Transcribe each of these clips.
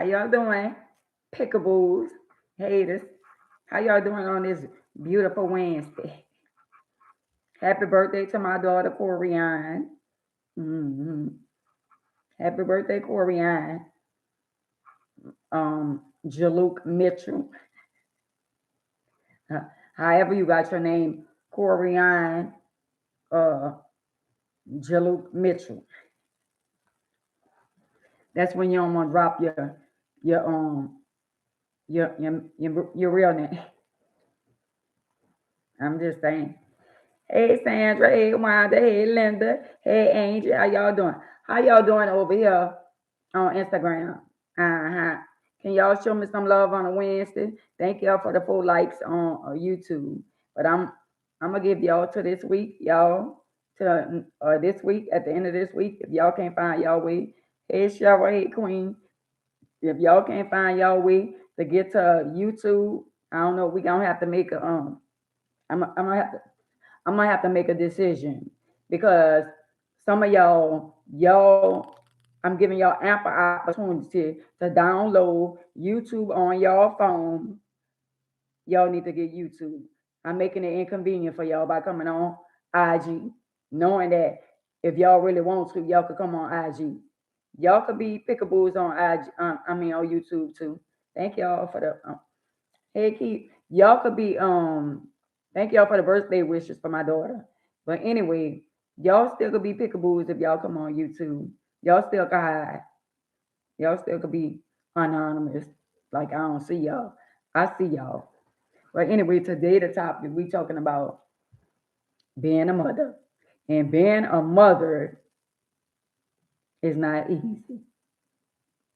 How y'all doing? Pickaboos, haters. How y'all doing on this beautiful Wednesday? Happy birthday to my daughter, Corianne. hmm Happy birthday, Corianne. Jaluk Mitchell. Uh, However you got your name, Corianne uh, Jaluk Mitchell. That's when you don't want to drop your your real name. I'm just saying. Hey Sandra, hey Wanda, hey Linda, hey Angel, how y'all doing? How y'all doing over here on Instagram? Uh-huh. Can y'all show me some love on a Wednesday? Thank y'all for the 4 likes on YouTube. But I'm gonna give y'all to this week, y'all. To this week, at the end of this week, if y'all can't find y'all way, hey Cheryl, hey Queen, if y'all can't find y'all way to get to YouTube, I don't know. We gonna have to make a I'm gonna have to make a decision because some of y'all, I'm giving y'all ample opportunity to download YouTube on your phone. Y'all need to get YouTube. I'm making it inconvenient for y'all by coming on IG, knowing that if y'all really want to, y'all could come on IG. Y'all could be pickaboos on IG. On YouTube too. Thank y'all for the hey Keith. Y'all could be Thank y'all for the birthday wishes for my daughter. But anyway, y'all still could be pickaboos if y'all come on YouTube. Y'all still could hide. Y'all still could be anonymous. Like I don't see y'all. I see y'all. But anyway, today the topic we talking about being a mother. And being a mother is not easy.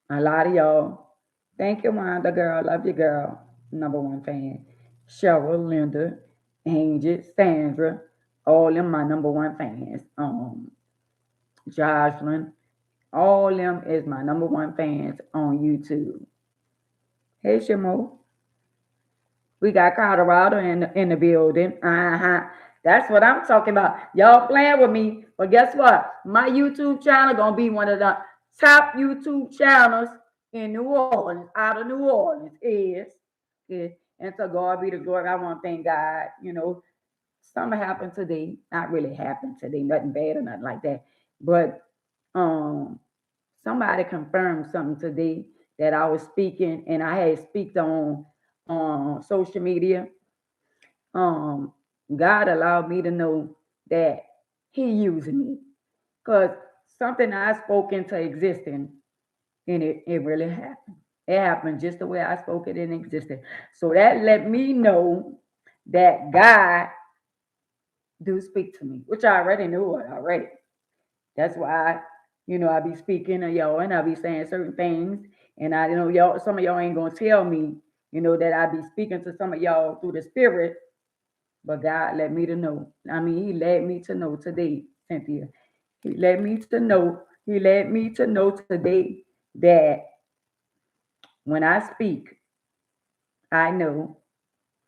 A lot of y'all. Thank you, Wanda girl. Love you, girl. Number one fan. Cheryl, Linda, Angie, Sandra, all them my number one fans. Jocelyn, all them is my number one fans on YouTube. Hey, Shamo, we got Colorado in the building. That's what I'm talking about. Y'all playing with me, but guess what? My YouTube channel gonna be one of the top YouTube channels in New Orleans, out of New Orleans is. And so God be the glory. I want to thank God. Something happened today. Not really happened today. Nothing bad or nothing like that. But um, somebody confirmed something today that I was speaking, and I had speaked on social media. um God allowed me to know that He using me because something I spoke into existence, and it really happened. It happened just the way I spoke it in existence. So that let me know that God do speak to me, which I already knew it already. That's why, I be speaking to y'all and I be saying certain things. And I know y'all, some of y'all ain't gonna tell me, that I be speaking to some of y'all through the spirit, but God let me to know. I mean, He led me to know today, Cynthia. He led me to know today that when I speak, I know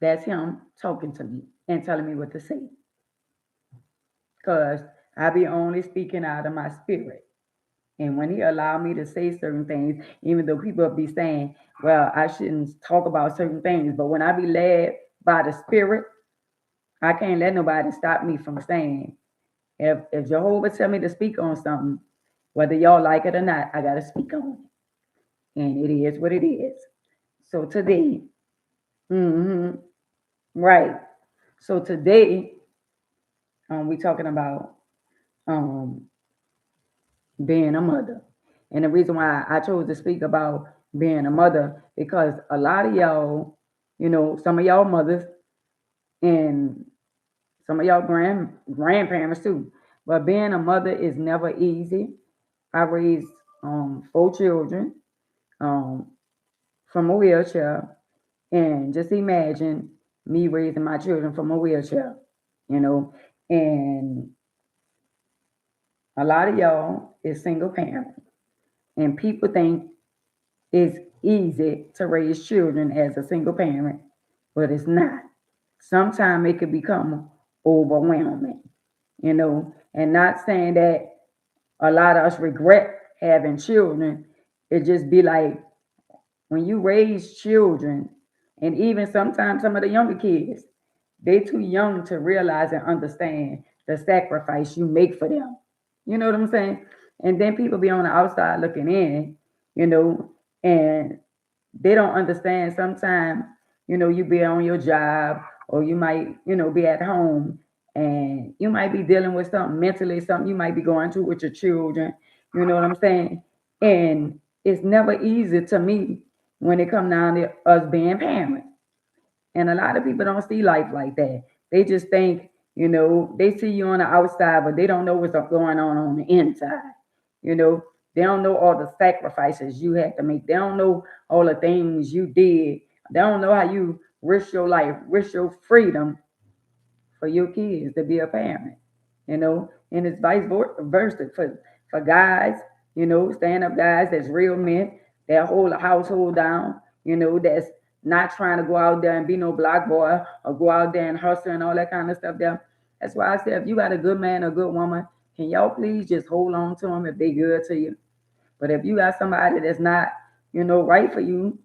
that's Him talking to me and telling me what to say. Because I be only speaking out of my spirit. And when He allowed me to say certain things, even though people be saying, well, I shouldn't talk about certain things, but when I be led by the Spirit, I can't let nobody stop me from saying, if Jehovah tell me to speak on something, whether y'all like it or not, I gotta speak on it. And it is what it is. So today, hmm right. So today, we talking about um being a mother. And the reason why I chose to speak about being a mother, because a lot of y'all, some of y'all mothers and some of y'all grandparents too. But being a mother is never easy. I raised 4 children um, from a wheelchair, and just imagine me raising my children from a wheelchair, you know. And a lot of y'all is single parent, and people think it's easy to raise children as a single parent, but it's not. Sometimes it could become overwhelming, and not saying that a lot of us regret having children. It just be like when you raise children, and even sometimes some of the younger kids, they too young to realize and understand the sacrifice you make for them. You know what I'm saying? And then people be on the outside looking in, you know, and they don't understand sometimes, you be on your job or you might, be at home and you might be dealing with something mentally, something you might be going through with your children. You know what I'm saying? And it's never easy to me when it come down to us being parents. And a lot of people don't see life like that. They just think, they see you on the outside, but they don't know what's going on the inside. You know, they don't know all the sacrifices you had to make. They don't know all the things you did. They don't know how you risk your life, risk your freedom for your kids to be a parent. And it's vice versa for guys. Stand up guys that's real men that hold a household down. That's not trying to go out there and be no block boy or go out there and hustle and all that kind of stuff there. That's why I said if you got a good man or good woman, can y'all please just hold on to them if they good to you? But if you got somebody that's not, right for you,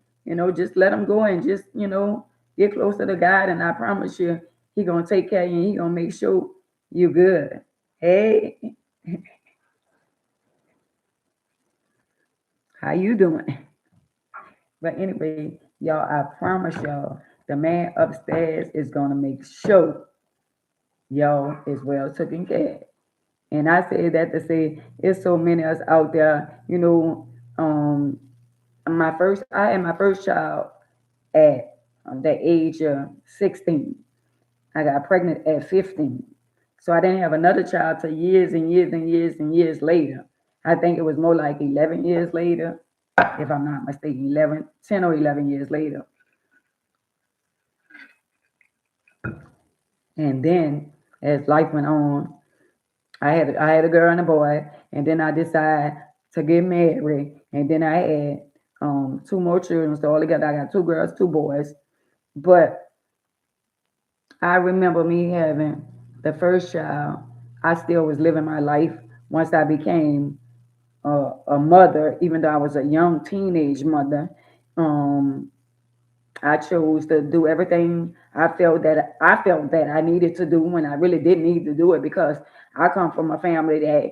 just let them go and just, get closer to God. And I promise you, He gonna take care of you. He gonna make sure you good. Hey, how you doing? But anyway, y'all, I promise y'all, the man upstairs is gonna make sure y'all is well taken care of. And I say that to say it's so many of us out there, I had my first child at the age of 16. I got pregnant at 15. So I didn't have another child till years and years and years and years later. I think it was more like 11 years later, if I'm not mistaken, 10 or 11 years later. And then as life went on, I had a girl and a boy, and then I decided to get married, and then I had two more children. So altogether, I got two girls, two boys. But I remember me having the first child. I still was living my life once I became a mother, even though I was a young teenage mother. Um, I chose to do everything I felt that I needed to do when I really didn't need to do it because I come from a family that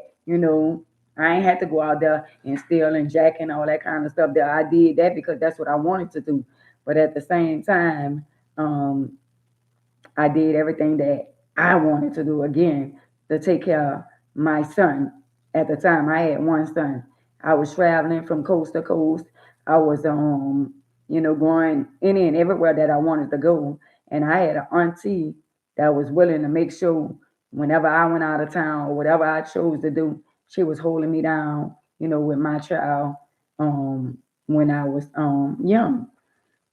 I ain't had to go out there and steal and jack and all that kind of stuff. That I did that because that's what I wanted to do. But at the same time, um, I did everything that I wanted to do again to take care of my son. At the time, I had one son. I was traveling from coast to coast. I was, going any and everywhere that I wanted to go. And I had an auntie that was willing to make sure whenever I went out of town or whatever I chose to do, she was holding me down, with my child when I was young.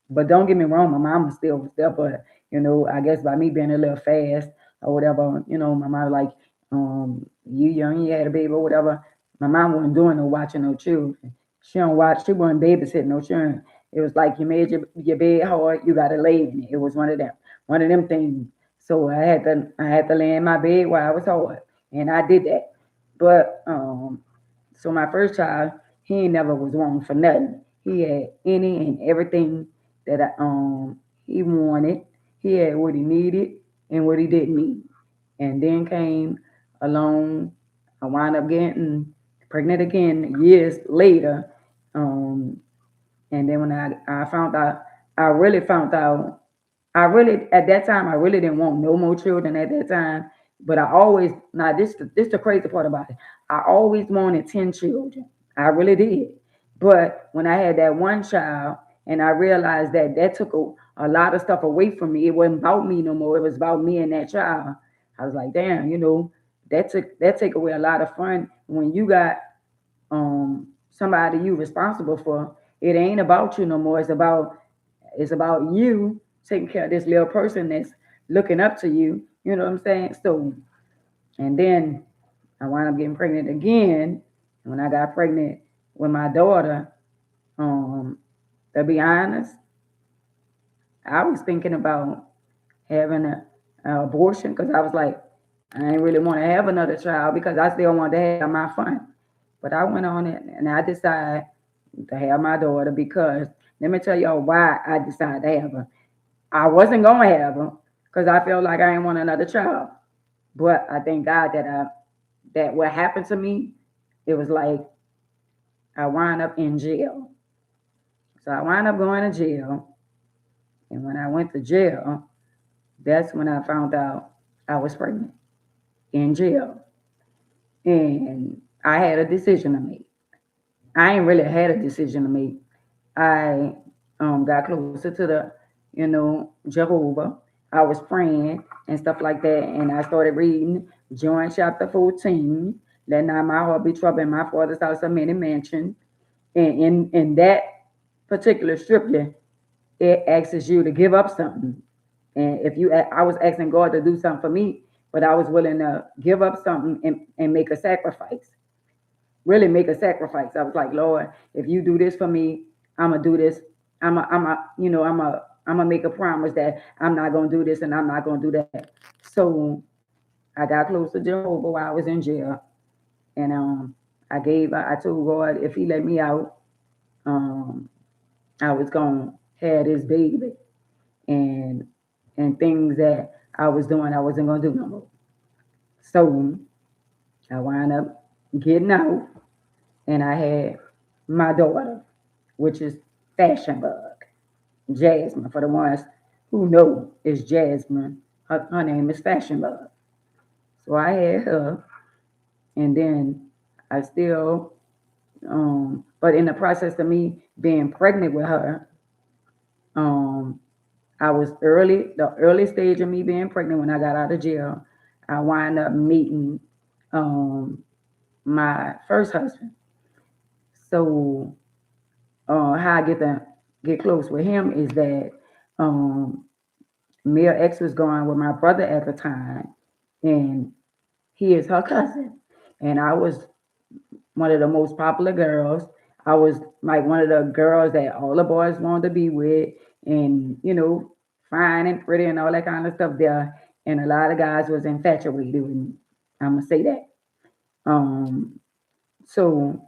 But don't get me wrong, my mama still was there, but I guess by me being a little fast or whatever, my mom like, you young, you had a baby or whatever. My mom wasn't doing no watching no children. She wasn't babysitting no children. It was like you made your bed hard, you gotta lay in it. It was one of them things. So I had to lay in my bed while I was hard. And I did that. But so my first child, he ain't never was wanting for nothing. He had any and everything that he wanted. He had what he needed and what he didn't need. And then came along, I wound up getting pregnant again years later. Um, and then when I found out, I really found out, at that time, I really didn't want no more children at that time. But I always, now this the crazy part about it. I always wanted 10 children. I really did. But when I had that one child and I realized that that took a lot of stuff away from me, it wasn't about me no more. It was about me and that child. I was like, damn, that take away a lot of fun when you got somebody you responsible for. It ain't about you no more. It's about you taking care of this little person that's looking up to you. You know what I'm saying? So, and then I wound up getting pregnant again. And when I got pregnant with my daughter, um, to be honest, I was thinking about having a abortion because I was like, I didn't really want to have another child because I still wanted to have my fun. But I went on it and I decided to have my daughter because Let me tell y'all why I decided to have her. I wasn't gonna have her because I felt like I didn't want another child. But I thank God that what happened to me, it was like I wound up in jail. So I wound up going to jail. And when I went to jail, that's when I found out I was pregnant in jail. And I had a decision to make. I ain't really had a decision to make. I got closer to the, Jehovah. I was praying and stuff like that, and I started reading John chapter 14. Let not my heart be troubled in my father's house of many mansions. And in that particular scripture, it asks you to give up something. And if you, I was asking God to do something for me, but I was willing to give up something and make a sacrifice. Really make a sacrifice. I was like, Lord, if you do this for me, I'm gonna do this. I'm gonna make a promise that I'm not gonna do this and I'm not gonna do that. So I got close to Jehovah while I was in jail, and I told God if He let me out, um, I was gonna have this baby, and things that I was doing, I wasn't gonna do no more. So I wound up getting out, and I had my daughter, which is Fashion Bug, Jasmine. For the ones who know, is Jasmine. Her name is Fashion Bug. So I had her, and then I still, but in the process of me being pregnant with her, um, I was the early stage of me being pregnant when I got out of jail. I wind up meeting um, my first husband. So how I get close with him is that um, Mia X was going with my brother at the time, and he is her cousin. And I was one of the most popular girls. I was like one of the girls that all the boys wanted to be with, and fine and pretty and all that kind of stuff there. And a lot of guys was infatuated with me. I'm gonna say that. Um, so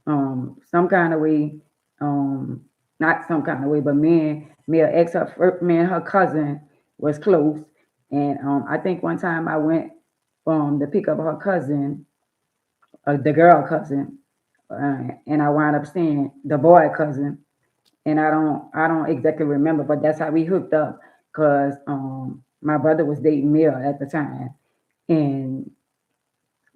some kind of way, not some kind of way, but me and her cousin was close, and I think one time I went to pick up her cousin, the girl cousin, and I wound up seeing the boy cousin, and I don't exactly remember, but that's how we hooked up, cause my brother was dating Mia at the time, and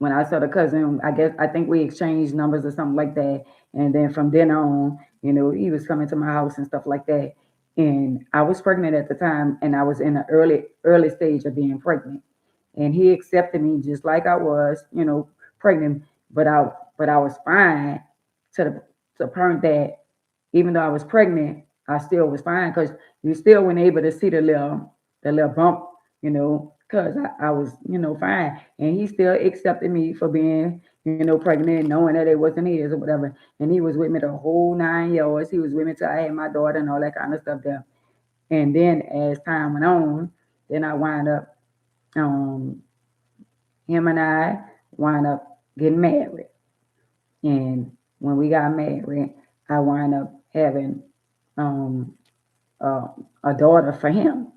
when I saw the cousin, I think we exchanged numbers or something like that. And then from then on, he was coming to my house and stuff like that. And I was pregnant at the time, and I was in the early stage of being pregnant. And he accepted me just like I was, pregnant, but I was fine to the point that even though I was pregnant, I still was fine because you still weren't able to see the little bump, because I was, fine. And he still accepted me for being, pregnant, knowing that it wasn't his or whatever. And he was with me the whole 9 years. He was with me till I had my daughter and all that kind of stuff there. And then as time went on, then I wind up, um, him and I wind up getting married. And when we got married, I wind up having um, uh, a daughter for him.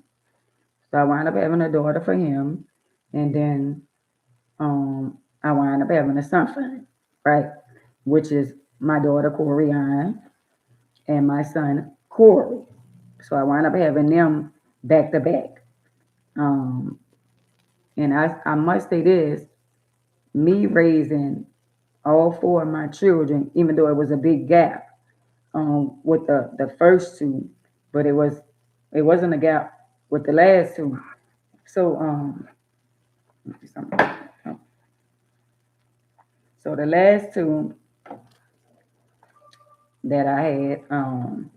So I wound up having a daughter for him, and then I wound up having a son for him, right? Which is my daughter Corianne and my son Corey. So I wound up having them back to back. Um, and I must say this: me raising all four of my children, even though it was a big gap with the first two, but it wasn't a gap with the last two. So so the last two that I had,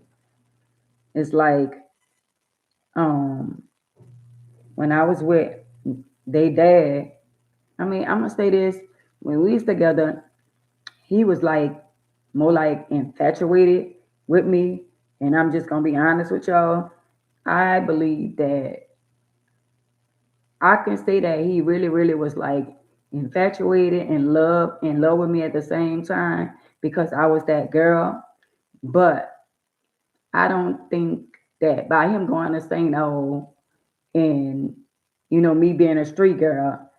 it's like um when I was with they dad. I mean, I'm gonna say this: when we was together, he was like more like infatuated with me, and I'm just gonna be honest with y'all. I believe that I can say that he really, really was like infatuated and in love with me at the same time because I was that girl. But I don't think that by him going to St. O and me being a street girl,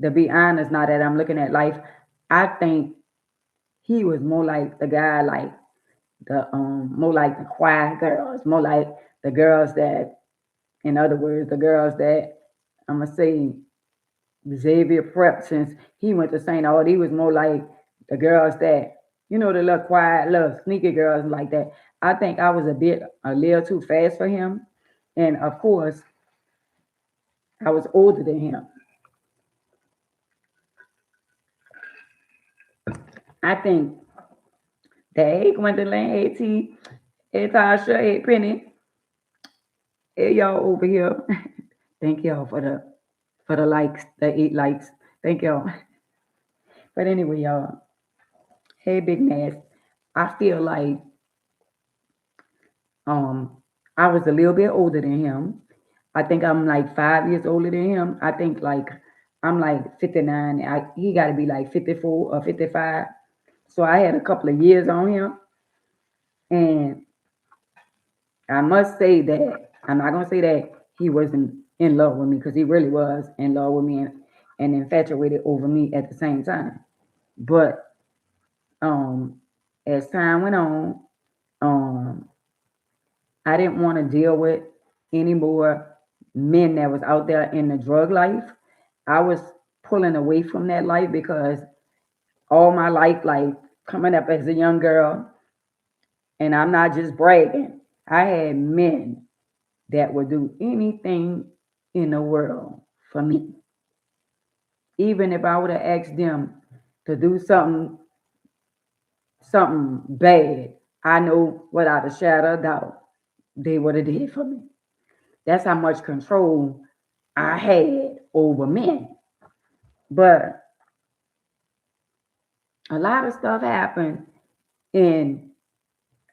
to be honest, now that I'm looking at life, I think he was more like the guy, like the more like the quiet girls, more like the girls that, in other words, the girls that I'm gonna say Xavier Prep, since he went to St. Aud, he was more like the girls that, the little quiet, little sneaky girls like that. I think I was a little too fast for him. And of course, I was older than him. I think that, hey, Gwendolyn, hey, T, hey, Tasha, hey, Penny, hey, y'all over here. Thank y'all for the likes, the 8 likes. Thank y'all. But anyway, y'all, hey, Big Nass. I feel like Um, I was a little bit older than him. I think I'm like 5 years older than him. I think like I'm like 59. He got to be like 54 or 55. So I had a couple of years on him, and I must say that I'm not gonna say that he wasn't in love with me, because he really was in love with me and infatuated over me at the same time. But um, as time went on, um, I didn't want to deal with any more men that was out there in the drug life. I was pulling away from that life because all my life, like coming up as a young girl, and I'm not just bragging, I had men that would do anything in the world for me. Even if I would have asked them to do something bad, I know without a shadow of doubt they would have did it for me. That's how much control I had over men. But a lot of stuff happened, and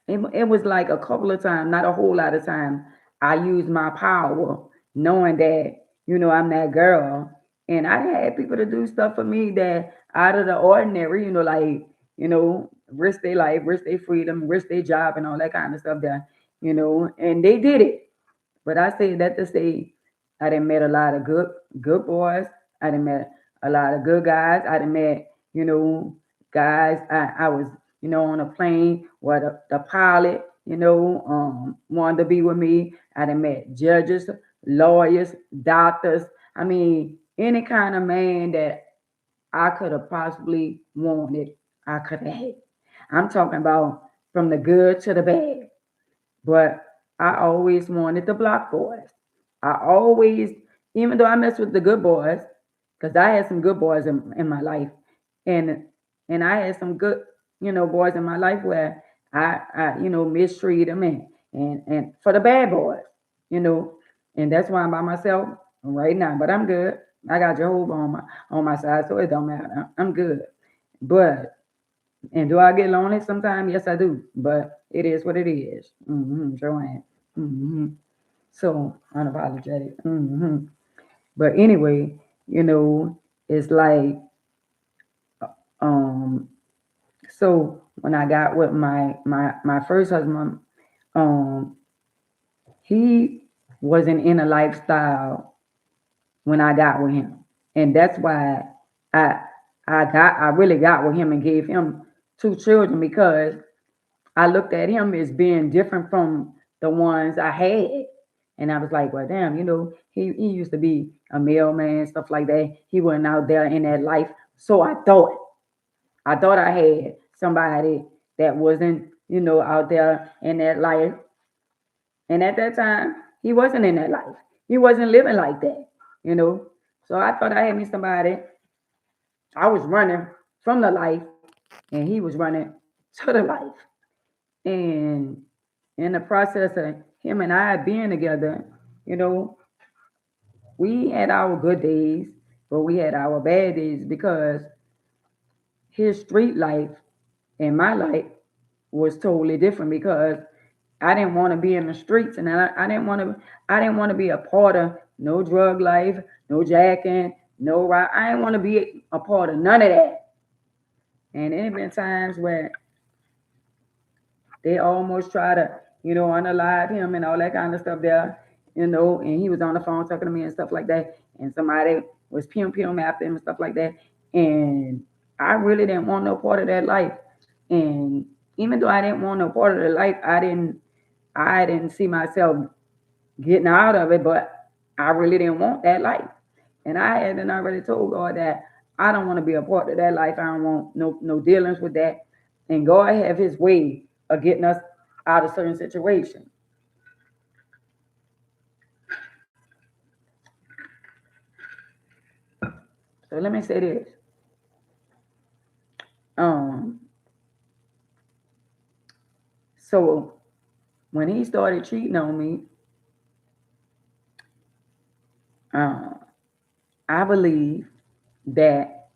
it was like a couple of times, not a whole lot of time, I used my power, knowing that, I'm that girl. And I had people to do stuff for me that out of the ordinary, like, risk their life, risk their freedom, risk their job, and all that kind of stuff there, and they did it. But I say that to say I done met a lot of good boys. I done met a lot of good guys. I done met, guys. I was, on a plane where the pilot, wanted to be with me. I done met judges, lawyers, doctors. I mean, any kind of man that I could have possibly wanted, I could have had. I'm talking about from the good to the bad. But I always wanted the block boys. I always, even though I messed with the good boys, because I had some good boys in my life, and I had some good, boys in my life where I mistreated them, and for the bad boys, you know, and that's why I'm by myself right now. But I'm good. I got Jehovah on my side, so it don't matter. I'm good. But and do I get lonely sometimes? Yes, I do. But it is what it is. Joanne. So unapologetic. But anyway, it's like, um. So when I got with my first husband, um, he wasn't in a lifestyle when I got with him, and that's why I I really got with him and gave him 2 children, because I looked at him as being different from the ones I had. And I was like, well, damn, he used to be a mailman, stuff like that. He wasn't out there in that life. So I thought I had somebody that wasn't, out there in that life. And at that time, he wasn't in that life. He wasn't living like that, you know. So I thought I had me somebody. I was running from the life, and he was running to the life. And in the process of him and I being together, you know, we had our good days, but we had our bad days, because his street life and my life was totally different, because I didn't want to be in the streets, and I didn't want to be a part of no drug life, no jacking, no right. I didn't want to be a part of none of that. And there have been times where they almost try to unalive him and all that kind of stuff there, and he was on the phone talking to me and stuff like that. And somebody was pum after him and stuff like that. And I really didn't want no part of that life. And even though I didn't want no part of the life, I didn't see myself getting out of it, but I really didn't want that life. And I had already told God that I don't want to be a part of that life. I don't want no dealings with that. And God have his way of getting us out of certain situations. So let me say this. Um, so when he started cheating on me, uh, I believe that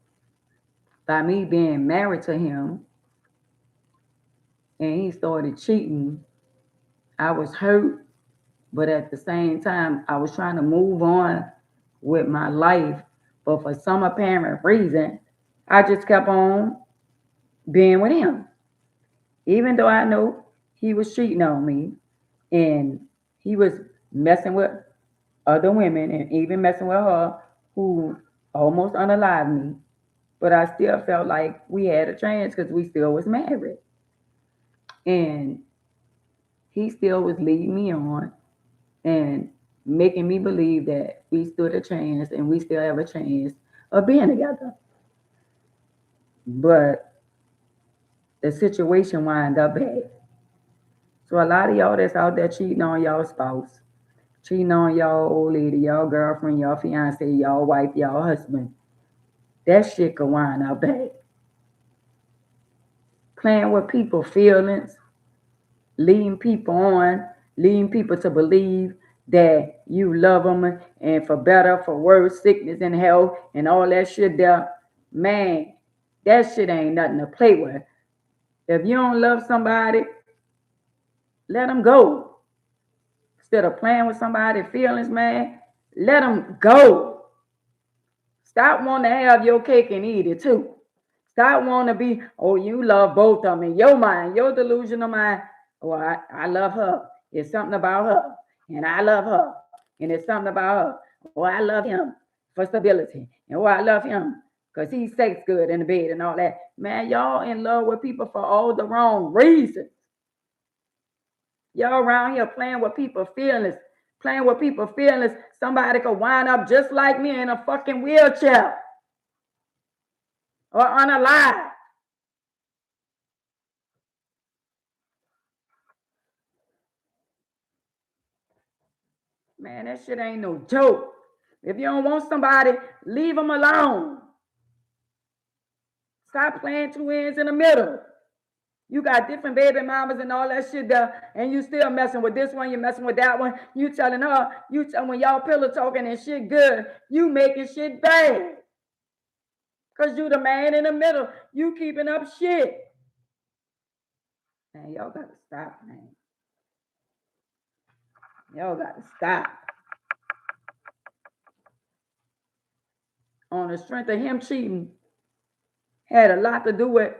by me being married to him and he started cheating, I was hurt, but at the same time, I was trying to move on with my life. But for some apparent reason, I just kept on being with him, even though I know he was cheating on me and he was messing with other women and even messing with her who almost unalived me. But I still felt like we had a chance because we still was married. And he still was leading me on and making me believe that we stood a chance and we still have a chance of being together. But the situation wind up bad. So a lot of y'all that's out there cheating on y'all spouse, cheating on y'all old lady, y'all girlfriend, y'all fiance, y'all wife, y'all husband, that shit could wind up bad. Playing with people's feelings, leading people on, leading people to believe that you love them and for better, for worse, sickness and health and all that shit there. Man, that shit ain't nothing to play with. If you don't love somebody, let them go. Instead of playing with somebody's feelings, man, let them go. Stop wanting to have your cake and eat it too. Stop wanting to be, oh, you love both of them in your mind, your delusional mind. Oh, I love her. It's something about her. And I love her. And it's something about her. Oh, I love him for stability. And oh, I love him because he's sex good in the bed and all that. Man, y'all in love with people for all the wrong reasons. Y'all around here playing with people's feelings. Playing with people's feelings. Somebody could wind up just like me in a fucking wheelchair. Or unalive. Man, that shit ain't no joke. If you don't want somebody, leave them alone. Stop playing two ends in the middle. You got different baby mamas and all that shit there, and you still messing with this one, you messing with that one. You telling her, when y'all pillow talking and shit good, you making shit bad. Cause you the man in the middle. You keeping up shit. Man, y'all gotta stop, man. Y'all gotta stop. On the strength of him cheating, had a lot to do with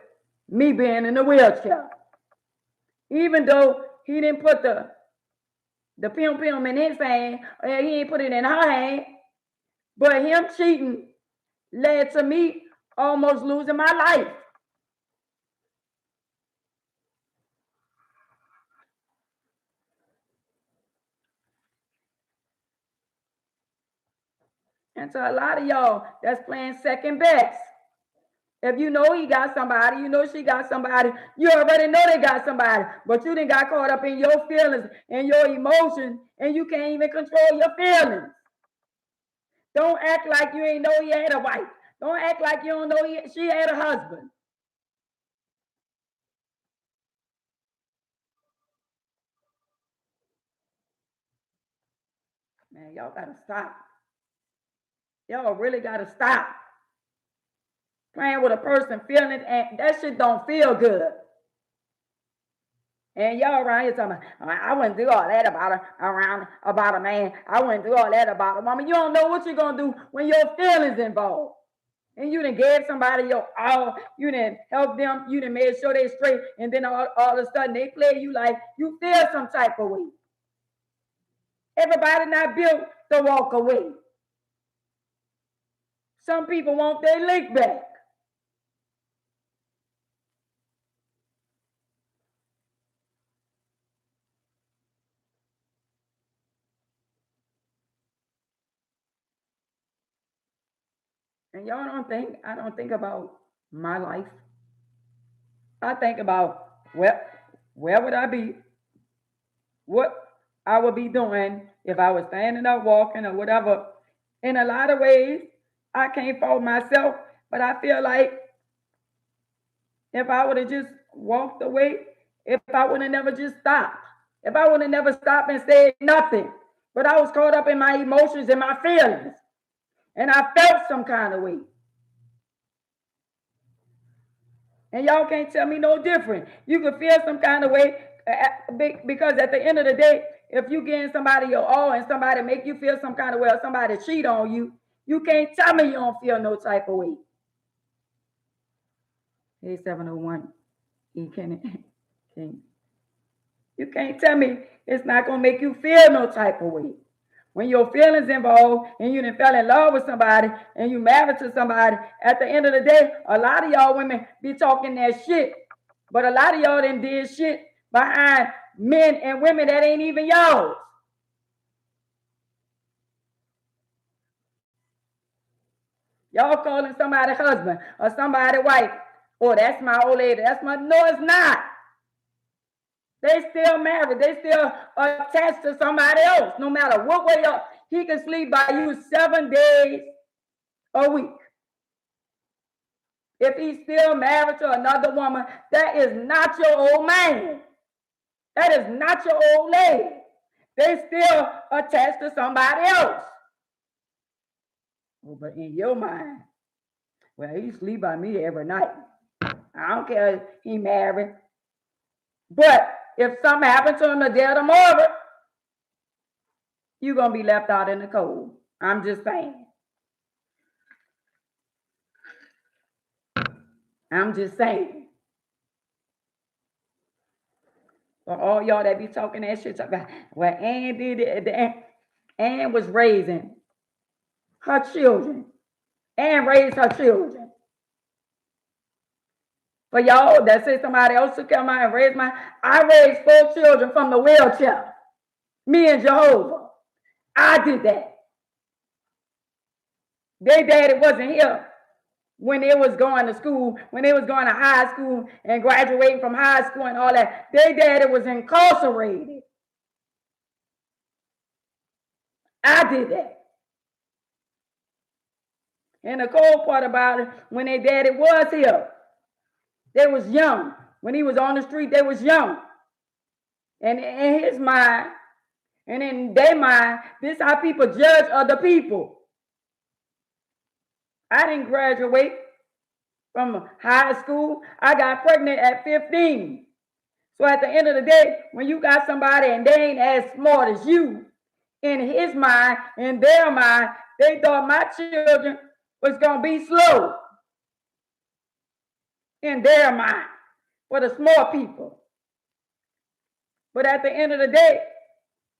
me being in the wheelchair. Even though he didn't put the pim in his hand, or he ain't put it in her hand, but him cheating led to me almost losing my life. And so a lot of y'all that's playing second best. If you know he got somebody, you know she got somebody, you already know they got somebody, but you didn't got caught up in your feelings and your emotions, and you can't even control your feelings. Don't act like you ain't know he had a wife. Don't act like you don't know she had a husband. Man, y'all gotta stop. Y'all really gotta stop playing with a person feeling, and that shit don't feel good. And y'all around here talking about, I wouldn't do all that about a man. I wouldn't do all that about a woman. You don't know what you're gonna do when your feelings involved. And you done gave somebody your all, you done help them, you done made sure they straight, and then all of a sudden they play you like you feel some type of way. Everybody not built to walk away. Some people want their lick back. And y'all don't think, I don't think about my life. I think about, well, where would I be? What I would be doing if I was standing up, walking, or whatever. In a lot of ways, I can't fault myself, but I feel like if I would have just walked away, if I would have never just stopped, if I would have never stopped and said nothing, but I was caught up in my emotions and my feelings, and I felt some kind of way. And y'all can't tell me no different. You can feel some kind of way because at the end of the day, if you getting somebody your all and somebody make you feel some kind of way or somebody cheat on you, you can't tell me you don't feel no type of way. Hey, 701. You can't tell me it's not gonna make you feel no type of way. When your feelings involved and you done fell in love with somebody and you married to somebody, at the end of the day, a lot of y'all women be talking that shit. But a lot of y'all done did shit behind men and women that ain't even y'all. Y'all calling somebody husband or somebody wife. Oh, that's my old lady. That's my, no, it's not. They still married. They still attached to somebody else. No matter what way up, he can sleep by you 7 days a week. If he's still married to another woman, that is not your old man. That is not your old lady. They still attached to somebody else. Oh, but in your mind, well, he sleep by me every night. I don't care if he married. But if something happened to him the day of tomorrow, you're going to be left out in the cold. I'm just saying. I'm just saying. For all y'all that be talking that shit about, well, Ann did it. Ann was raising her children. Ann raised her children. For y'all that say somebody else took care of mine and raised mine, I raised 4 children from the wheelchair. Me and Jehovah. I did that. Their daddy wasn't here when they was going to school, when they was going to high school and graduating from high school and all that. Their daddy was incarcerated. I did that. And the cold part about it, when their daddy was here, they was young. When he was on the street, they was young. And in his mind, and in their mind, this is how people judge other people. I didn't graduate from high school. I got pregnant at 15. So at the end of the day, when you got somebody and they ain't as smart as you, in his mind, in their mind, they thought my children was going to be slow. In their mind, for the smart people. But at the end of the day,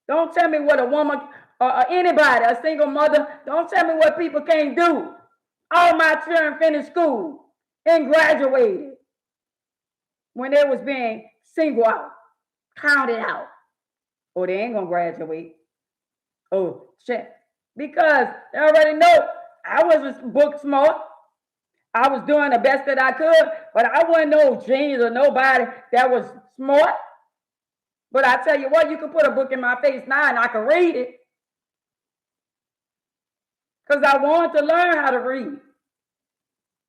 don't tell me what a woman or anybody, a single mother, don't tell me what people can't do. All my children finished school and graduated when they was being singled out, counted out. Oh, they ain't gonna graduate. Oh, shit. Because they already know I wasn't book smart. I was doing the best that I could, but I wasn't no genius or nobody that was smart. But I tell you what, you can put a book in my face now and I can read it. Because I wanted to learn how to read.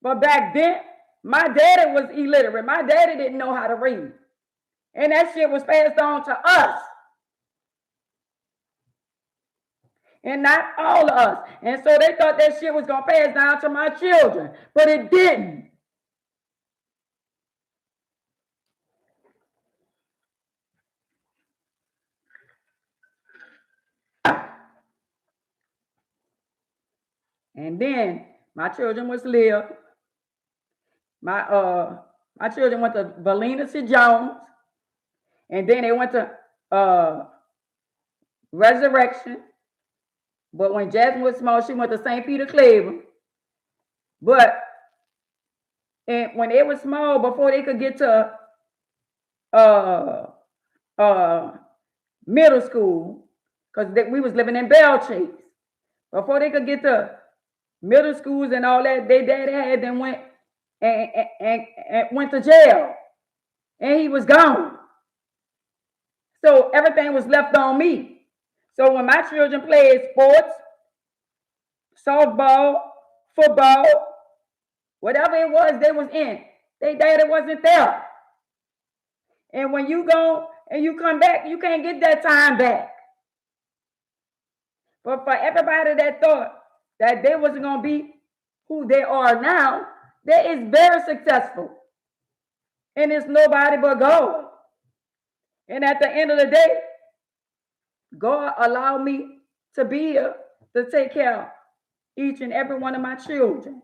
But back then, my daddy was illiterate. My daddy didn't know how to read. And that shit was passed on to us. And not all of us. And so they thought that shit was going to pass down to my children. But it didn't. And then My children was live. My children went to Valina C. Jones, and then they went to Resurrection. But when Jasmine was small, she went to St. Peter Claver. But when they were small, before they could get to middle school, because we was living in Bell Chase. Before they could get to middle schools and all that, their daddy had them went and went to jail, and he was gone. So everything was left on me. So when my children played sports, softball, football, whatever it was they was in, their daddy wasn't there. And when you go and you come back, you can't get that time back. But for everybody that thought that they wasn't going to be who they are now, they is very successful. And it's nobody but God. And at the end of the day, God allowed me to be here to take care of each and every one of my children.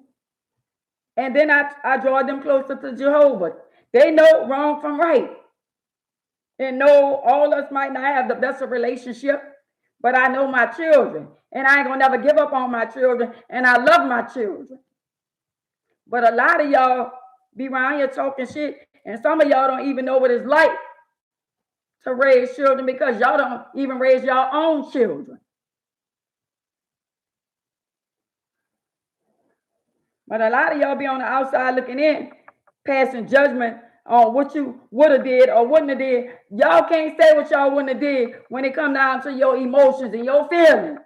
And then I draw them closer to Jehovah. They know wrong from right. And no, all of us might not have the best of relationship, but I know my children. And I ain't gonna never give up on my children. And I love my children. But a lot of y'all be around here talking shit, and some of y'all don't even know what it's like to raise children because y'all don't even raise your own children. But a lot of y'all be on the outside looking in, passing judgment on what you would have did or wouldn't have did. Y'all can't say what y'all wouldn't have did when it come down to your emotions and your feelings.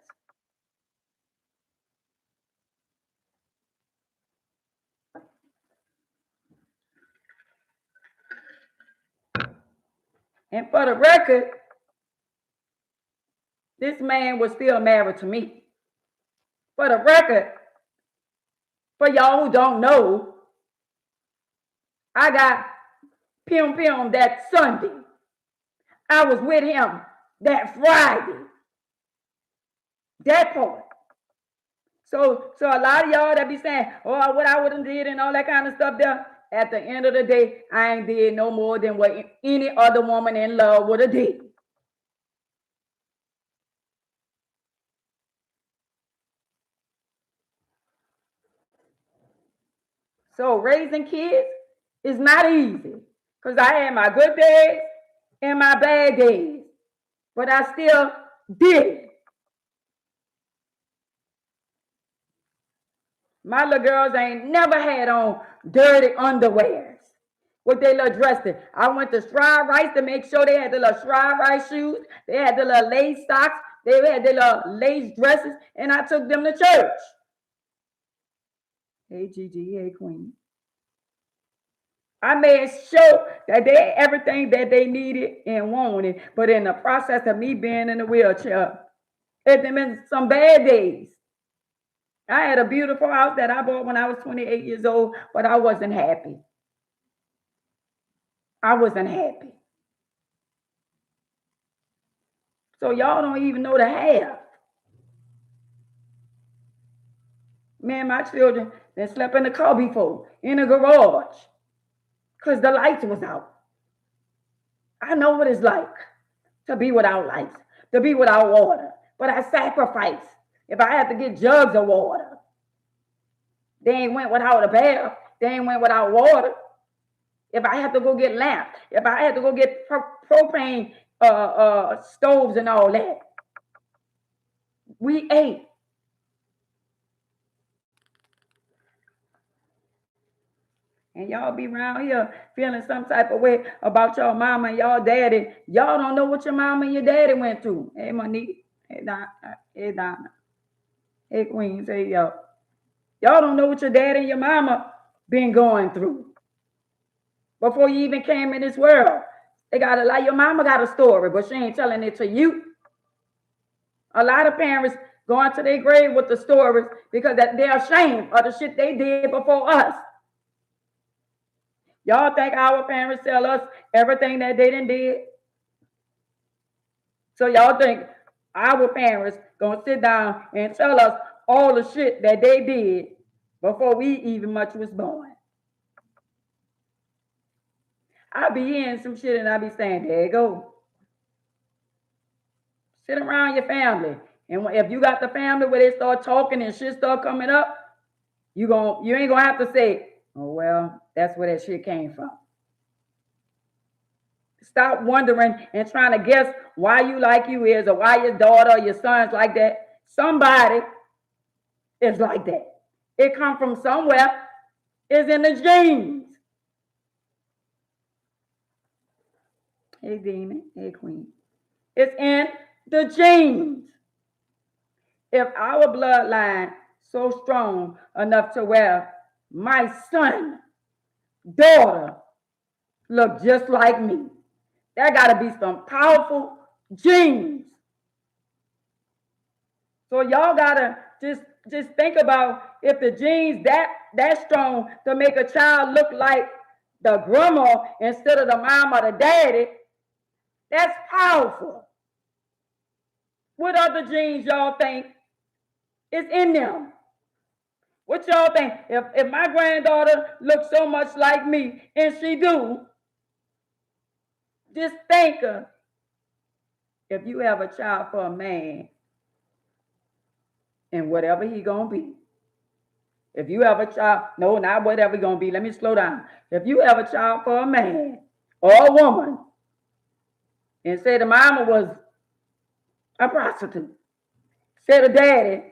And for the record, this man was still married to me. For the record, for y'all who don't know, I got Pim that Sunday. I was with him that Friday. That part. So a lot of y'all that be saying, oh, what I would have did and all that kind of stuff there, at the end of the day, I ain't did no more than what any other woman in love would have did. So raising kids is not easy because I had my good days and my bad days, but I still did it. My little girls ain't never had on dirty underwears with their little dresses. I went to Stride Rice to make sure they had the little Stride Rice shoes. They had the little lace socks. They had the little lace dresses, and I took them to church. Hey, Gigi. Hey, Queen. I made sure that they had everything that they needed and wanted. But in the process of me being in the wheelchair, it been some bad days. I had a beautiful house that I bought when I was 28 years old, but I wasn't happy. I wasn't happy. So y'all don't even know the half. Man, my children, they slept in the car before, in the garage, because the lights was out. I know what it's like to be without lights, to be without water, but I sacrificed. If I had to get jugs of water, they ain't went without a bath, they ain't went without water. If I had to go get lamps, if I had to go get propane stoves and all that, we ate. And y'all be around here feeling some type of way about your mama and y'all daddy. Y'all don't know what your mama and your daddy went through. Hey, Monique. Hey, Donna. Hey, Queens. Hey, y'all. Y'all don't know what your daddy and your mama been going through before you even came in this world. They got like your mama got a story, but she ain't telling it to you. A lot of parents going to their grave with the stories because they're ashamed of the shit they did before us. Y'all think our parents tell us everything that they done did? So y'all think our parents gonna sit down and tell us all the shit that they did before we even much was born. I be hearing some shit and I be saying, there you go. Sit around your family. And if you got the family where they start talking and shit start coming up, you ain't gonna have to say, oh well, that's where that shit came from. Stop wondering and trying to guess why you like you is, or why your daughter or your son's like that. Somebody is like that. It come from somewhere. It's in the genes. Hey, demon. Hey, queen. It's in the genes. If our bloodline so strong enough to where my son, daughter look just like me, there got to be some powerful genes. So y'all gotta just think about if the genes that strong to make a child look like the grandma instead of the mom or the daddy. That's powerful. What other genes y'all think is in them? What y'all think? If my granddaughter looks so much like me, and she do, just think of if you have a child for a man and whatever he gonna be. If you have a child, no, not whatever he gonna be. Let me slow down. If you have a child for a man or a woman, and say the mama was a prostitute, say the daddy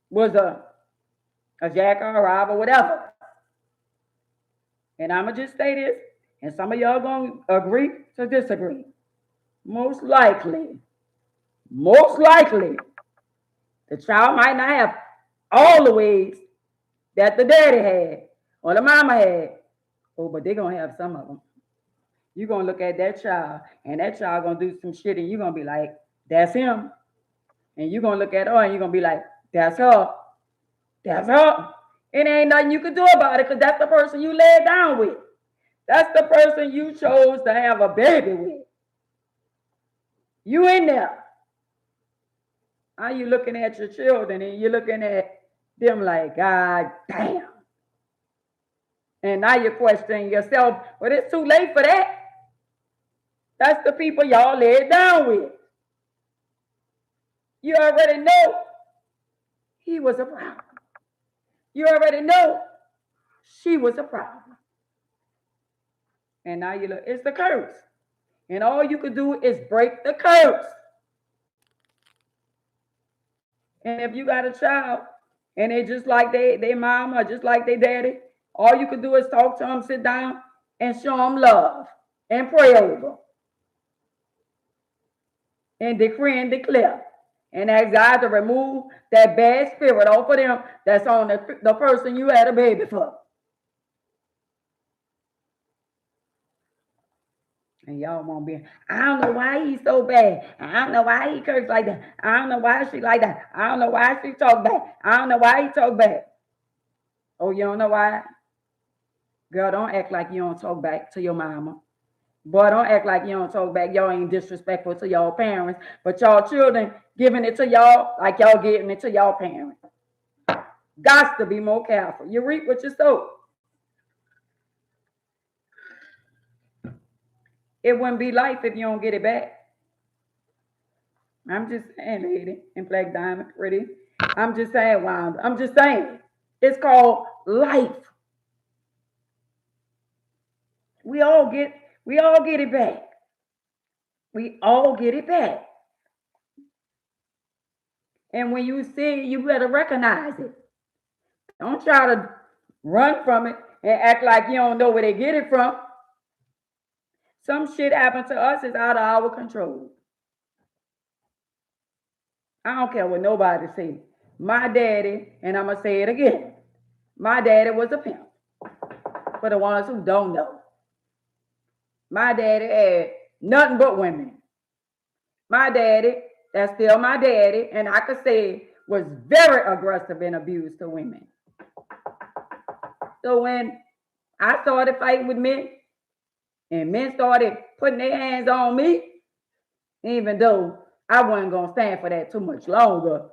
was a jack or a robber, whatever. And I'ma just say this, and some of y'all gonna agree to disagree. Most likely, the child might not have all the ways that the daddy had or the mama had. Oh, but they're gonna have some of them. You're gonna look at that child, and that child gonna do some shit, and you're gonna be like, that's him. And you're gonna look at her and you're gonna be like, that's her. That's her. It ain't nothing you can do about it, because that's the person you laid down with. That's the person you chose to have a baby with. You in there. Are you looking at your children and you're looking at them like, God damn. And now you're questioning yourself, but it's too late for that. That's the people y'all laid down with. You already know he was a problem. You already know she was a problem. And now you look, it's the curse. And all you could do is break the curse. And if you got a child and they just like they mom or just like their daddy, all you could do is talk to them, sit down, and show them love and pray over and decree and declare and ask God to remove that bad spirit off of them that's on the person you had a baby for. And y'all won't be, I don't know why he's so bad. I don't know why he cursed like that. I don't know why she like that. I don't know why she talk back. I don't know why he talk back. Oh, you don't know why? Girl, don't act like you don't talk back to your mama. Boy, don't act like you don't talk back. Y'all ain't disrespectful to y'all parents, but y'all children giving it to y'all like y'all giving it to y'all parents. Got to be more careful. You reap what you sow. It wouldn't be life if you don't get it back. I'm just saying, lady, in black diamond, pretty. I'm just saying, Wanda. I'm just saying. It's called life. We all get it back. We all get it back. And when you see it, you better recognize it. Don't try to run from it and act like you don't know where they get it from. Some shit happened to us is out of our control. I don't care what nobody say. My daddy, and I'm going to say it again, my daddy was a pimp. For the ones who don't know. My daddy had nothing but women. My daddy, that's still my daddy, and I could say was very aggressive and abused to women. So when I started fighting with men, and men started putting their hands on me, even though I wasn't going to stand for that too much longer,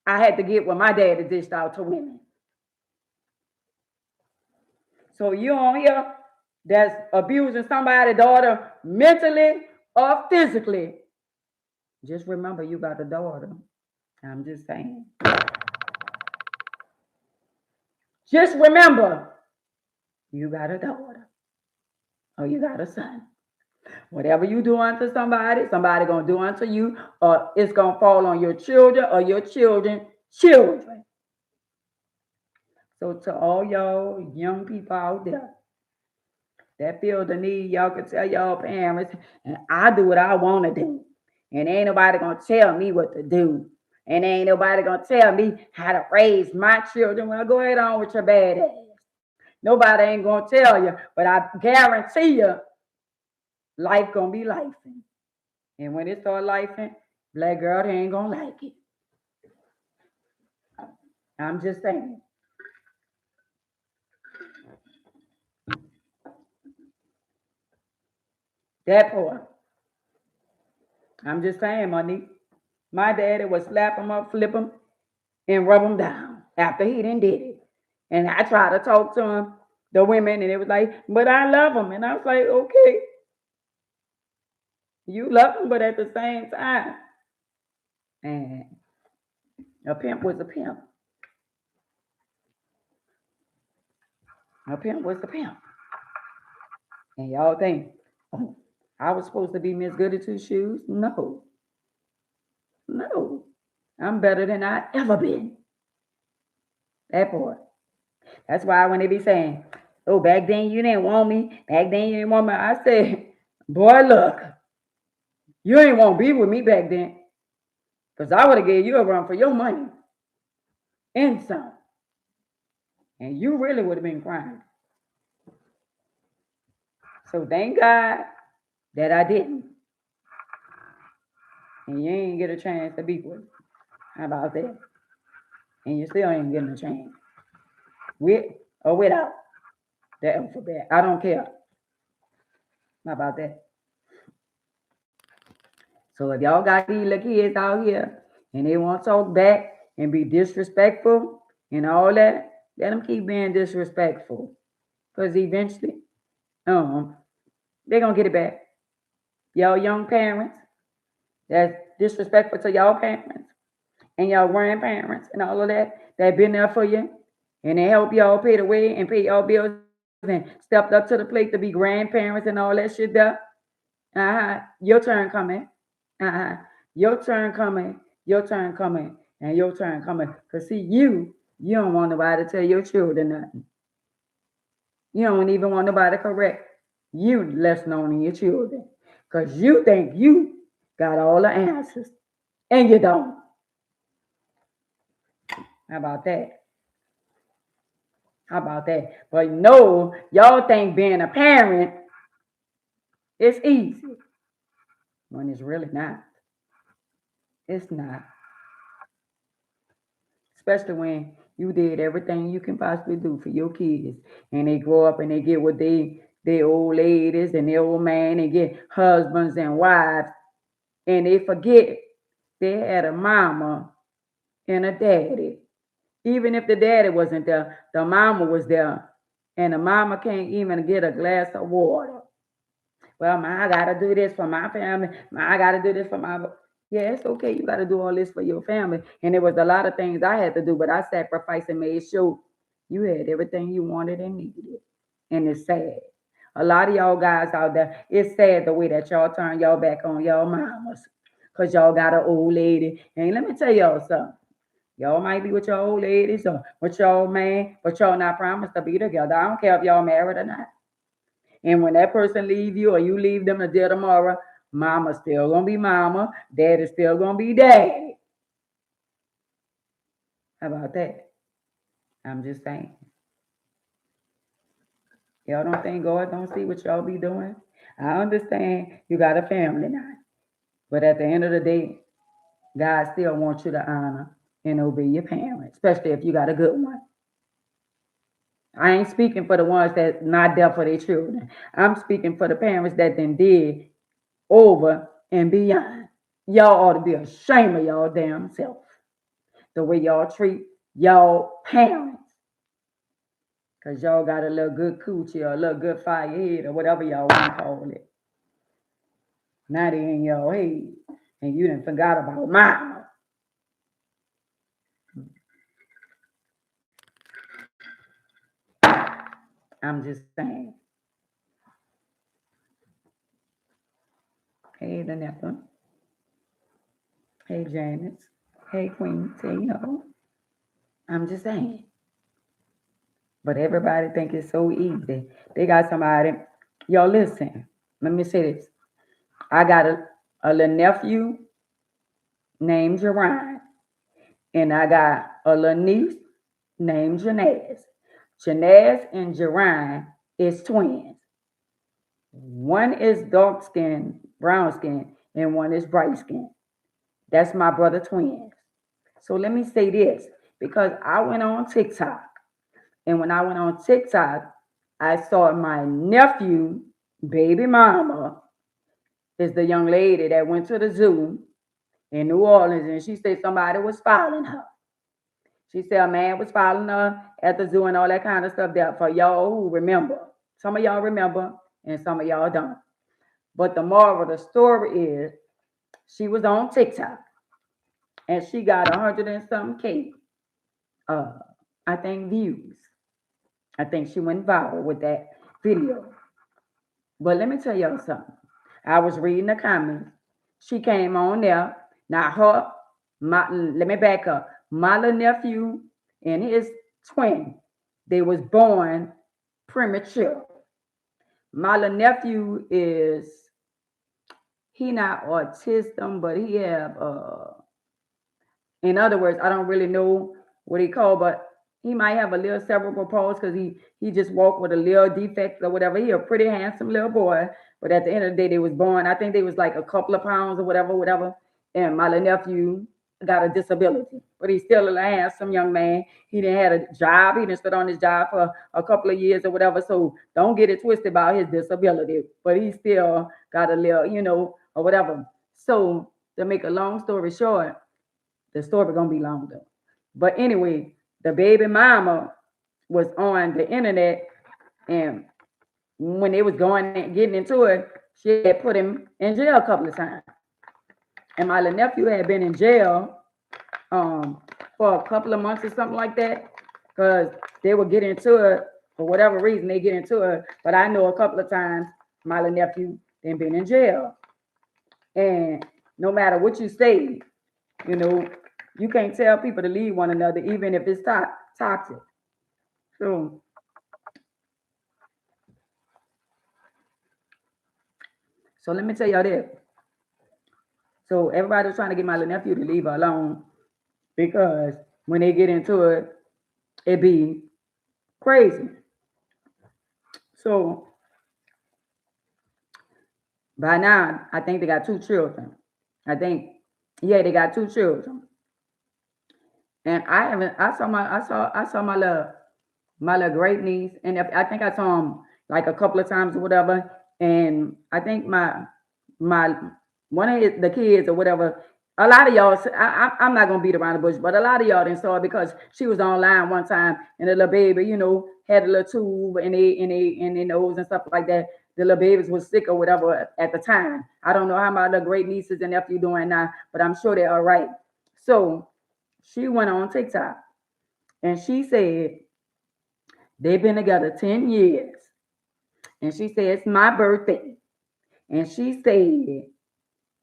I had to get what my daddy dished out to women. So you on here that's abusing somebody's daughter mentally or physically, just remember you got a daughter. I'm just saying. Just remember you got a daughter or you got a son. Whatever you do unto somebody, somebody gonna do unto you, or it's gonna fall on your children or your children. So to all y'all young people out there that feel the need, y'all can tell y'all parents, and I do what I want to do. And ain't nobody gonna tell me what to do. And ain't nobody gonna tell me how to raise my children. Well, go ahead on with your bad ass. Nobody ain't gonna tell you, but I guarantee you, life gonna be life. And when it start lifing, black girl, they ain't gonna like it. I'm just saying. That part. I'm just saying, Monique. My daddy would slap him up, flip him, and rub him down after he done did it. And I tried to talk to him, the women, and it was like, but I love him. And I was like, okay, you love him, but at the same time, and a pimp was a pimp. A pimp was a pimp. And y'all think, oh, I was supposed to be Miss Goody Two Shoes? No. No. I'm better than I ever been. That part. That's why when they be saying, oh, back then you didn't want me, back then you didn't want me, I said, boy, look, you ain't want to be with me back then. Because I would have gave you a run for your money. And some. And you really would have been crying. So thank God that I didn't. And you ain't get a chance to be with me. How about that? And you still ain't getting a chance. With or without the alphabet. I don't care. How about that? So if y'all got these little kids out here and they want to talk back and be disrespectful and all that, let them keep being disrespectful. Because eventually, they're going to get it back. Y'all young parents that's disrespectful to y'all parents and y'all grandparents and all of that been there for you and they help y'all pay the way and pay y'all bills and stepped up to the plate to be grandparents and all that shit there. Your turn coming. Your turn coming. Your turn coming. And your turn coming. Because see, you don't want nobody to tell your children nothing. You don't even want nobody to correct you, less known than your children. Because you think you got all the answers. And you don't. How about that? How about that? But no, y'all think being a parent is easy. When it's really not. It's not. Especially when you did everything you can possibly do for your kids. And they grow up and they get what they old ladies and their old man, they get husbands and wives. And they forget they had a mama and a daddy. Even if the daddy wasn't there, the mama was there. And the mama can't even get a glass of water. Well, I gotta do this for my family. I gotta do this for my. Yeah, it's okay. You gotta do all this for your family. And there was a lot of things I had to do, but I sacrificed and made sure you had everything you wanted and needed. And it's sad. A lot of y'all guys out there, it's sad the way that y'all turn y'all back on y'all mamas. Because y'all got an old lady. And let me tell y'all something. Y'all might be with your old ladies or with your old man, but y'all not promised to be together. I don't care if y'all married or not. And when that person leave you or you leave them the day tomorrow, mama still gonna be mama, daddy still gonna be daddy. How about that? I'm just saying. Y'all don't think God don't see what y'all be doing? I understand you got a family now. But at the end of the day, God still wants you to honor and obey your parents, especially if you got a good one. I ain't speaking for the ones that not there for their children. I'm speaking for the parents that then did over and beyond. Y'all ought to be ashamed of y'all damn self. The way y'all treat y'all parents. Cause y'all got a little good coochie or a little good fire head or whatever y'all want to call it. Now they in your head. And you done forgot about mama. I'm just saying. Hey, Danetta. Hey, Janice. Hey, Queen. Say, I'm just saying. But everybody think it's so easy. They got somebody. Y'all listen. Let me say this. I got a little nephew named Jerron. And I got a little niece named Janaz. Janaz and Jerron is twins. One is dark skin, brown skin, and one is bright skin. That's my brother twins. So let me say this because I went on TikTok. And when I went on TikTok, I saw my nephew, baby mama, is the young lady that went to the zoo in New Orleans. And she said somebody was following her. She said a man was following her at the zoo and all that kind of stuff there for y'all who remember. Some of y'all remember and some of y'all don't. But the moral of the story is she was on TikTok and she got 100 and something K, uh, I think, views. I think she went viral with that video. But let me tell y'all something. I was reading the comments. She came on there. Now let me back up. My little nephew and his twin, they was born premature. My little nephew he not autism, but he have in other words, I don't really know what he called, but he might have a little cerebral palsy because he just walked with a little defect or whatever. He a pretty handsome little boy, but at the end of the day, they was born. I think they was like a couple of pounds or whatever. And my little nephew got a disability, but he's still a handsome young man. He didn't have a job. He didn't sit on his job for a couple of years or whatever. So don't get it twisted about his disability, but he still got a little, or whatever. So to make a long story short, the story gonna be long though. But anyway, the baby mama was on the internet, and when they was going and getting into it, she had put him in jail a couple of times. And my little nephew had been in jail for a couple of months or something like that, because they would get into it for whatever reason they get into it. But I know a couple of times my little nephew then been in jail. And no matter what you say, you can't tell people to leave one another, even if it's toxic. So, so let me tell y'all this. So everybody was trying to get my little nephew to leave her alone because when they get into it, it be crazy. So by now, I think they got 2 children. I think, yeah, they got 2 children. And I haven't. I saw my little great niece, and I think I saw him like a couple of times or whatever. And I think my one of the kids or whatever. A lot of y'all, I'm not gonna beat around the bush, but a lot of y'all didn't saw it because she was online one time, and the little baby, had a little tube in their nose and stuff like that. The little babies was sick or whatever at the time. I don't know how my little great nieces and nephew doing now, but I'm sure they're all right. So she went on TikTok and she said they've been together 10 years. And she said, it's my birthday. And she said,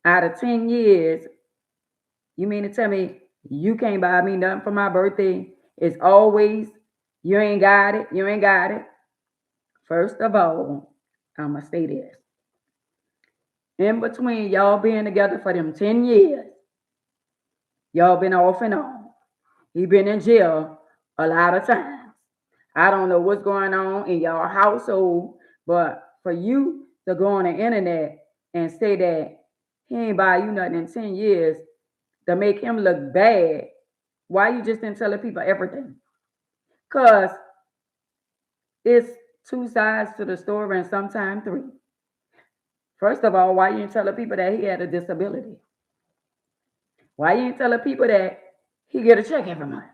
out of 10 years, you mean to tell me you can't buy me nothing for my birthday? It's always, you ain't got it. You ain't got it. First of all, I'm going to say this. In between y'all being together for them 10 years, y'all been off and on. He been in jail a lot of times. I don't know what's going on in your household, but for you to go on the internet and say that he ain't buy you nothing in 10 years to make him look bad, why you just didn't tell people everything? Because it's 2 sides to the story and sometimes 3. First of all, why you didn't tell people that he had a disability? Why you didn't tell people that he get a check every month?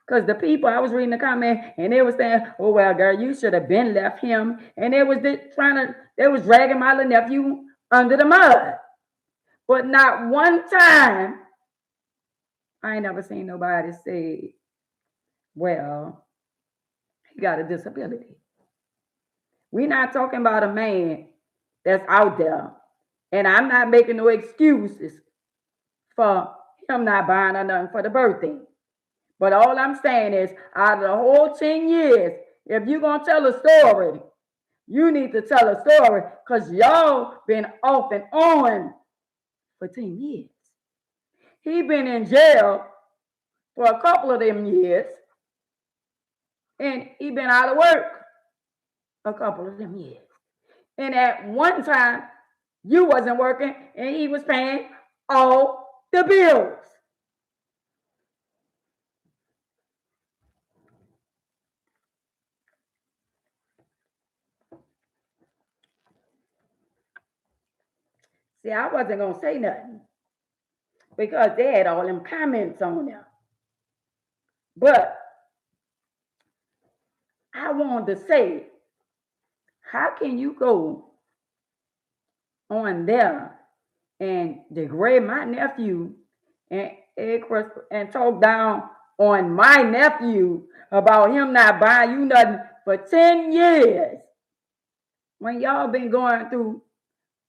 Because the people, I was reading the comment and they were saying, oh, well, girl, you should have been left him. And they was dragging my little nephew under the mud. But not one time, I ain't never seen nobody say, well, he got a disability. We're not talking about a man that's out there. And I'm not making no excuses for him not buying or nothing for the birthday. But all I'm saying is, out of the whole 10 years, if you're going to tell a story, you need to tell a story because y'all been off and on for 10 years. He been in jail for a couple of them years, and he been out of work a couple of them years. And at one time, you wasn't working, and he was paying all the bills. See, I wasn't going to say nothing because they had all them comments on there. But I wanted to say, how can you go on there and degrade my nephew and talk down on my nephew about him not buying you nothing for 10 years when y'all been going through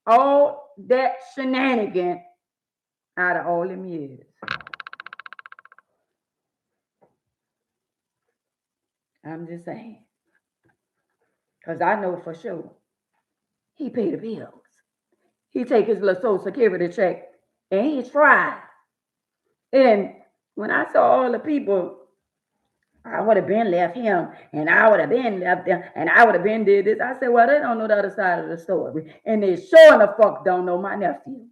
all that shenanigan out of all them years? I'm just saying. Because I know for sure he paid the bills. He take his little Social Security check and he tried. And when I saw all the people, I would have been left him and I would have been left them and I would have been did this. I said, well, they don't know the other side of the story. And they sure the fuck don't know my nephew.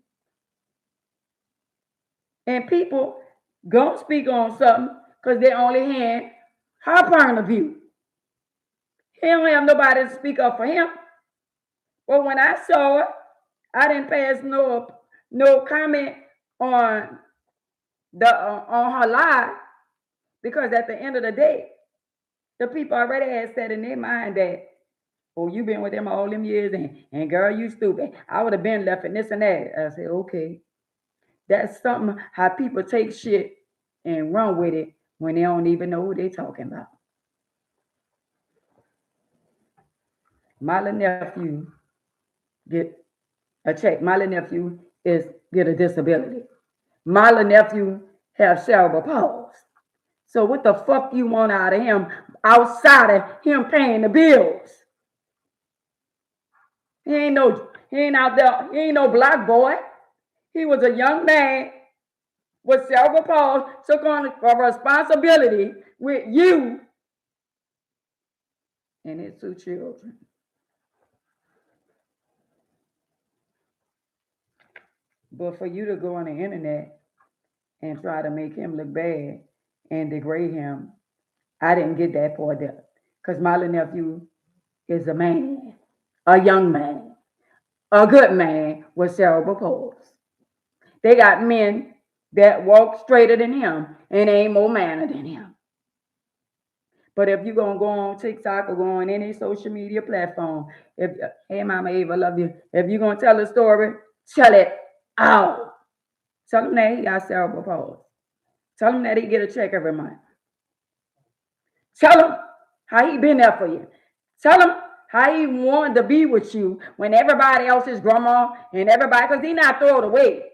And people gonna speak on something because they only hearing her point of view. He don't have nobody to speak up for him. But when I saw it, I didn't pass no comment on her live because at the end of the day, the people already had said in their mind that, oh, you been with them all them years and girl, you stupid. I would have been left in this and that. I said, okay. That's something how people take shit and run with it when they don't even know who they're talking about. My little nephew get a check. My little nephew get a disability. My little nephew have cerebral palsy. So what the fuck you want out of him outside of him paying the bills? He ain't out there, he ain't no black boy. He was a young man with cerebral palsy, took on a responsibility with you and his 2 children. But for you to go on the internet and try to make him look bad and degrade him, I didn't get that part there. Because my little nephew is a man, a young man, a good man with cerebral palsy. They got men that walk straighter than him and ain't more manner than him. But if you're going to go on TikTok or go on any social media platform, hey, Mama Ava, I love you. If you're going to tell a story, tell it out. Tell him that he got cerebral palsy. Tell him that he get a check every month. Tell him how he been there for you. Tell him how he wanted to be with you when everybody else, his grandma and everybody, because he not throw it away.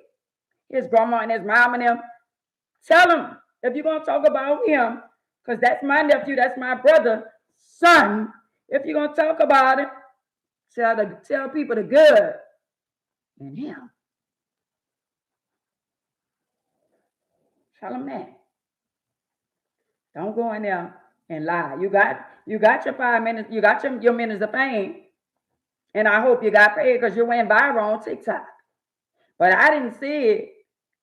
His grandma and his mom and them. Tell him if you're going to talk about him, because that's my nephew, that's my brother, son. If you're going to talk about it, tell people the good in him. Tell them that. Don't go in there and lie. You got your 5 minutes, you got your minutes of fame. And I hope you got paid because you went viral on TikTok. But I didn't see it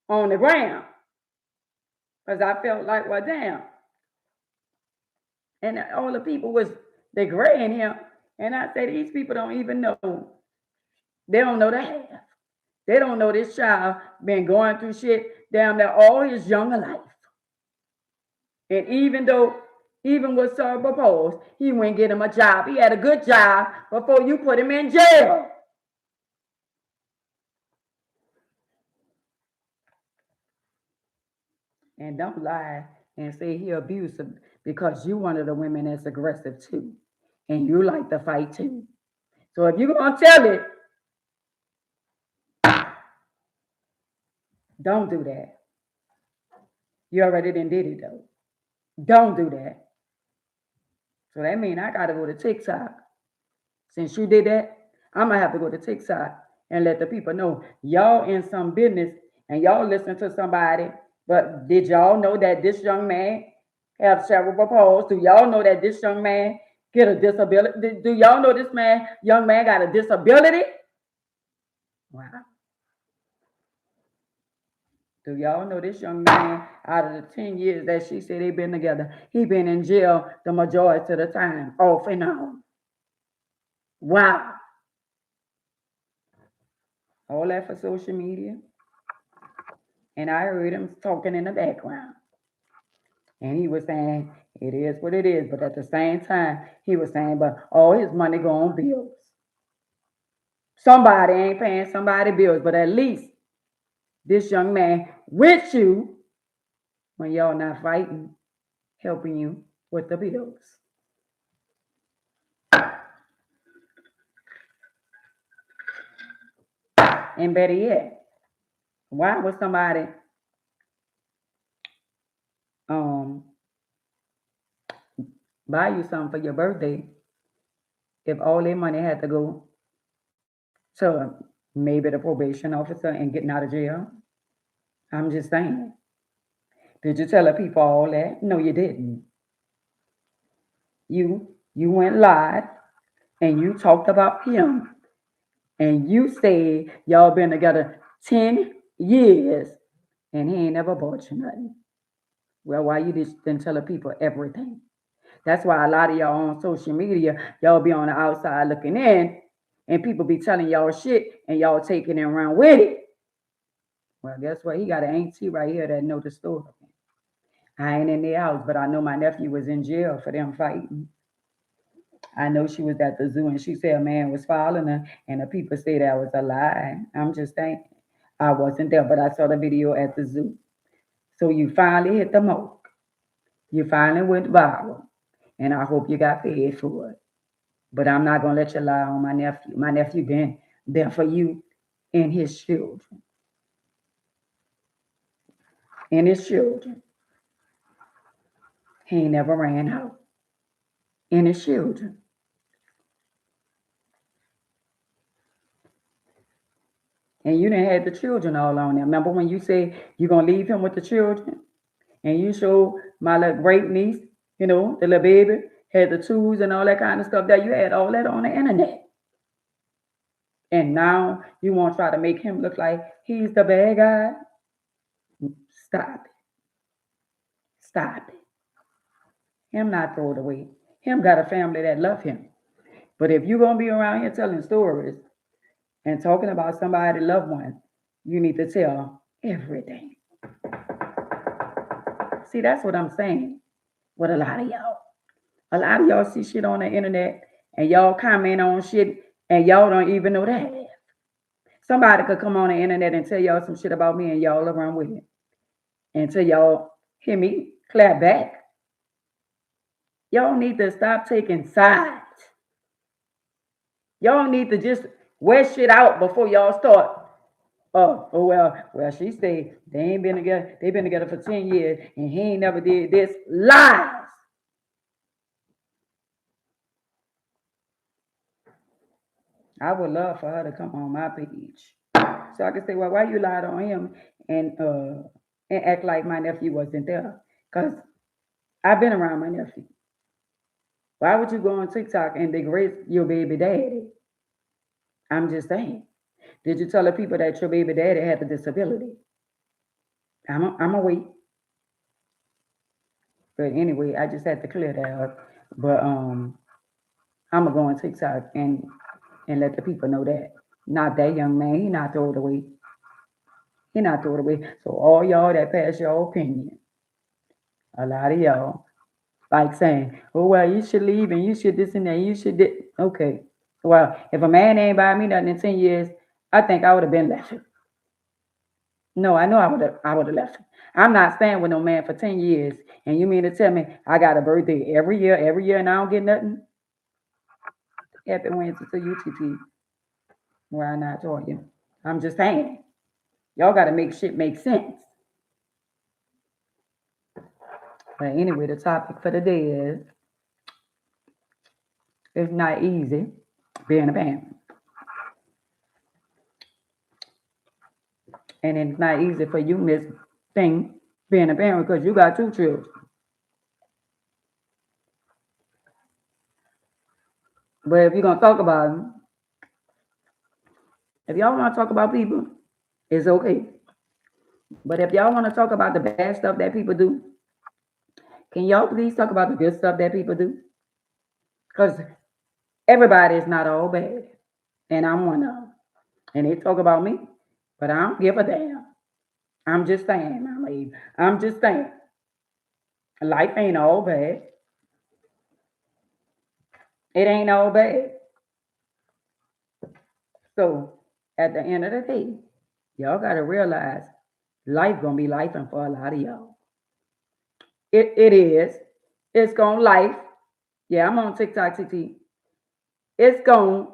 on the ground. Because I felt like, well, damn. And all the people was degrading him. And I said, these people don't even know. They don't know the half. They don't know this child been going through shit down there all his younger life. And even with cerebral palsy, he wouldn't get him a job. He had a good job before you put him in jail. And don't lie and say he abusive because you one of the women that's aggressive too. And you like to fight too. So if you're gonna tell it, don't do that. You already done did it though. Don't do that. So that means I gotta go to TikTok. Since you did that, I'm gonna have to go to TikTok and let the people know y'all in some business and y'all listen to somebody. But did y'all know that this young man have cerebral palsy? Do y'all know that this young man get a disability? Do y'all know this young man got a disability? Wow. Do y'all know this young man, out of the 10 years that she said they've been together, he been in jail the majority of the time, off and on. Wow. All that for social media. And I heard him talking in the background. And he was saying, it is what it is. But at the same time, he was saying, but all his money go on bills. Somebody ain't paying somebody bills, but at least this young man with you when y'all not fighting, helping you with the bills. And better yet, why would somebody buy you something for your birthday if all their money had to go to maybe the probation officer and getting out of jail? I'm just saying. Did you tell the people all that? No, you didn't. You went live and you talked about him and you said y'all been together 10 years and he ain't never bought you nothing. Well, why you just didn't tell the people everything? That's why a lot of y'all on social media, y'all be on the outside looking in and people be telling y'all shit and y'all taking it and run with it. Well, guess what? He got an auntie right here that know the story. I ain't in their house, but I know my nephew was in jail for them fighting. I know she was at the zoo and she said a man was following her, and the people say that was a lie. I'm just saying, I wasn't there, but I saw the video at the zoo. So you finally hit the mark. You finally went viral, and I hope you got paid for it. But I'm not gonna let you lie on my nephew. My nephew been there for you and his children. And his children. He ain't never ran out. And his children. And you didn't have the children all on there. Remember when you said you're gonna leave him with the children? And you show my little great niece, the little baby, had the tools and all that kind of stuff that you had all that on the internet. And now you want to try to make him look like he's the bad guy? Stop it. Stop it. Him not throw it away. Him got a family that love him. But if you're going to be around here telling stories and talking about somebody loved one, you need to tell everything. See, that's what I'm saying with a lot of y'all. A lot of y'all see shit on the internet and y'all comment on shit and y'all don't even know that. Somebody could come on the internet and tell y'all some shit about me and y'all run with it. Until y'all hear me clap back. Y'all need to stop taking sides. Y'all need to just wear shit out before y'all start. Well, she said they ain't been together. They've been together for 10 years and he ain't never did this. Lies. I would love for her to come on my page. So I can say, well, why you lied on him and act like my nephew wasn't there? Because I've been around my nephew. Why would you go on TikTok and degrade your baby daddy? I'm just saying. Did you tell the people that your baby daddy had a disability? I'm a wait. But anyway, I just had to clear that up. But I'm gonna go on TikTok and let the people know that. Not that young man, he not throw it away. He not throw it away. So all y'all that pass your opinion, A lot of y'all like saying, "Oh well, you should leave and you should this and that. You should okay." Well, if a man ain't buy me nothing in 10 years, I think I would have been left. No, I know I would have left. I'm not staying with no man for 10 years. And you mean to tell me I got a birthday every year, and I don't get nothing? Happy Wednesday to you, TT. Where I not talking. I'm just saying. Y'all got to make shit make sense. But anyway, the topic for the day is it's not easy being a parent. And it's not easy for you, Miss Thing, being a parent because you got two children. But if you're going to talk about them, if y'all want to talk about people, it's okay. But if y'all want to talk about the bad stuff that people do, can y'all please talk about the good stuff that people do? Because everybody is not all bad. And I'm one of them. And they talk about me, but I don't give a damn. I'm just saying, I'm just saying. Life ain't all bad. It ain't all bad. So at the end of the day, y'all gotta realize life gonna be life and for a lot of y'all. It is. It's gonna life. Yeah, I'm on TikTok, TT. It's gonna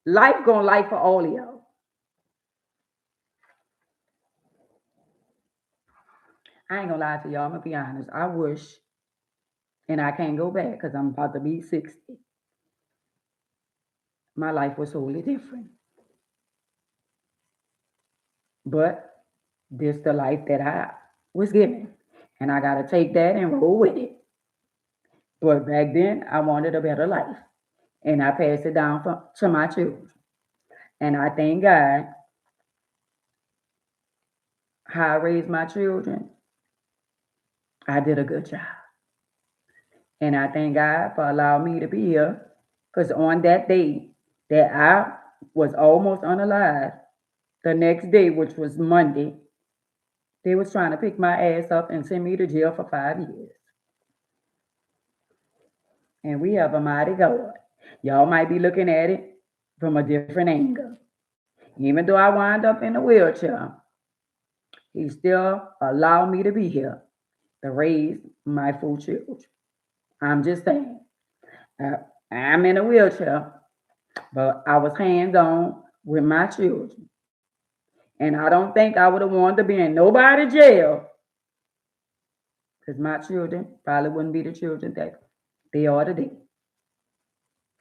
life for all of y'all. I ain't gonna lie to y'all. I'm gonna be honest. I wish, and I can't go back because I'm about to be 60. My life was totally different. But this the life that I was given. And I gotta take that and roll with it. But back then I wanted a better life. And I passed it down to my children. And I thank God how I raised my children. I did a good job. And I thank God for allowing me to be here. Because on that day that I was almost unalive, the next day, which was Monday, they was trying to pick my ass up and send me to jail for 5 years. And we have a mighty God. Y'all might be looking at it from a different angle. Even though I wind up in a wheelchair, he still allowed me to be here to raise my 4 children. I'm just saying. Uh, I'm in a wheelchair, but I was hands on with my children. And I don't think I would have wanted to be in nobody's jail because my children probably wouldn't be the children that they are today.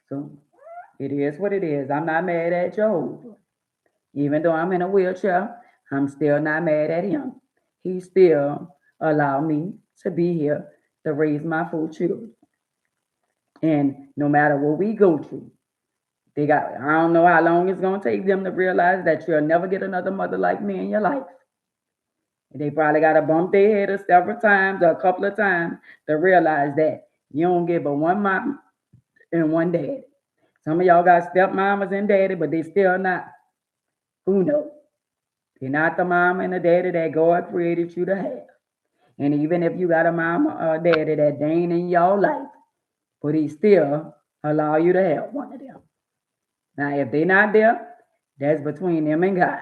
So it is what it is. I'm not mad at Jehovah. Even though I'm in a wheelchair, I'm still not mad at him. He still allowed me to be here to raise my 4 children. And no matter what we go through, I don't know how long it's gonna take them to realize that you'll never get another mother like me in your life. They probably gotta bump their head several times or a couple of times to realize that you don't get but one mom and one dad. Some of y'all got stepmamas and daddy, but they still not. Who knows? They're not the mom and the daddy that God created you to have. And even if you got a mama or a daddy that ain't in your life, but he still allow you to have one of them. Now, if they not there, that's between them and God.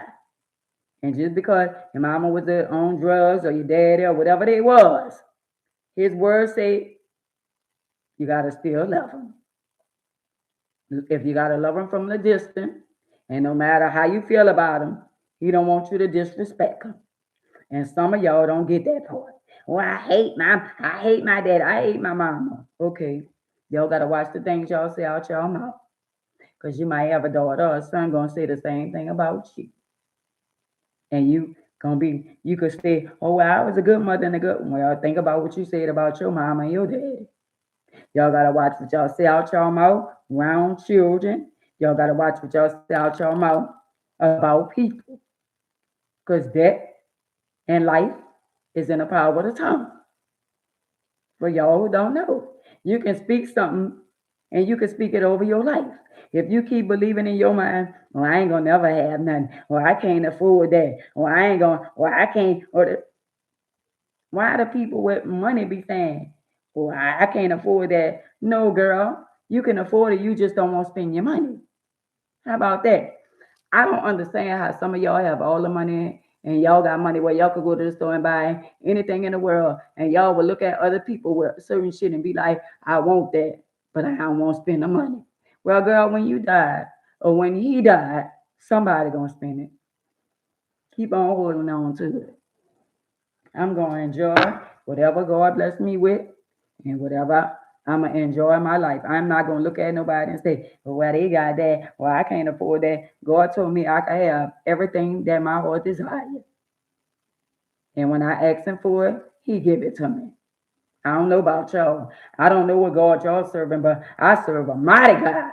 And just because your mama was on drugs or your daddy or whatever they was, his word say you gotta still love them. If you gotta love them from the distance, and no matter how you feel about them, he don't want you to disrespect them. And some of y'all don't get that part. Well, I hate my dad, I hate my mama. Okay, y'all gotta watch the things y'all say out y'all mouth. Because you might have a daughter or a son gonna say the same thing about you. And you could say, oh, well, I was a good mother and a good one. Well, think about what you said about your mama and your daddy. Y'all gotta watch what y'all say out y'all mouth around children. Y'all gotta watch what y'all say out y'all mouth about people. Because death and life is in the power of the tongue. For y'all who don't know, you can speak something and you can speak it over your life. If you keep believing in your mind, well, I ain't gonna never have nothing, or I can't afford that, or I ain't gonna, or I can't, or Why do people with money be saying, well, I can't afford that? No, girl, you can afford it. You just don't want to spend your money. How about that? I don't understand how some of y'all have all the money and y'all got money where y'all could go to the store and buy anything in the world, and y'all will look at other people with certain shit and be like, I want that, but I don't want to spend the money. Well, girl, when you died or when he died, somebody gonna spend it. Keep on holding on to it. I'm gonna enjoy whatever God bless me with and whatever I'm gonna enjoy my life. I'm not gonna look at nobody and say, well, they got that, well, I can't afford that. God told me I can have everything that my heart desires. And when I ask him for it, he give it to me. I don't know about y'all. I don't know what God y'all serving, but I serve a mighty God.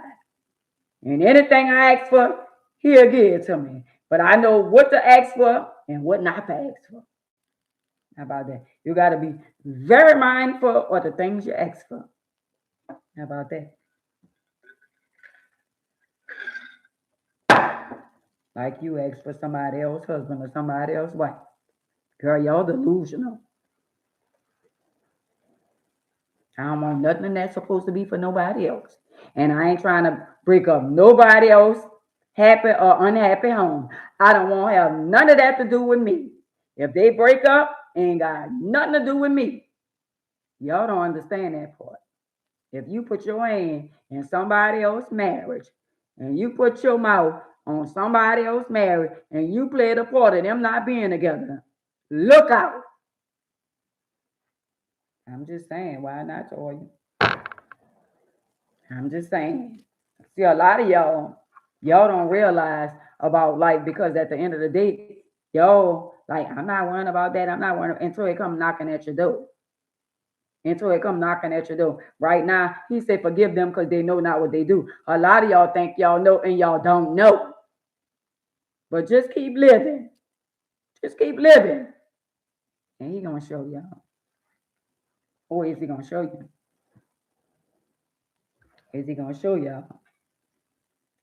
And anything I ask for, he'll give it to me. But I know what to ask for and what not to ask for. How about that? You got to be very mindful of the things you ask for. How about that? Like you ask for somebody else's husband or somebody else's wife. Girl, y'all delusional. I don't want nothing that's supposed to be for nobody else. And I ain't trying to break up nobody else happy or unhappy home. I don't want to have none of that to do with me. If they break up, ain't got nothing to do with me. Y'all don't understand that part. If you put your hand in somebody else's marriage and you put your mouth on somebody else's marriage and you play the part of them not being together, look out. I'm just saying, why not tell you? I'm just saying. See, a lot of y'all don't realize about life because at the end of the day, y'all, like, I'm not worrying about that. I'm not worrying until it come knocking at your door. Until it come knocking at your door. Right now, he said, forgive them because they know not what they do. A lot of y'all think y'all know and y'all don't know. But just keep living. Just keep living. And he gonna show y'all. Or is he gonna show you? Is he gonna show y'all?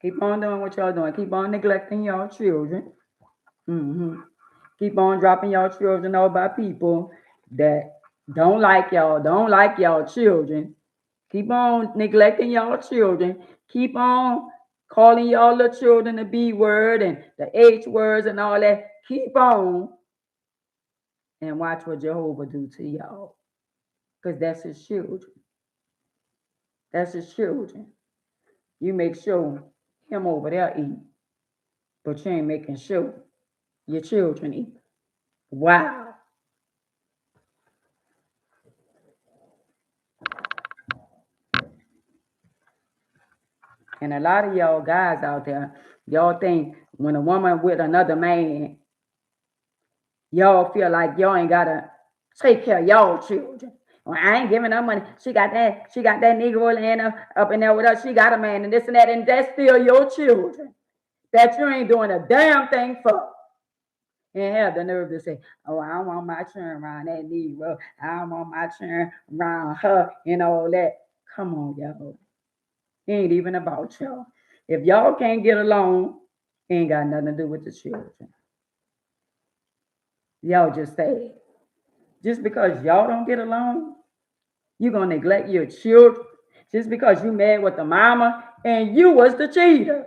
Keep on doing what y'all doing. Keep on neglecting y'all children. Keep on dropping y'all children off by people that don't like y'all children. Keep on neglecting y'all children. Keep on calling y'all the children the B word and the H words and all that. Keep on and watch what Jehovah do to y'all. Because that's his children. That's his children. You make sure him over there eat, but you ain't making sure your children eat. Wow. And a lot of y'all guys out there, y'all think when a woman with another man, y'all feel like y'all ain't gotta take care of y'all children. Well, I ain't giving her money. She got that Negro laying up in there with her. She got a man and this and that, and that's still your children that you ain't doing a damn thing for. And have the nerve to say, oh, I don't want my children around that Negro. I don't want my children around her and all that. Come on, y'all. It ain't even about y'all. If y'all can't get along, it ain't got nothing to do with the children. Y'all just say it. Just because y'all don't get along, you're gonna neglect your children. Just because you mad with the mama and you was the cheater.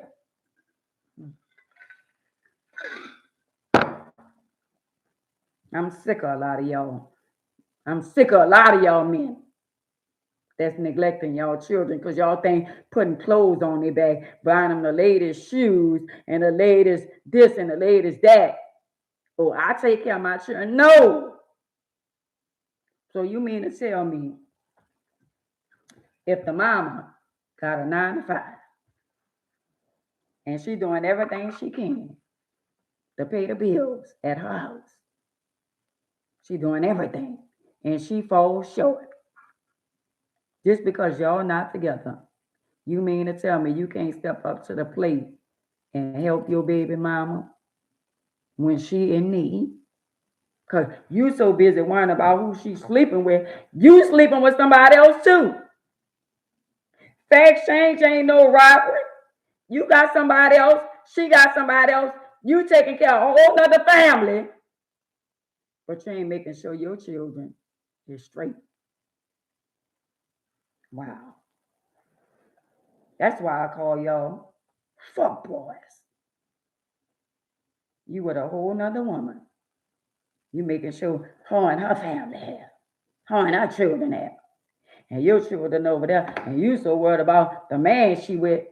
I'm sick of a lot of y'all. I'm sick of a lot of y'all men that's neglecting y'all children because y'all think putting clothes on their back, buying them the latest shoes and the latest this and the latest that. Oh, I take care of my children. No. So you mean to tell me if the mama got a 9 to 5 and she doing everything she can to pay the bills at her house, she doing everything and she falls short just because y'all not together, you mean to tell me you can't step up to the plate and help your baby mama when she in need? Because you so busy worrying about who she's sleeping with, you sleeping with somebody else too. Fair exchange ain't no robbery. You got somebody else, she got somebody else, you taking care of a whole other family, but you ain't making sure your children is straight. Wow. That's why I call y'all fuck boys. You with a whole nother woman. You making sure her and her family have, her and her children have, and your children over there, and you so worried about the man she with.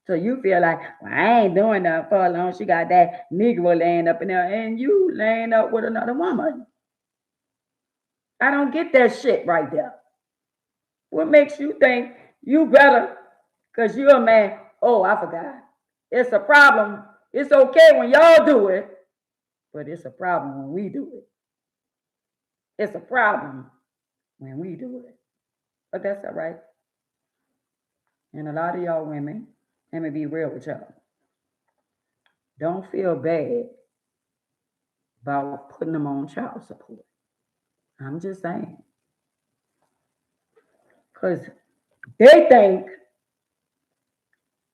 So you feel like, well, I ain't doing nothing for her long. She got that Negro laying up in there, and you laying up with another woman. I don't get that shit right there. What makes you think you better because you're a man? Oh, I forgot. It's a problem. It's okay when y'all do it, but it's a problem when we do it. It's a problem when we do it. But that's all right. And a lot of y'all women, let me be real with y'all, don't feel bad about putting them on child support. I'm just saying. Because they think,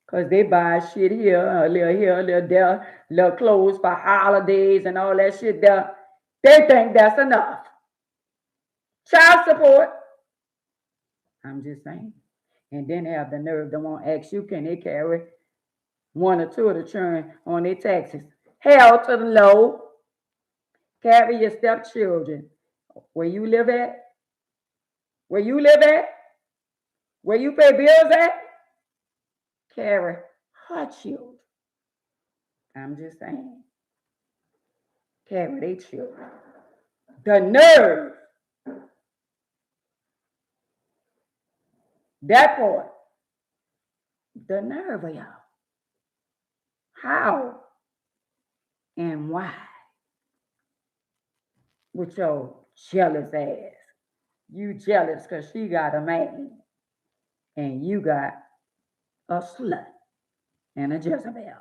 because they buy shit here, a little there, little clothes for holidays and all that shit there, they think that's enough. Child support. I'm just saying. And then they have the nerve to want to ask you, can they carry one or two of the children on their taxes? Hell to the low. Carry your stepchildren. Where you live at? Where you live at? Where you pay bills at? Carry her children. I'm just saying. Carry their children. The nerve. That part. The nerve of y'all. How and why? With your jealous ass. You jealous because she got a man and you got a slut and a Jezebel.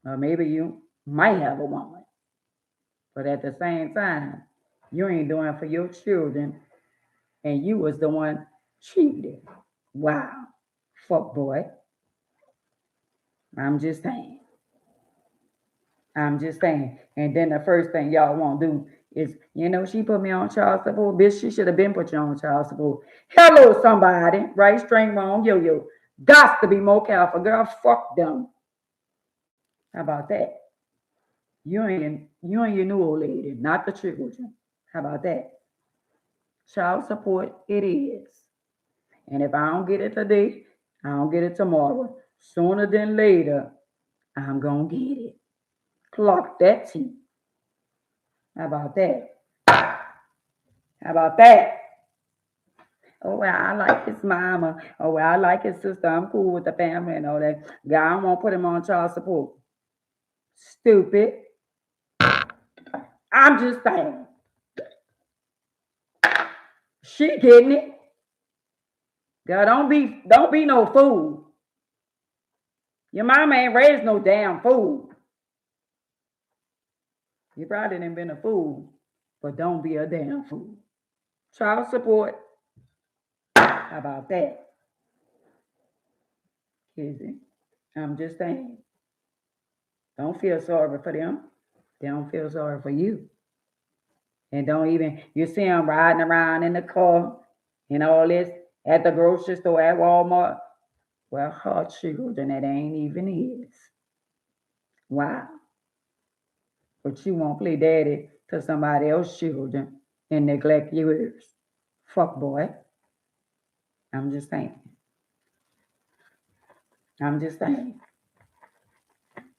Or maybe you might have a woman. But at the same time, you ain't doing for your children and you was the one cheated. Wow. Fuck boy. I'm just saying. I'm just saying. And then the first thing y'all want to do is, she put me on child support. Bitch, she should have been put you on child support. Hello, somebody. Right, string, wrong, yo. Got to be more careful. Girl, fuck them. How about that? You and your new old lady, not the children. How about that? Child support, it is. And if I don't get it today, I don't get it tomorrow. Sooner than later, I'm going to get it. Clock that T. How about that? How about that? Oh, well, I like his mama. Oh, well, I like his sister. I'm cool with the family and all that. God, I won't put him on child support. Stupid. I'm just saying. She getting it. Girl, don't be no fool. Your mama ain't raised no damn fool. You probably didn't been a fool, but don't be a damn fool. Child support. How about that? Kizzy, I'm just saying. Don't feel sorry for them. They don't feel sorry for you. And you see them riding around in the car and all this at the grocery store, at Walmart. Well, her children, that ain't even his. Wow. But you won't play daddy to somebody else's children and neglect yours. Fuck boy. I'm just saying. I'm just saying.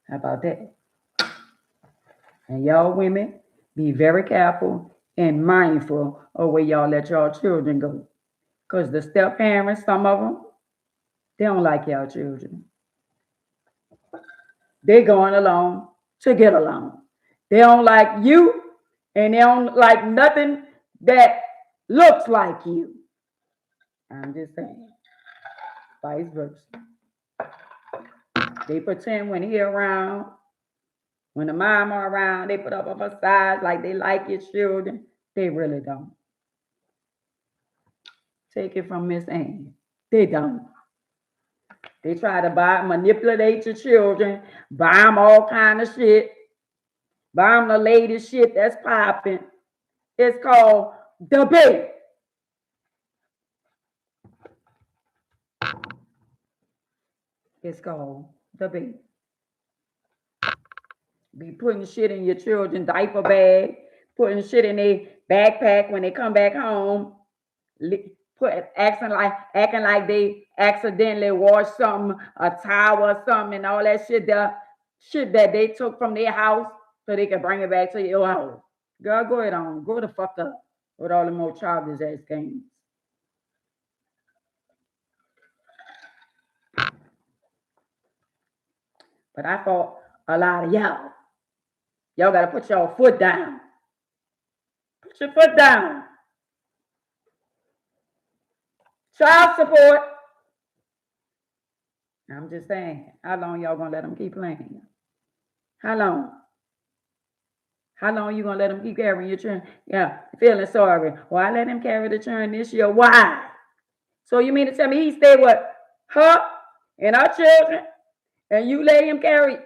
How about that? And y'all women, be very careful and mindful of where y'all let y'all children go. Because the step parents, some of them, they don't like y'all children. They're going along to get along. They don't like you, and they don't like nothing that looks like you. I'm just saying. Vice versa. They pretend when he around, when the mama around, they put up a facade like they like your children. They really don't. Take it from Miss Ann. They don't. They try to manipulate your children, buy them all kind of shit, buy them the latest shit that's popping. It's called debate. It's called debate. Be putting shit in your children's diaper bag, putting shit in their backpack when they come back home, acting like they accidentally washed something, a towel or something, and all that shit. The shit that they took from their house so they can bring it back to your house. Girl, go ahead on, go the fuck up with all the more childish ass games. But I thought a lot of y'all gotta put your foot down. Put your foot down. Child support. I'm just saying, how long y'all gonna let them keep playing? How long? How long you gonna let them keep carrying your children? Yeah, feeling sorry. Well, I let him carry the children this year. Why? So you mean to tell me he stayed with her and our children, and you let him carry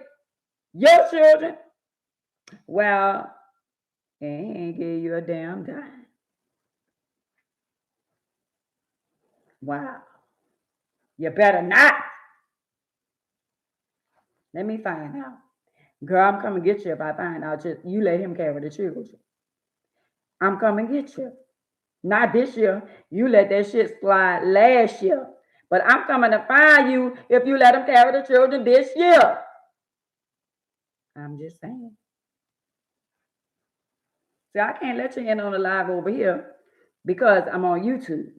your children? Well, he ain't give you a damn dime. Wow. You better not. Let me find out. Girl, I'm coming to get you if I find out you let him carry the children. I'm coming to get you. Not this year. You let that shit slide last year. But I'm coming to find you if you let him carry the children this year. I'm just saying. See, I can't let you in on the live over here because I'm on YouTube.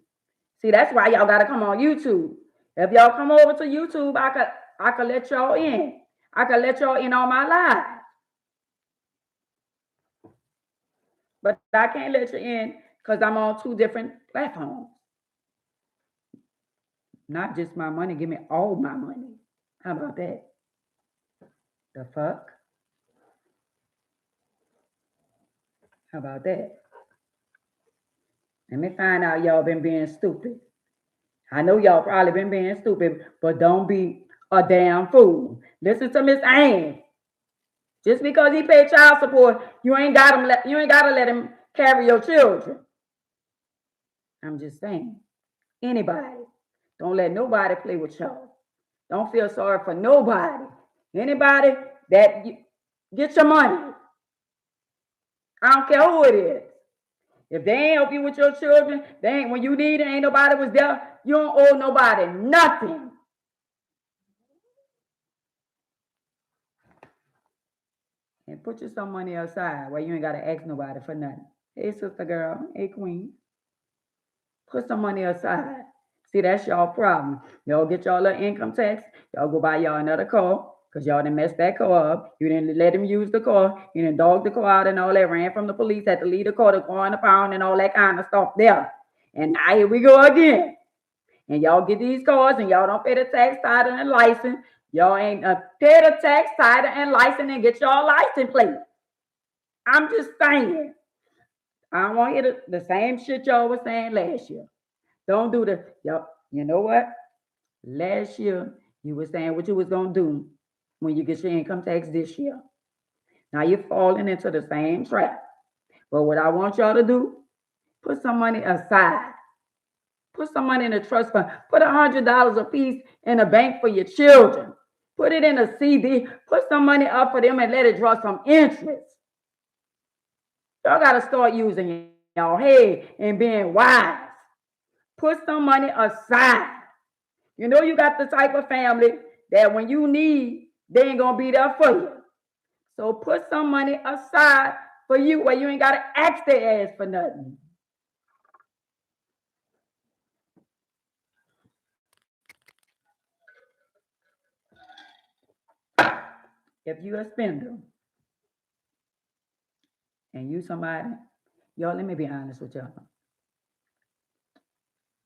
See, that's why y'all gotta come on YouTube. If y'all come over to YouTube, I could let y'all in. I could let y'all in on my live. But I can't let you in because I'm on 2 different platforms. Not just my money, give me all my money. How about that? The fuck? How about that? Let me find out y'all been being stupid. I know y'all probably been being stupid, but don't be a damn fool. Listen to Miss Ann. Just because he paid child support, you ain't gotta let him carry your children. I'm just saying. Anybody. Don't let nobody play with y'all. Don't feel sorry for nobody. Anybody that get your money. I don't care who it is. If they ain't help you with your children, they ain't when you need it, ain't nobody was there. You don't owe nobody nothing. And put you some money aside where you ain't gotta ask nobody for nothing. Hey, sister girl. Hey, queen. Put some money aside. See, that's y'all problem. Y'all get y'all little income tax. Y'all go buy y'all another car because y'all didn't mess that car up. You didn't let him use the car. You didn't dog the car out and all that. Ran from the police, had to leave the car to go on the pound and all that kind of stuff there. And now here we go again. And y'all get these cars and y'all don't pay the tax, title, and license. Y'all ain't pay the tax, title, and license and get y'all license plate. I'm just saying. I don't want to hear the same shit y'all was saying last year. Don't do the, you know what? Last year, you were saying what you was going to do when you get your income tax this year. Now you're falling into the same trap. But what I want y'all to do, put some money aside. Put some money in a trust fund. Put $100 a piece in a bank for your children. Put it in a CD. Put some money up for them and let it draw some interest. Y'all got to start using y'all head and being wise. Put some money aside. You know you got the type of family that when you need, they ain't going to be there for you. So put some money aside for you where you ain't got to ask their ass for nothing. If you a spender and you somebody, y'all, let me be honest with y'all.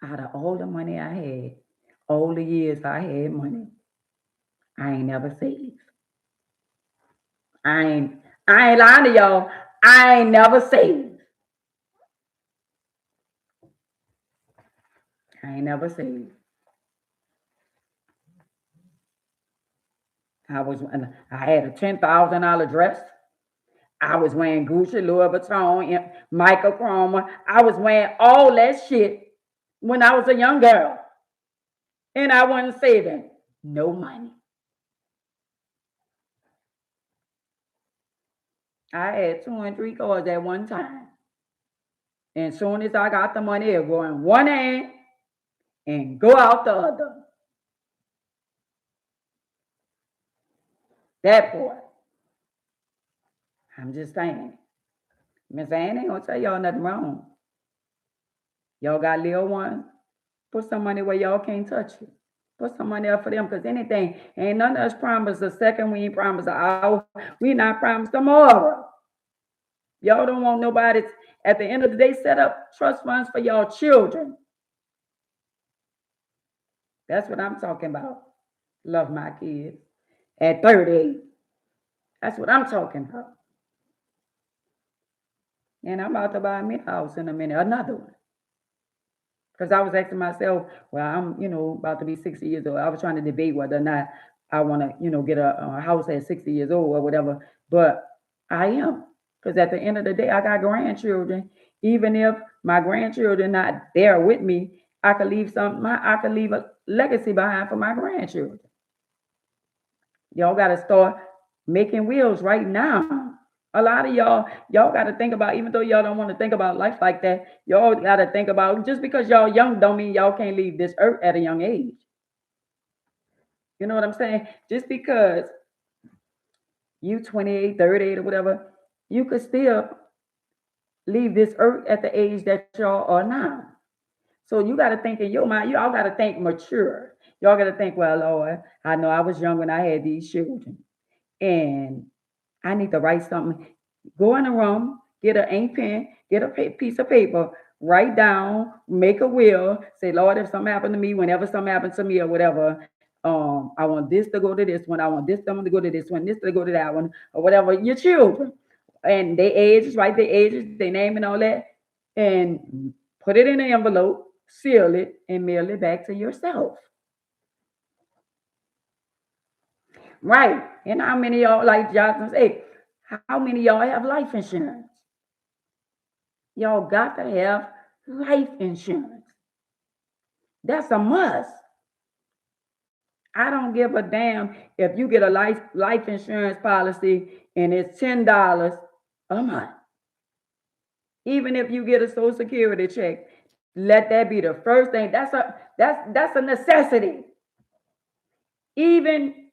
Out of all the money I had, all the years I had money, I ain't never saved. I ain't lying to y'all. I ain't never saved. I ain't never saved. I had a $10,000 dress. I was wearing Gucci, Louis Vuitton, and Michael Kromer. I was wearing all that shit when I was a young girl. And I wasn't saving no money. I had 2 and 3 cars at one time. And soon as I got the money, it go in one hand and go out the other. That boy. I'm just saying. Miss Ann ain't gonna tell y'all nothing wrong. Y'all got little ones. Put some money where y'all can't touch it. Put some money up for them, because anything, ain't none of us promised a second, we ain't promised an hour, we not promised tomorrow. Y'all don't want nobody, at the end of the day, set up trust funds for y'all children. That's what I'm talking about. Love my kids. At 38. That's what I'm talking about. And I'm about to buy me a house in a minute, another one. Because I was asking myself, well, I'm, about to be 60 years old. I was trying to debate whether or not I want to, get a house at 60 years old or whatever. But I am. Because at the end of the day, I got grandchildren. Even if my grandchildren not there with me, I could leave a legacy behind for my grandchildren. Y'all got to start making wills right now. A lot of y'all got to think about, even though y'all don't want to think about life like that, y'all got to think about, just because y'all young don't mean y'all can't leave this earth at a young age. You know what I'm saying? Just because you 28, 38 or whatever, you could still leave this earth at the age that y'all are now. So you got to think in your mind, y'all got to think mature. Y'all got to think, well, Lord, I know I was young when I had these children, and I need to write something. Go in a room, get an ink pen, get a piece of paper, write down, make a will, say, Lord, if something happened to me, whenever something happens to me or whatever, I want this to go to this one, I want this one to go to this one, this to go to that one, or whatever, your children. And their ages, write their ages, their name and all that, and put it in an envelope, seal it, and mail it back to yourself. Right. And how many y'all, like Johnson say, how many y'all have life insurance? Y'all got to have life insurance. That's a must. I don't give a damn if you get a life insurance policy and it's $10 a month. Even if you get a Social Security check, let that be the first thing. That's a necessity. Even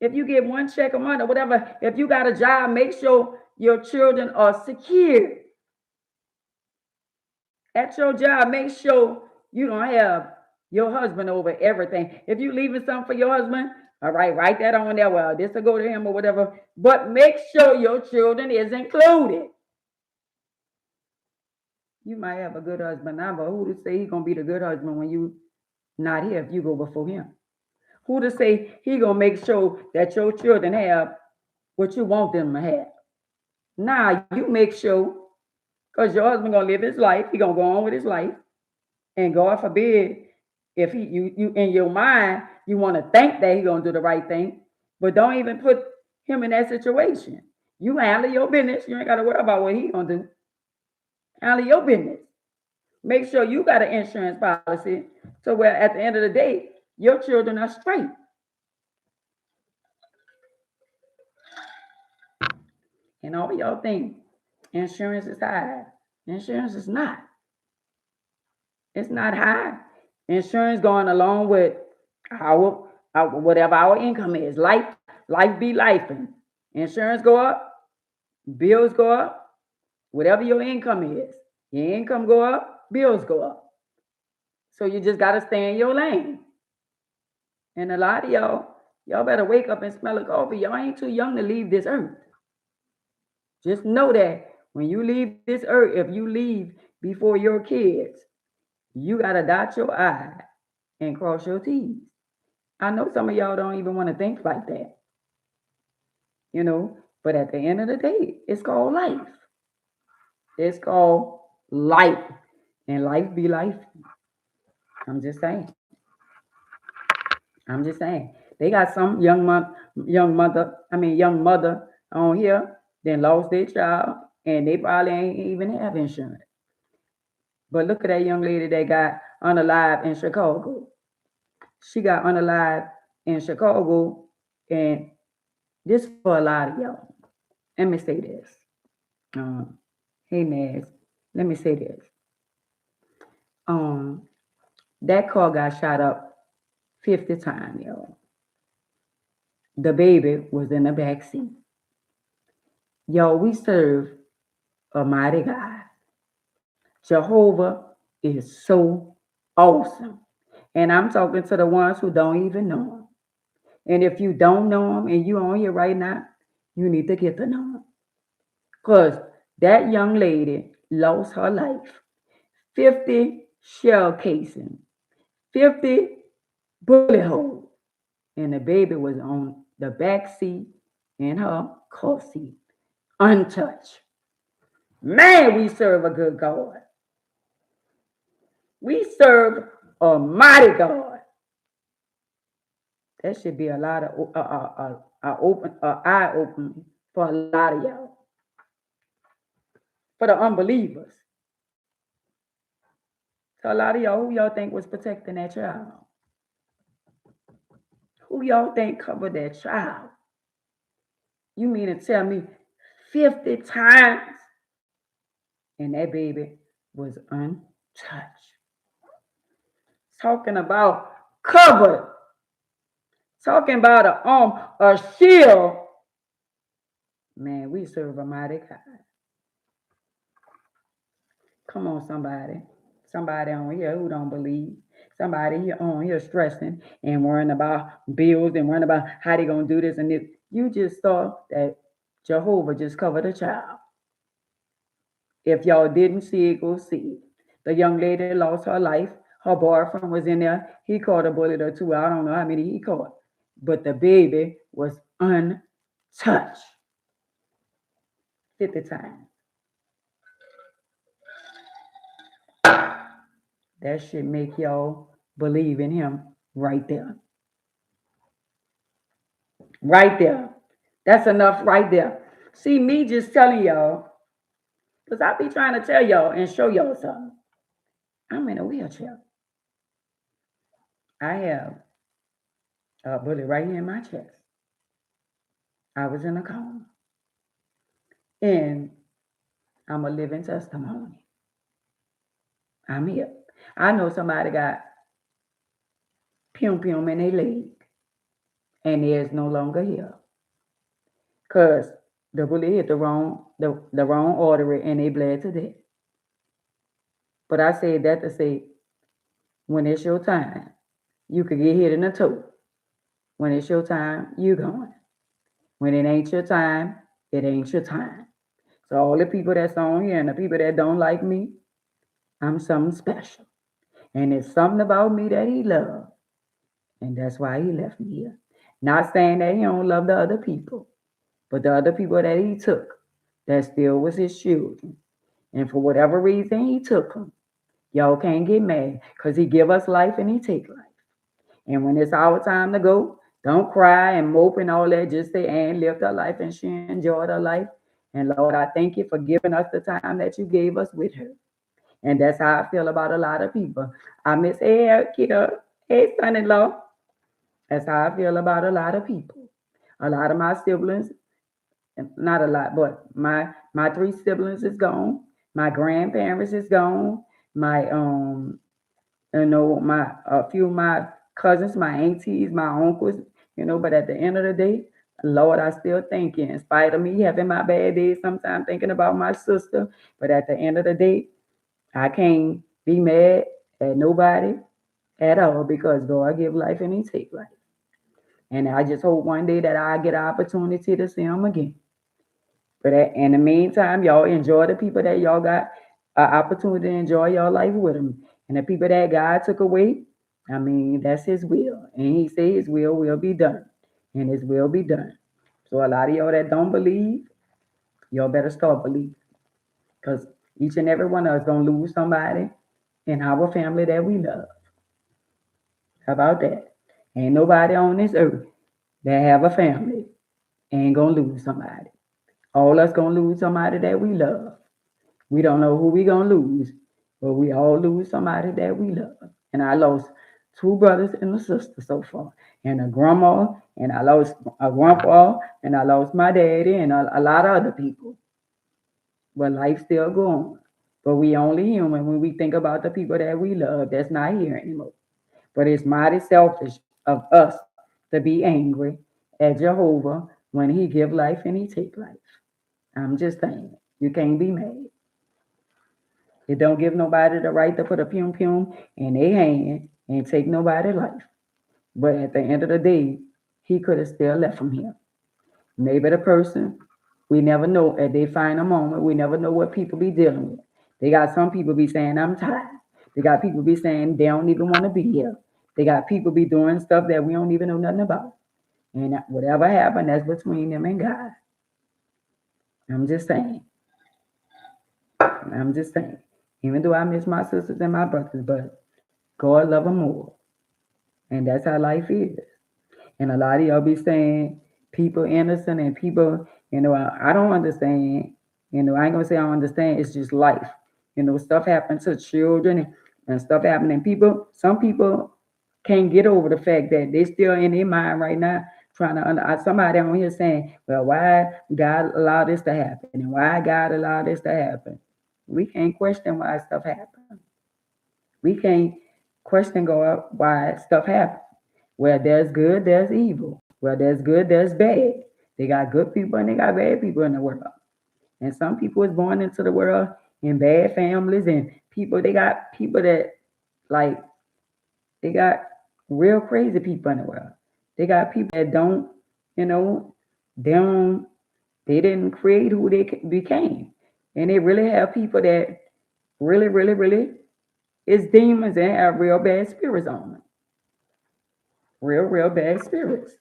if you get one check a month or whatever, if you got a job, make sure your children are secure. At your job, make sure you don't have your husband over everything. If you leaving something for your husband, all right, write that on there. Well, this will go to him or whatever. But make sure your children is included. You might have a good husband now, but who to say he's gonna be the good husband when you not here if you go before him? Who to say he gonna make sure that your children have what you want them to have? Now you make sure, because your husband gonna live his life, he gonna go on with his life, and God forbid if you in your mind you want to think that he gonna do the right thing, but don't even put him in that situation. You handle your business. You ain't got to worry about what he gonna do. Handle your business. Make sure you got an insurance policy so where at the end of the day your children are straight. And all y'all think insurance is high. Insurance is not. It's not high. Insurance going along with our whatever our income is. Life be life. Insurance go up, bills go up, whatever your income is. Your income go up, bills go up. So you just got to stay in your lane. And a lot of y'all better wake up and smell the coffee. Y'all ain't too young to leave this earth. Just know that when you leave this earth, if you leave before your kids, you got to dot your I and cross your T's. I know some of y'all don't even want to think like that. But at the end of the day, it's called life. It's called life. And life be life. I'm just saying. They got some young mother on here then lost their child, and they probably ain't even have insurance. But look at that young lady that got unalive in Chicago. She got unalive in Chicago, and this for a lot of y'all. Let me say this. Um, hey Naz, let me say this. Um, that car got shot up 50 times, y'all. The baby was in the back seat. Y'all, we serve a mighty God. Jehovah is so awesome. And I'm talking to the ones who don't even know him. And if you don't know him and you on here right now, you need to get to know him. Because that young lady lost her life. 50 shell casing, 50 bullet holes. And the baby was on the back seat in her car seat, untouched. Man, we serve a good God. We serve a mighty God. That should be a lot of eye opening for a lot of y'all. For the unbelievers. So a lot of y'all, who y'all think was protecting that child? Who y'all think covered that child? You mean to tell me 50 times? And that baby was untouched. Talking about covered. Talking about a shield. Man, we serve a mighty God. Come on, somebody. Somebody on here who don't believe. Somebody here on here stressing and worrying about bills and worrying about how they gonna do this and this. You just saw that Jehovah just covered a child. If y'all didn't see it, go see it. The young lady lost her life. Her boyfriend was in there. He caught a bullet or two. I don't know how many he caught. But the baby was untouched 50 times. That should make y'all believe in him right there. Right there. That's enough right there. See, me just telling y'all, because I be trying to tell y'all and show y'all something. I'm in a wheelchair. I have a bullet right here in my chest. I was in a coma. And I'm a living testimony. I'm here. I know somebody got pum in their leg and is no longer here. Because the bullet hit the wrong artery and they bled to death. But I said that to say, when it's your time, you could get hit in the toe. When it's your time, you going. When it ain't your time, it ain't your time. So all the people that's on here and the people that don't like me, I'm something special. And it's something about me that he loves. And that's why he left me here. Not saying that he don't love the other people, but the other people that he took, that still was his children. And for whatever reason he took them, y'all can't get mad because he give us life and he take life. And when it's our time to go, don't cry and mope and all that. Just say, Ann lived her life and she enjoyed her life. And Lord, I thank you for giving us the time that you gave us with her. And that's how I feel about a lot of people. I miss Eric here. Hey, son-in-law. That's how I feel about a lot of people. A lot of my siblings, not a lot, but my three siblings is gone. My grandparents is gone. My my a few of my cousins, my aunties, my uncles, but at the end of the day, Lord, I still thank you. In spite of me having my bad days, sometimes thinking about my sister. But at the end of the day, I can't be mad at nobody at all because God give life and he take life. And I just hope one day that I get an opportunity to see him again. But in the meantime, y'all enjoy the people that y'all got an opportunity to enjoy your life with them. And the people that God took away, I mean, that's his will. And he said his will be done. And his will be done. So a lot of y'all that don't believe, y'all better start believing. Because each and every one of us going to lose somebody in our family that we love. How about that? Ain't nobody on this earth that have a family ain't going to lose somebody. All us gonna lose somebody that we love. We don't know who we gonna lose, but we all lose somebody that we love. And I lost two brothers and a sister so far, and a grandma, and I lost a grandpa, and I lost my daddy, and a lot of other people. But life still go on. But we only human when we think about the people that we love that's not here anymore. But it's mighty selfish of us to be angry at Jehovah when he give life and he take life. I'm just saying, you can't be mad. It don't give nobody the right to put a pum pum in their hand and take nobody's life. But at the end of the day, he could have still left from here. Maybe the person, we never know at their final moment, we never know what people be dealing with. They got some people be saying, I'm tired. They got people be saying they don't even want to be here. They got people be doing stuff that we don't even know nothing about. And whatever happened, that's between them and God. I'm just saying. I'm just saying. Even though I miss my sisters and my brothers, but God love them more. And that's how life is. And a lot of y'all be saying people innocent and people, I don't understand. I ain't gonna say I don't understand. It's just life. Stuff happens to children and stuff happening. People, some people can't get over the fact that they still in their mind right now trying to somebody on here saying, well, why God allowed this to happen and why God allowed this to happen. We can't question why stuff happens. We can't question God why stuff happens. Where there's good, there's evil. Where there's good, there's bad. They got good people and they got bad people in the world. And some people is born into the world in bad families and they got people that like they got real crazy people in the world. They got people that don't, you know, they don't, they didn't create who they became. And they really have people that really, really, really is demons and have real bad spirits on them. Real, real bad spirits.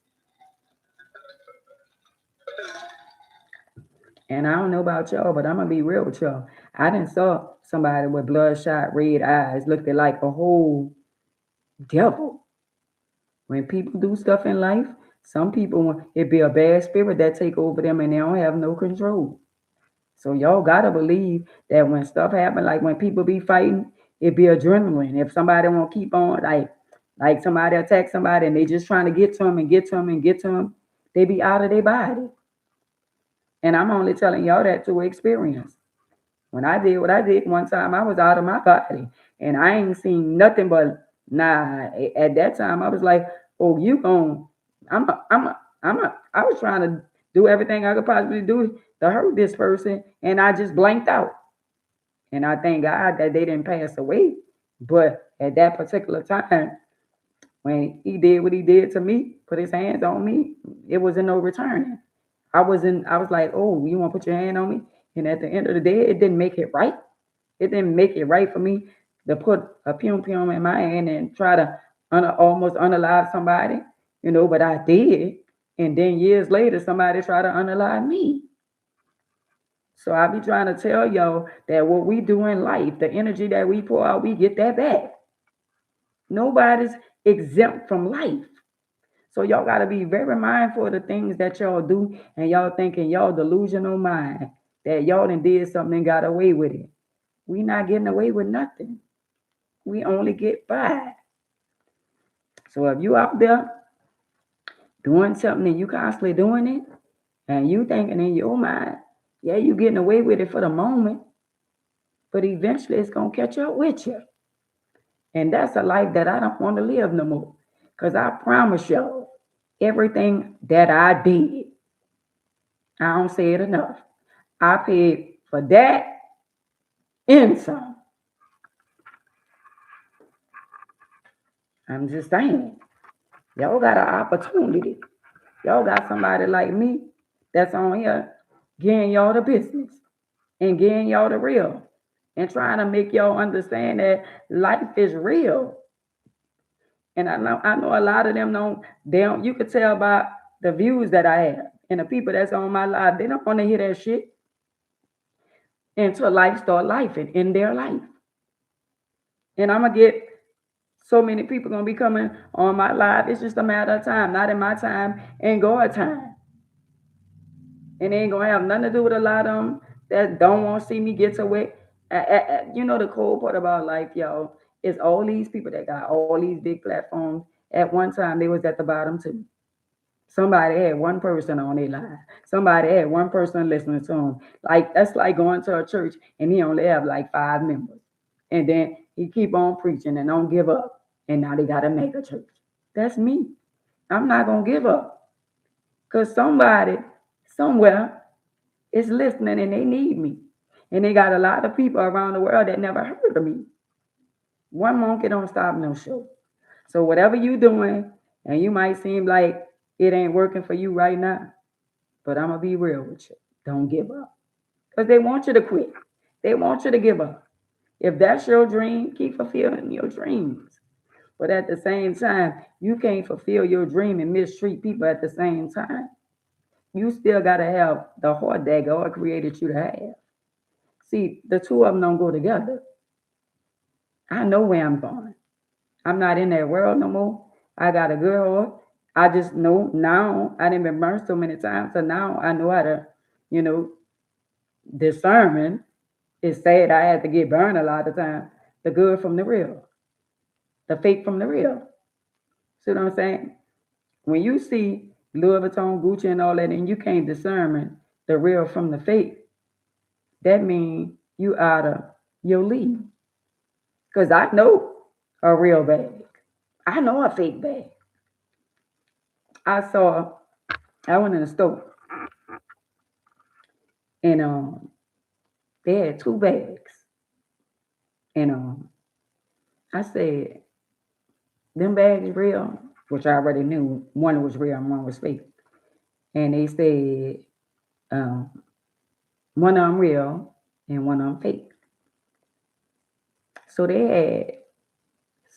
And I don't know about y'all, but I'm gonna be real with y'all. I didn't saw somebody with bloodshot red eyes looked like a whole devil. When people do stuff in life, some people it be a bad spirit that take over them and they don't have no control. So y'all gotta believe that when stuff happen, like when people be fighting, it be adrenaline. If somebody won't keep on, like somebody attack somebody and they just trying to get to them and get to them and get to them, they be out of their body. And I'm only telling y'all that to experience. When I did what I did one time, I was out of my body. And I ain't seen nothing but nah. At that time, I was like, oh, you gon' I was trying to do everything I could possibly do to hurt this person. And I just blanked out. And I thank God that they didn't pass away. But at that particular time, when he did what he did to me, put his hands on me, it wasn't no returning. I was like, oh, you want to put your hand on me? And at the end of the day, it didn't make it right. It didn't make it right for me to put a pum pum in my hand and try to almost unalive somebody, but I did. And then years later, somebody tried to unalive me. So I be trying to tell y'all that what we do in life, the energy that we pour out, we get that back. Nobody's exempt from life. So y'all got to be very mindful of the things that y'all do and y'all thinking y'all delusional mind that y'all done did something and got away with it. We not getting away with nothing. We only get by. So if you out there doing something and you constantly doing it and you thinking in your mind, yeah, you getting away with it for the moment, but eventually it's going to catch up with you. And that's a life that I don't want to live no more. Because I promise y'all, everything that I did, I don't say it enough. I paid for that and some. I'm just saying. Y'all got an opportunity. Y'all got somebody like me that's on here getting y'all the business and getting y'all the real and trying to make y'all understand that life is real. And I know a lot of them don't, you could tell by the views that I have and the people that's on my live, they don't want to hear that shit until life start life in their life. And I'm gonna get so many people gonna be coming on my live. It's just a matter of time, not in my time, in God's time. And it ain't gonna have nothing to do with a lot of them that don't want to see me get to it. You know the cool part about life, y'all, is all these people that got all these big platforms. At one time, they was at the bottom too. Somebody had one person on their line. Somebody had one person listening to them. Like that's like going to a church and he only have like 5 members, and then he keep on preaching and don't give up. And now they got a mega church. That's me. I'm not gonna give up because somebody somewhere is listening and they need me. And they got a lot of people around the world that never heard of me. One monkey don't stop no show. So whatever you doing, and you might seem like it ain't working for you right now, but I'm gonna be real with you. Don't give up. Because they want you to quit. They want you to give up. If that's your dream, keep fulfilling your dreams. But at the same time, you can't fulfill your dream and mistreat people at the same time. You still gotta have the heart that God created you to have. See, the two of them don't go together. I know where I'm going. I'm not in that world no more. I got a good heart. I just know now I didn't been burned so many times, so now I know how to, you know, discern. It's sad I had to get burned a lot of time. The good from the real, the fake from the real. See what I'm saying? When you see Louis Vuitton, Gucci, and all that, and you can't discern the real from the fake, that means you out of your league. Because I know a real bag. I know a fake bag. I saw, I went in the store and they had two bags. And I said, them bags real, which I already knew one was real and one was fake. And they said, um, one of them real and one of them fake. So they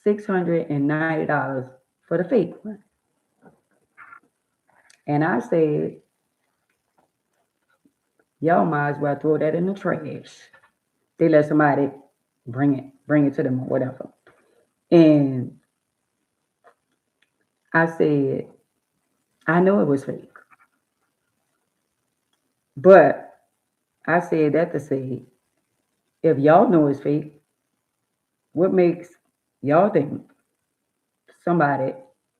had $690 for the fake one. And I said, y'all might as well throw that in the trash. They let somebody bring it to them or whatever. And I said, I know it was fake. But I said that to say, if y'all know it's fake, what makes y'all think somebody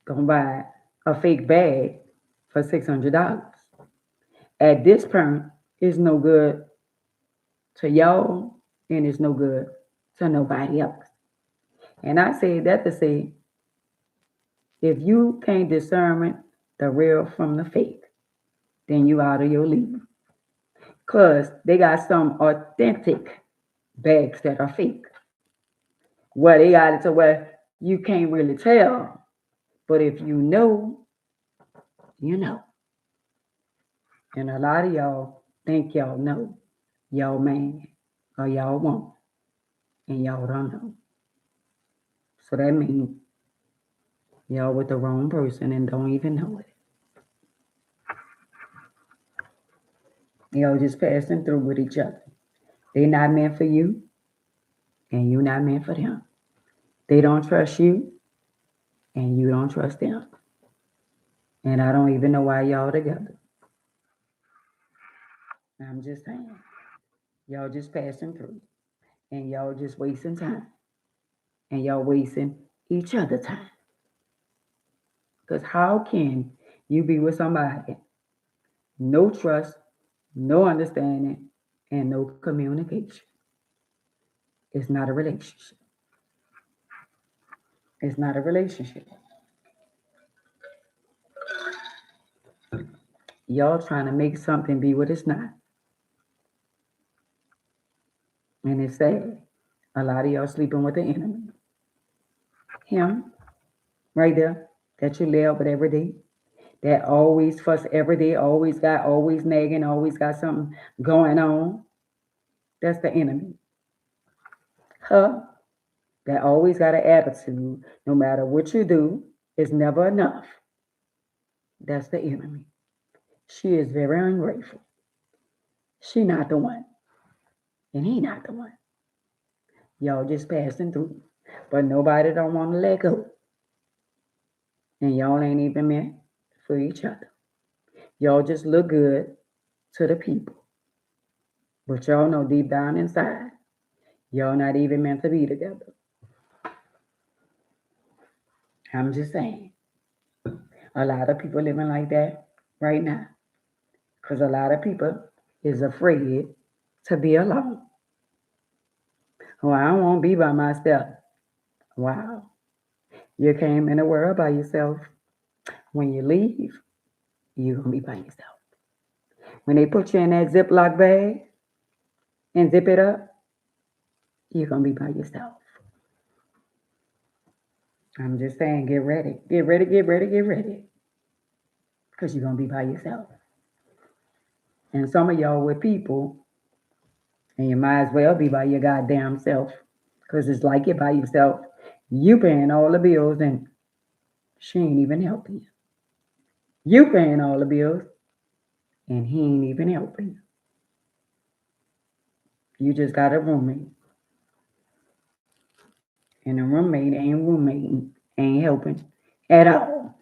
gonna buy a fake bag for $600? At this point, it's no good to y'all and it's no good to nobody else. And I say that to say, if you can't discern the real from the fake, then you out of your league. Cause they got some authentic bags that are fake. Well, they got it to where you can't really tell. But if you know, you know. And a lot of y'all think y'all know. Y'all man or y'all woman. And y'all don't know. So that means y'all with the wrong person and don't even know it. Y'all just passing through with each other. They not meant for you, and you not meant for them. They don't trust you, and you don't trust them. And I don't even know why y'all together. I'm just saying. Y'all just passing through. And y'all just wasting time. And y'all wasting each other time. Because how can you be with somebody, no trust, no understanding, and no communication? It's not a relationship. It's not a relationship. Y'all trying to make something be what it's not. And it's sad. A lot of y'all sleeping with the enemy. Him, right there, that you lay up with every day. That always fuss every day, always nagging, always got something going on. That's the enemy. Her, that always got an attitude, no matter what you do, it's never enough. That's the enemy. She is very ungrateful. She not the one, and he not the one. Y'all just passing through, but nobody don't want to let go, and y'all ain't even meant for each other. Y'all just look good to the people. But y'all know deep down inside, y'all not even meant to be together. I'm just saying. A lot of people living like that right now. Because a lot of people is afraid to be alone. Oh, I don't want to be by myself. Wow. You came in the world by yourself. When you leave, you're going to be by yourself. When they put you in that Ziploc bag and zip it up, you're going to be by yourself. I'm just saying, get ready. Get ready, get ready, get ready. Because you're going to be by yourself. And some of y'all with people, and you might as well be by your goddamn self. Because it's like you're by yourself. You paying all the bills and she ain't even helping you. You paying all the bills and he ain't even helping you. You just got a roommate. And the roommate ain't roommating, ain't helping at all.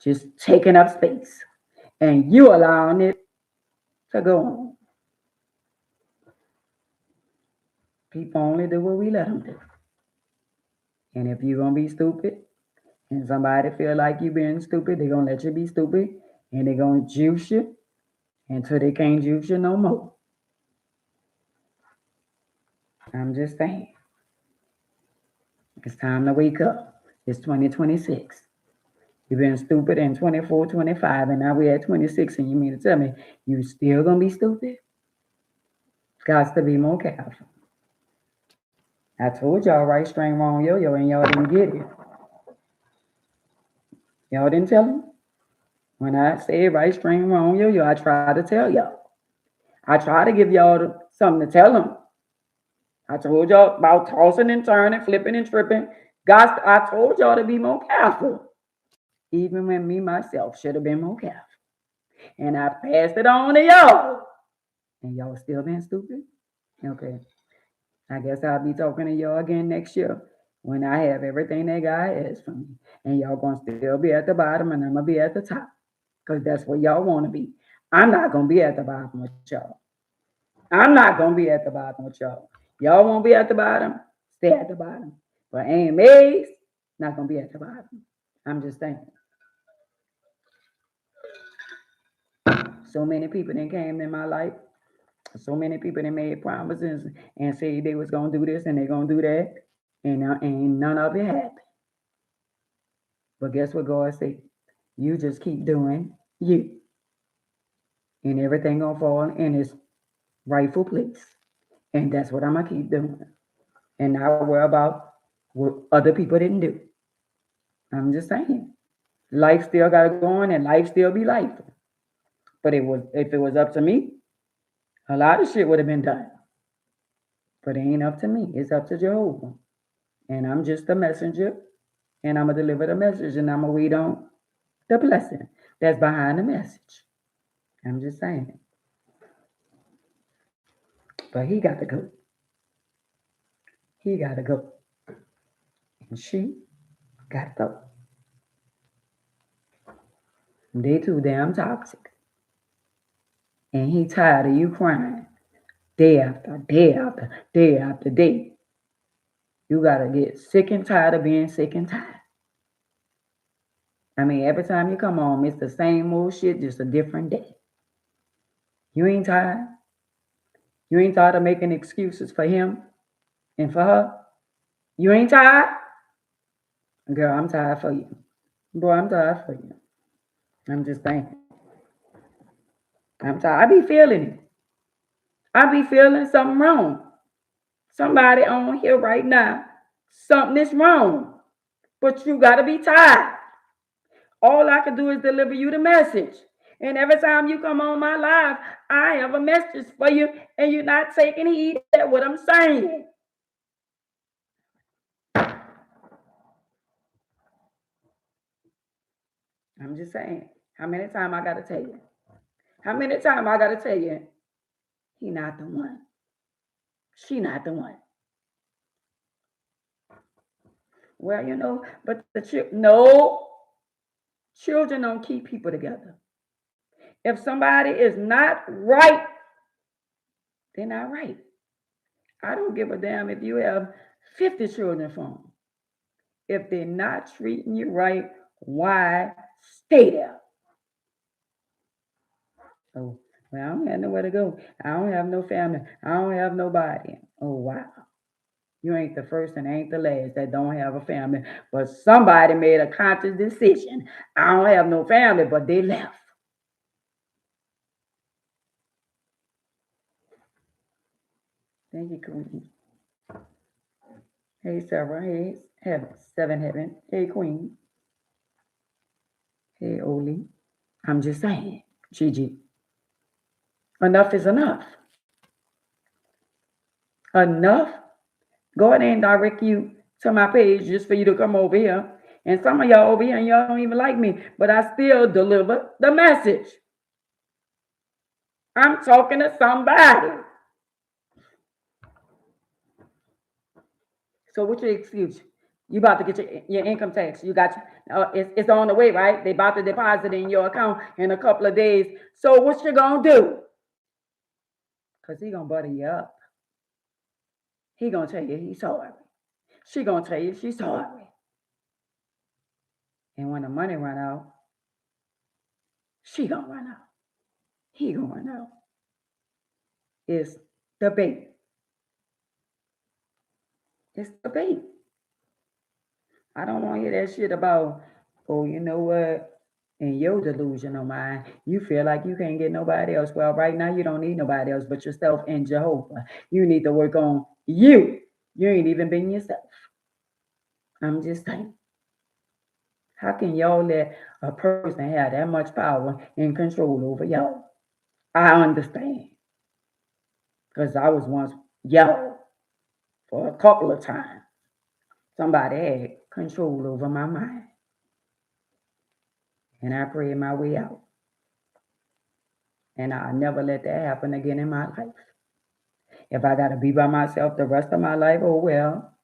Just taking up space. And you allowing it to go on. People only do what we let them do. And if you're going to be stupid and somebody feel like you being stupid, they're going to let you be stupid and they're going to juice you until they can't juice you no more. I'm just saying. It's time to wake up. It's 2026. You've been stupid in 24, 25, and now we're at 26, and you mean to tell me you still going to be stupid? Got to be more careful. I told y'all right, string, wrong, yo-yo, and y'all didn't get it. Y'all didn't tell me? When I say right, string, wrong, yo-yo, I try to tell y'all. I try to give y'all something to tell them. I told y'all about tossing and turning, flipping and tripping. God, I told y'all to be more careful. Even when me, myself, should have been more careful. And I passed it on to y'all. And y'all still been stupid? Okay. I guess I'll be talking to y'all again next year when I have everything that God has for me. And y'all gonna still be at the bottom and I'm gonna be at the top. Because that's where y'all want to be. I'm not gonna be at the bottom with y'all. I'm not gonna be at the bottom with y'all. Y'all won't be at the bottom, stay at the bottom. But AMA's not gonna be at the bottom. I'm just saying. So many people that came in my life. So many people that made promises and said they was gonna do this and they gonna do that, and ain't none of it happened. But guess what God said? You just keep doing you, and everything gonna fall in its rightful place. And that's what I'm gonna keep doing, and not worry about what other people didn't do. I'm just saying, life still gotta go on, and life still be life. But if it was up to me, a lot of shit would have been done. But it ain't up to me. It's up to Jehovah. And I'm just a messenger, and I'm going to deliver the message, and I'm going to wait on the blessing that's behind the message. I'm just saying. But he got to go. He got to go. And she got to go. They too damn toxic. And he tired of you crying day after day after day after day. You got to get sick and tired of being sick and tired. I mean, every time you come home, it's the same old shit, just a different day. You ain't tired? You ain't tired of making excuses for him and for her? You ain't tired? Girl, I'm tired for you. Boy, I'm tired for you. I'm just saying. I'm tired. I be feeling it. I be feeling something wrong. Somebody on here right now, something is wrong. But you got to be tired. All I can do is deliver you the message. And every time you come on my live, I have a message for you, and you're not taking heed at what I'm saying. I'm just saying. How many times I got to tell you? How many times I got to tell you? He not the one. She not the one. Well, but the children don't keep people together. If somebody is not right, they're not right. I don't give a damn if you have 50 children from them. If they're not treating you right, why stay there? Oh, well, I don't have nowhere to go. I don't have no family. I don't have nobody. Oh, wow. You ain't the first and ain't the last that don't have a family. But somebody made a conscious decision. I don't have no family, but they left. Thank you, Queen. Hey, Sarah. Hey, Heaven. Seven Heaven. Hey, Queen. Hey, Oli. I'm just saying, Gigi, enough is enough. Enough. God ain't direct you to my page just for you to come over here. And some of y'all over here and y'all don't even like me, but I still deliver the message. I'm talking to somebody. So what's your excuse? You about to get your income tax. You got it's on the way, right? They about to deposit in your account in a couple of days. So what you gonna do? Because he gonna butter you up. He gonna tell you he's sorry. She gonna tell you she's sorry. And when the money run out, she gonna run out. He gonna run out. It's the bait. It's the bait. I don't want to hear that shit about, oh, you know what? In your delusional mind, you feel like you can't get nobody else. Well, right now you don't need nobody else but yourself and Jehovah. You need to work on you. You ain't even been yourself. I'm just saying. How can y'all let a person have that much power and control over y'all? I understand. Because I was once y'all for a couple of times. Somebody had control over my mind. And I prayed my way out. And I'll never let that happen again in my life. If I got to be by myself the rest of my life, oh well.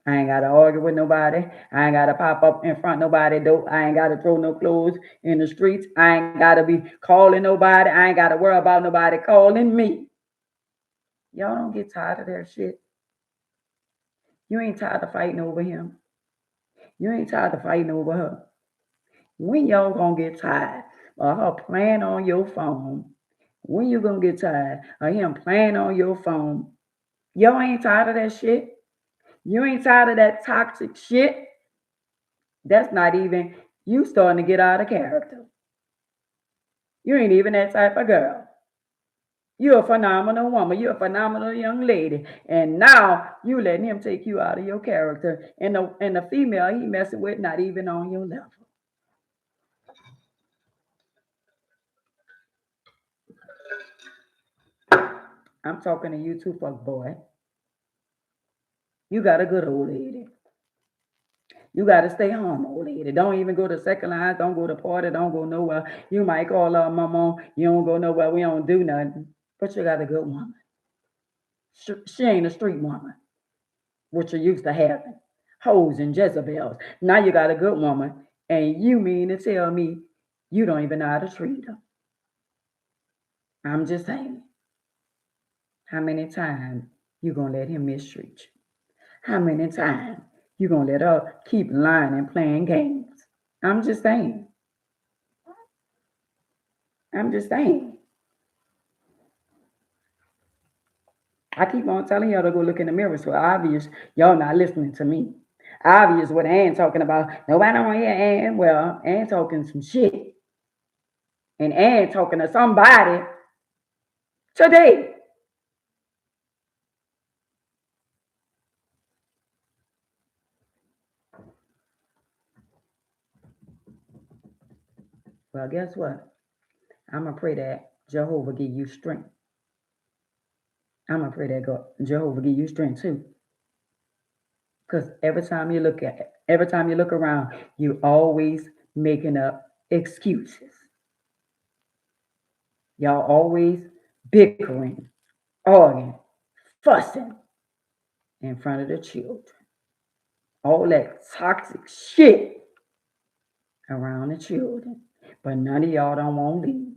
I ain't got to argue with nobody. I ain't got to pop up in front of nobody. I ain't got to throw no clothes in the streets. I ain't got to be calling nobody. I ain't got to worry about nobody calling me. Y'all don't get tired of that shit. You ain't tired of fighting over him. You ain't tired of fighting over her. When y'all gonna get tired of her playing on your phone? When you gonna get tired of him playing on your phone? Y'all ain't tired of that shit? You ain't tired of that toxic shit? That's not even, you starting to get out of character. You ain't even that type of girl. You're a phenomenal woman. You're a phenomenal young lady. And now you letting him take you out of your character. And the female he messing with not even on your level. I'm talking to you too, fuck boy. You got a good old lady. You got to stay home, old lady. Don't even go to second line. Don't go to party. Don't go nowhere. You might call her mama. You don't go nowhere. We don't do nothing. But you got a good woman. She ain't a street woman, which you used to having. Hoes and Jezebels. Now you got a good woman. And you mean to tell me you don't even know how to treat her. I'm just saying. How many times you going to let him mistreat you? How many times you going to let her keep lying and playing games? I'm just saying. I'm just saying. I keep on telling y'all to go look in the mirror. So obvious y'all not listening to me. Obvious what Ann talking about. Nobody want to hear Ann. Well, Ann talking some shit. And Ann talking to somebody today. Well, guess what? I'm going to pray that Jehovah give you strength. I'm going to pray that God, Jehovah give you strength too. Because every time you look at it, every time you look around, you always making up excuses. Y'all always bickering, arguing, fussing in front of the children. All that toxic shit around the children. But none of y'all don't want to leave.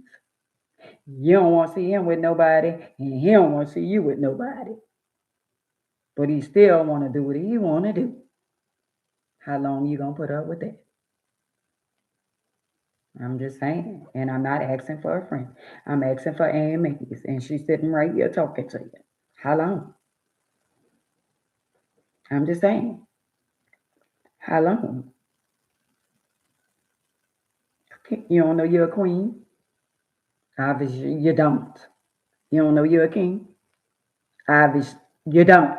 You don't want to see him with nobody, and he don't want to see you with nobody. But he still want to do what he want to do. How long you gonna put up with that? I'm just saying, and I'm not asking for a friend. I'm asking for AMAs, and she's sitting right here talking to you. How long? I'm just saying, how long? You don't know you're a queen? Obviously, you don't. You don't know you're a king? Obviously, you don't.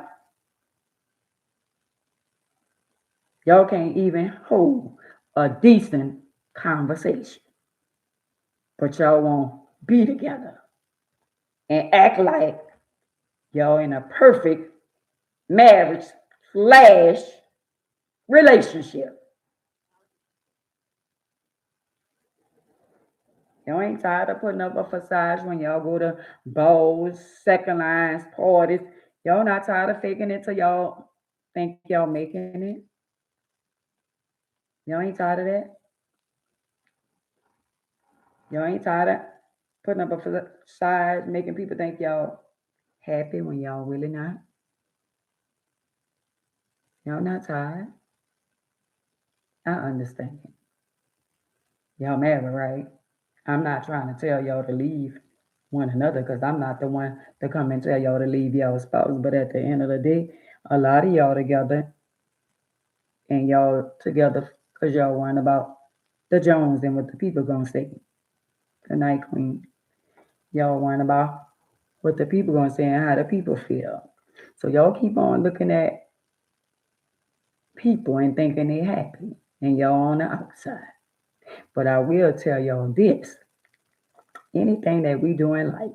Y'all can't even hold a decent conversation, but y'all won't be together and act like y'all in a perfect marriage slash relationship. Y'all ain't tired of putting up a facade when y'all go to balls, second lines, parties. Y'all not tired of faking it till y'all think y'all making it. Y'all ain't tired of that. Y'all ain't tired of putting up a facade, making people think y'all happy when y'all really not. Y'all not tired. I understand. Y'all married, right? I'm not trying to tell y'all to leave one another because I'm not the one to come and tell y'all to leave y'all spouse. But at the end of the day, a lot of y'all together and y'all together because y'all worrying about the Jones and what the people gonna say. Good night, Queen. Y'all worrying about what the people gonna say and how the people feel. So y'all keep on looking at people and thinking they happy and y'all on the outside. But I will tell y'all this. Anything that we do in life,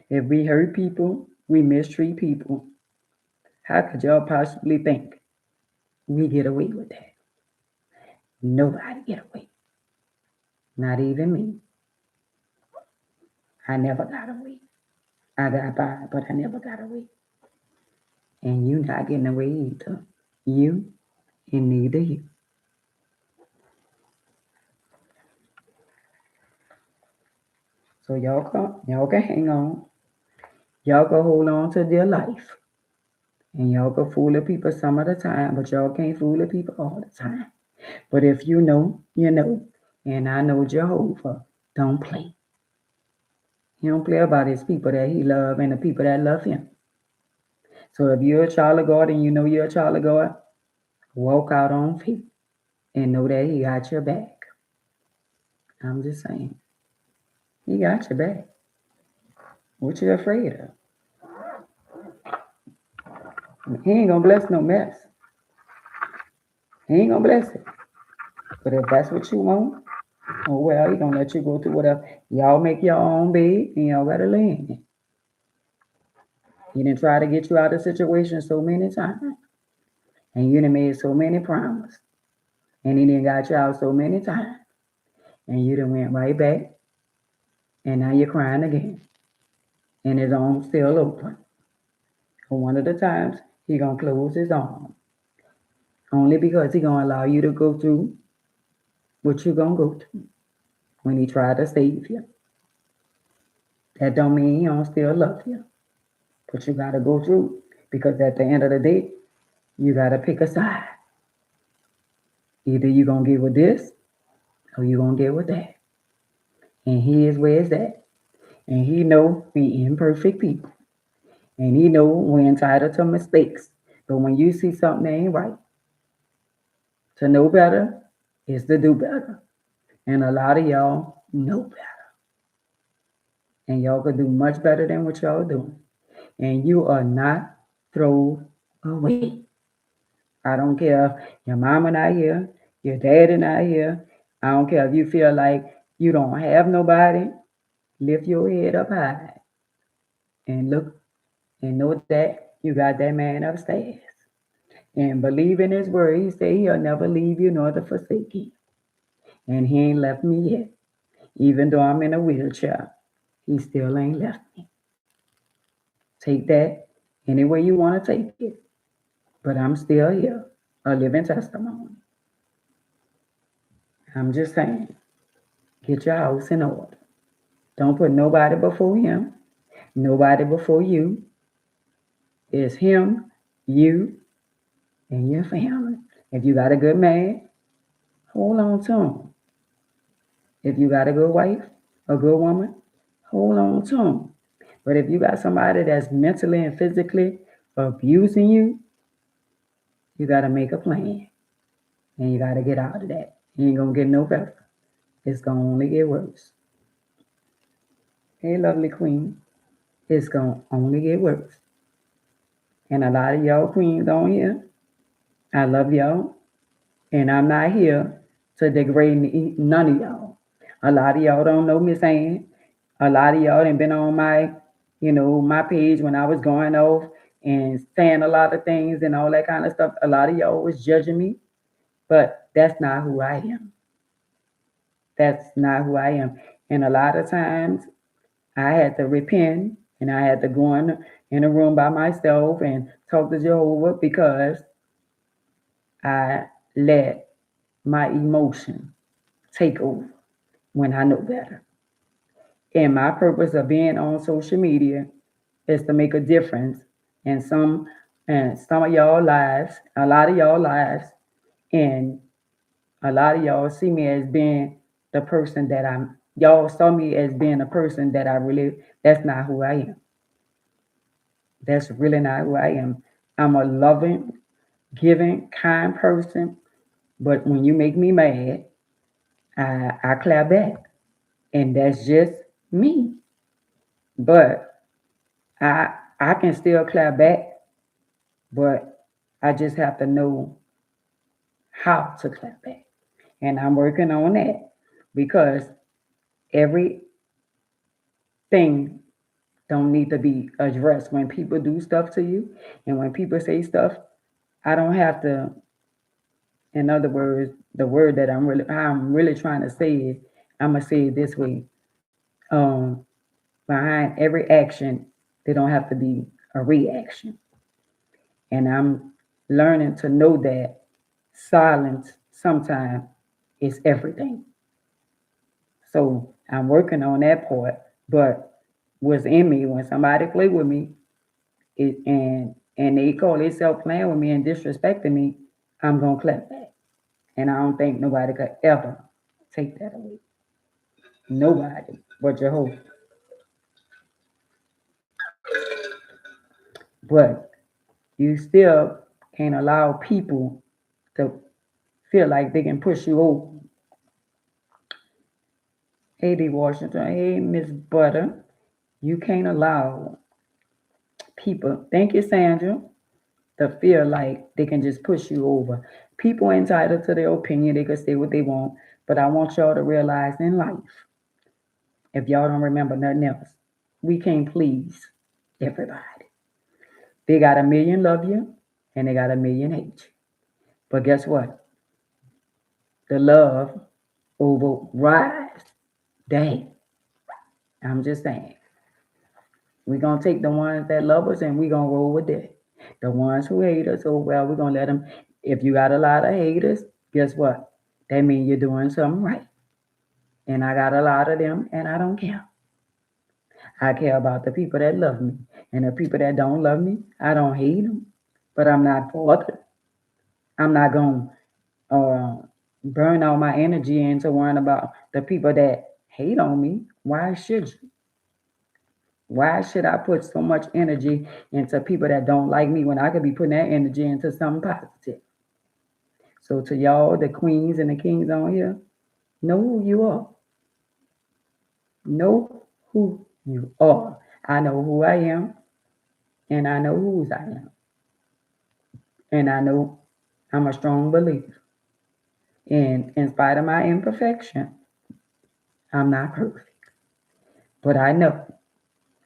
if we hurt people, we mistreat people, how could y'all possibly think we get away with that? Nobody get away. Not even me. I never got away. I got by, but I never got away. And you not getting away either. You and neither you. So y'all can hang on. Y'all can hold on to their life. And y'all can fool the people some of the time, but y'all can't fool the people all the time. But if you know, you know. And I know Jehovah don't play. He don't play about his people that he love and the people that love him. So if you're a child of God and you know you're a child of God, walk out on faith and know that he got your back. I'm just saying. He got your back. What you afraid of? He ain't gonna bless no mess. He ain't gonna bless it. But if that's what you want, oh well, he gonna let you go through whatever. Y'all make your own bed and y'all gotta lay in it. He didn't try to get you out of the situation so many times. And you done made so many promises. And he done got you out so many times. And you done went right back. And now you're crying again. And his arms still open. And one of the times he gonna close his arm. Only because he gonna allow you to go through what you gonna go through when he try to save you. That don't mean he don't still love you. But you gotta go through. Because at the end of the day, you gotta pick a side. Either you gonna get with this or you gonna get with that. And he is where it's at. And he know we imperfect people. And he know we're entitled to mistakes. But when you see something that ain't right, to know better is to do better. And a lot of y'all know better. And y'all could do much better than what y'all doing. And you are not thrown away. I don't care if your mama not here, your daddy not here. I don't care if you feel like you don't have nobody. Lift your head up high and look and know that you got that man upstairs. And believe in his word. He said he'll never leave you nor to forsake you. And he ain't left me yet. Even though I'm in a wheelchair, he still ain't left me. Take that any way you want to take it. But I'm still here, a living testimony. I'm just saying. Get your house in order. Don't put nobody before him, nobody before you. It's him, you, and your family. If you got a good man, hold on to him. If you got a good wife, a good woman, hold on to him. But if you got somebody that's mentally and physically abusing you, you got to make a plan and you got to get out of that. You ain't going to get no better. It's going to only get worse. Hey, lovely queen, it's going to only get worse. And a lot of y'all queens on here, I love y'all. And I'm not here to degrade none of y'all. A lot of y'all don't know Miss Ann. A lot of y'all done been on my page when I was going off and saying a lot of things and all that kind of stuff. A lot of y'all was judging me, but that's not who I am. That's not who I am. And a lot of times I had to repent and I had to go in a room by myself and talk to Jehovah because I let my emotion take over when I know better. And my purpose of being on social media is to make a difference in some of y'all lives, a lot of y'all lives, and a lot of y'all see me as being the person that I'm. Y'all saw me as being a person that I really. That's not who I am. That's really not who I am. I'm a loving, giving, kind person. But when you make me mad, I clap back, and that's just me. But I can still clap back, but I just have to know how to clap back. And I'm working on that because everything don't need to be addressed. When people do stuff to you and when people say stuff, I don't have to, in other words, the word that I'm really trying to say it, I'm gonna say it this way. Um, Behind every action, there don't have to be a reaction. And I'm learning to know that silence sometimes is everything. So I'm working on that part. But what's in me when somebody play with me and they call themselves playing with me and disrespecting me, I'm gonna clap back. And I don't think nobody could ever take that away. Nobody but Jehovah. But you still can't allow people to feel like they can push you over. Hey, D. Washington. Hey, Miss Butter. You can't allow people, thank you, Sandra, to feel like they can just push you over. People are entitled to their opinion. They can say what they want. But I want y'all to realize in life, if y'all don't remember nothing else, we can't please everybody. They got a million love you and they got a million hate you. But guess what? The love overrides the hate. I'm just saying. We're going to take the ones that love us and we're going to roll with that. The ones who hate us, oh, well, we're going to let them. If you got a lot of haters, guess what? That means you're doing something right. And I got a lot of them and I don't care. I care about the people that love me. And the people that don't love me, I don't hate them. But I'm not bothered. I'm not going to burn all my energy into worrying about the people that hate on me. Why should you? Why should I put so much energy into people that don't like me when I could be putting that energy into something positive? So to y'all, the queens and the kings on here, know who you are. Know who you are. I know who I am, and I know whose I am. And I know I'm a strong believer. And in spite of my imperfection, I'm not perfect. But I know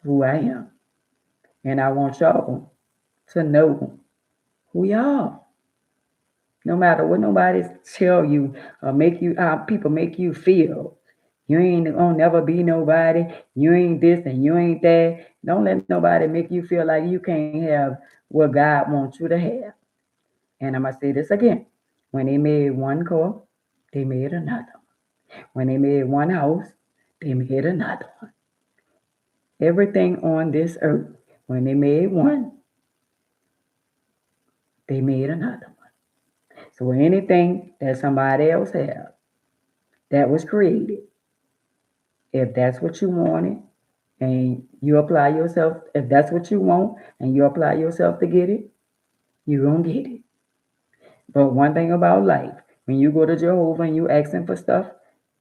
who I am. And I want y'all to know who y'all are. No matter what nobody tell you or make you how people make you feel. You ain't gonna never be nobody. You ain't this and you ain't that. Don't let nobody make you feel like you can't have what God wants you to have. And I'm gonna say this again. When they made one call, they made another. When they made one house, they made another one. Everything on this earth, when they made one, they made another one. So anything that somebody else had that was created, if that's what you wanted and you apply yourself, if that's what you want and you apply yourself to get it, you're going to get it. But one thing about life, when you go to Jehovah and you asking for stuff,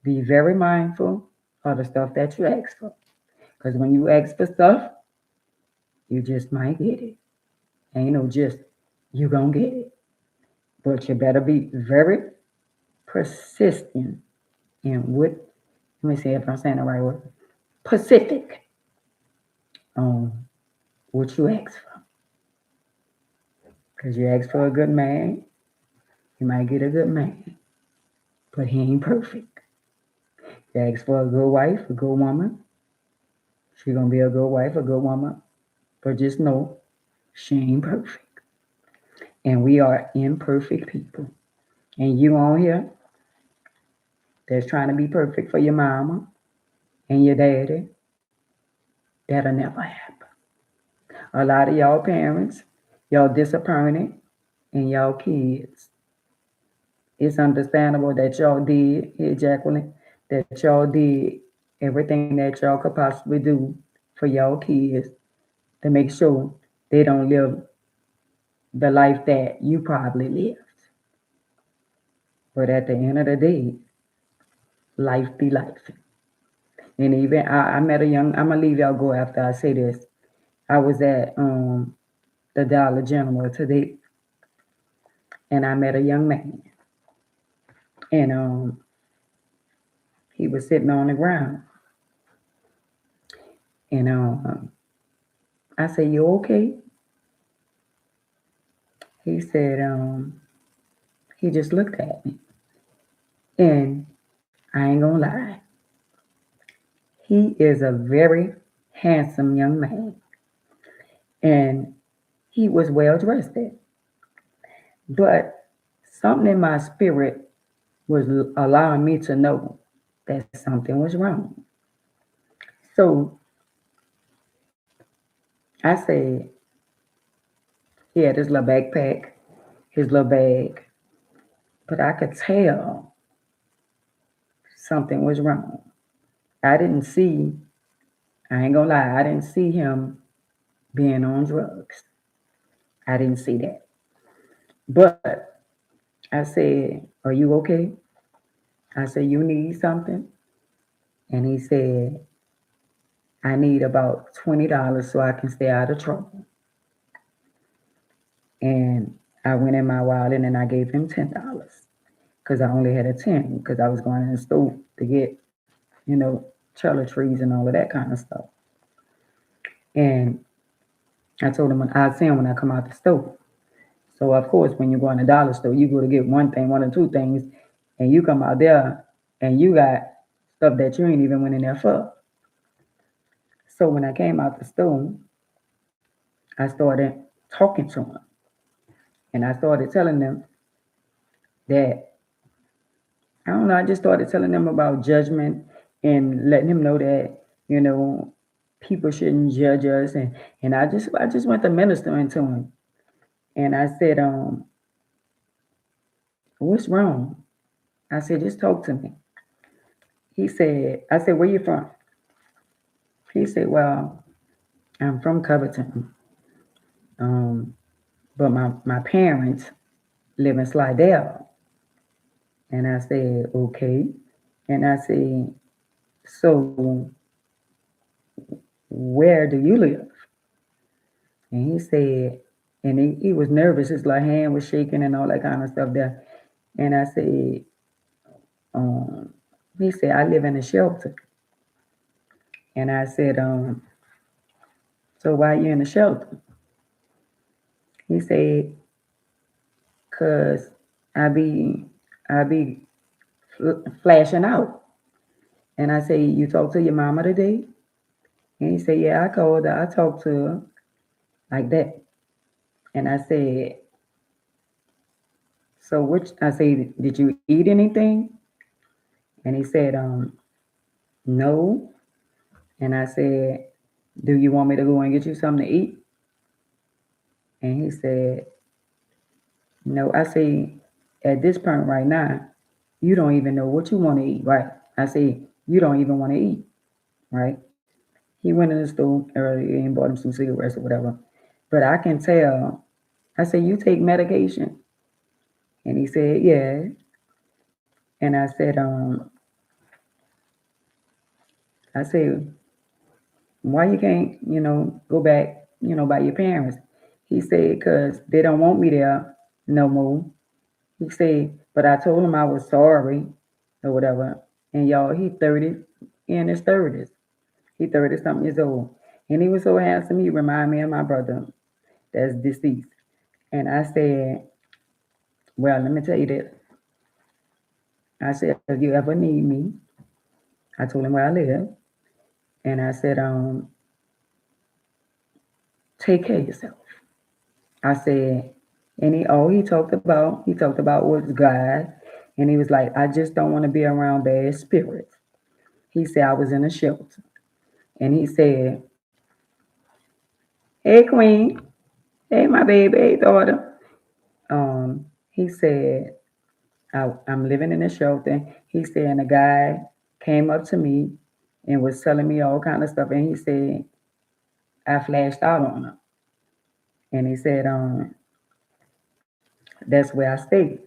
be very mindful of the stuff that you ask for. Because when you ask for stuff, you just might get it. Ain't no just, you going to get it. But you better be very persistent in what, let me see if I'm saying the right word, specific on what you ask for. Because you ask for a good man, you might get a good man, but he ain't perfect. You ask for a good wife, a good woman, she gonna be a good wife, a good woman, but just know she ain't perfect. And we are imperfect people. And you on here that's trying to be perfect for your mama and your daddy, that'll never happen. A lot of y'all parents, y'all disappointed in y'all kids. It's understandable that y'all did, here, Jacqueline, that y'all did everything that y'all could possibly do for y'all kids to make sure they don't live the life that you probably lived. But at the end of the day, life be life. And even I met a young, I'm gonna leave y'all go after I say this. I was at the Dollar General today and I met a young man. And he was sitting on the ground. And I said, "You okay?" He said, he just looked at me. And I ain't gonna lie, he is a very handsome young man. And he was well dressed. But something in my spirit was allowing me to know that something was wrong. So I said, he had his little backpack, his little bag, but I could tell something was wrong. I didn't see, I ain't gonna lie, I didn't see him being on drugs. I didn't see that. But I said, "Are you okay?" I said, "You need something?" And he said, "I need about $20 so I can stay out of trouble." And I went in my wallet and I gave him $10 because I only had a 10 because I was going in the store to get, toiletries and all of that kind of stuff. And I told him I'd see him when I come out the store. So of course, when you go in the dollar store, you go to get one thing, one or two things, and you come out there and you got stuff that you ain't even went in there for. So when I came out the store, I started talking to him. And I started telling them that, I don't know, I just started telling them about judgment and letting him know that, people shouldn't judge us. And I just went to ministering to him. And I said, "What's wrong?" I said, "Just talk to me." I said, "Where you from?" He said, "Well, I'm from Covington. Um, but my parents live in Slidell." And I said, "Okay." And I said, "So where do you live?" And he said, and he was nervous. His like hand was shaking and all that kind of stuff there. And I said, he said, "I live in a shelter." And I said, "So why you in the shelter?" He said, "Cause I be I be flashing out." And I said, "You talked to your mama today?" And he said, "Yeah, I called her. I talked to her like that." And I said, "So which?" I said, "Did you eat anything?" And he said, no. And I said, do you want me to go and get you something to eat? And he said, no. I say, at this point right now, you don't even know what you want to eat, right? I say, you don't even want to eat, right? He went in the store earlier and bought him some cigarettes or whatever. But I can tell, I said, you take medication? And he said, yeah. And I said, why you can't, go back, by your parents? He said, because they don't want me there no more. He said, but I told him I was sorry or whatever. And y'all, he 30, in his 30s. He 30 something years old. And he was so handsome, he reminded me of my brother that's deceased. And I said, well, let me tell you this. I said, if you ever need me, I told him where I live. And I said, take care of yourself. I said, and he talked about was God. And he was like, I just don't want to be around bad spirits. He said, I was in a shelter. And he said, hey, Queen. Hey, my baby. Hey, daughter. He said, I'm living in a shelter. He said, and a guy came up to me and was telling me all kind of stuff. And he said, I flashed out on him. And he said, that's where I stayed.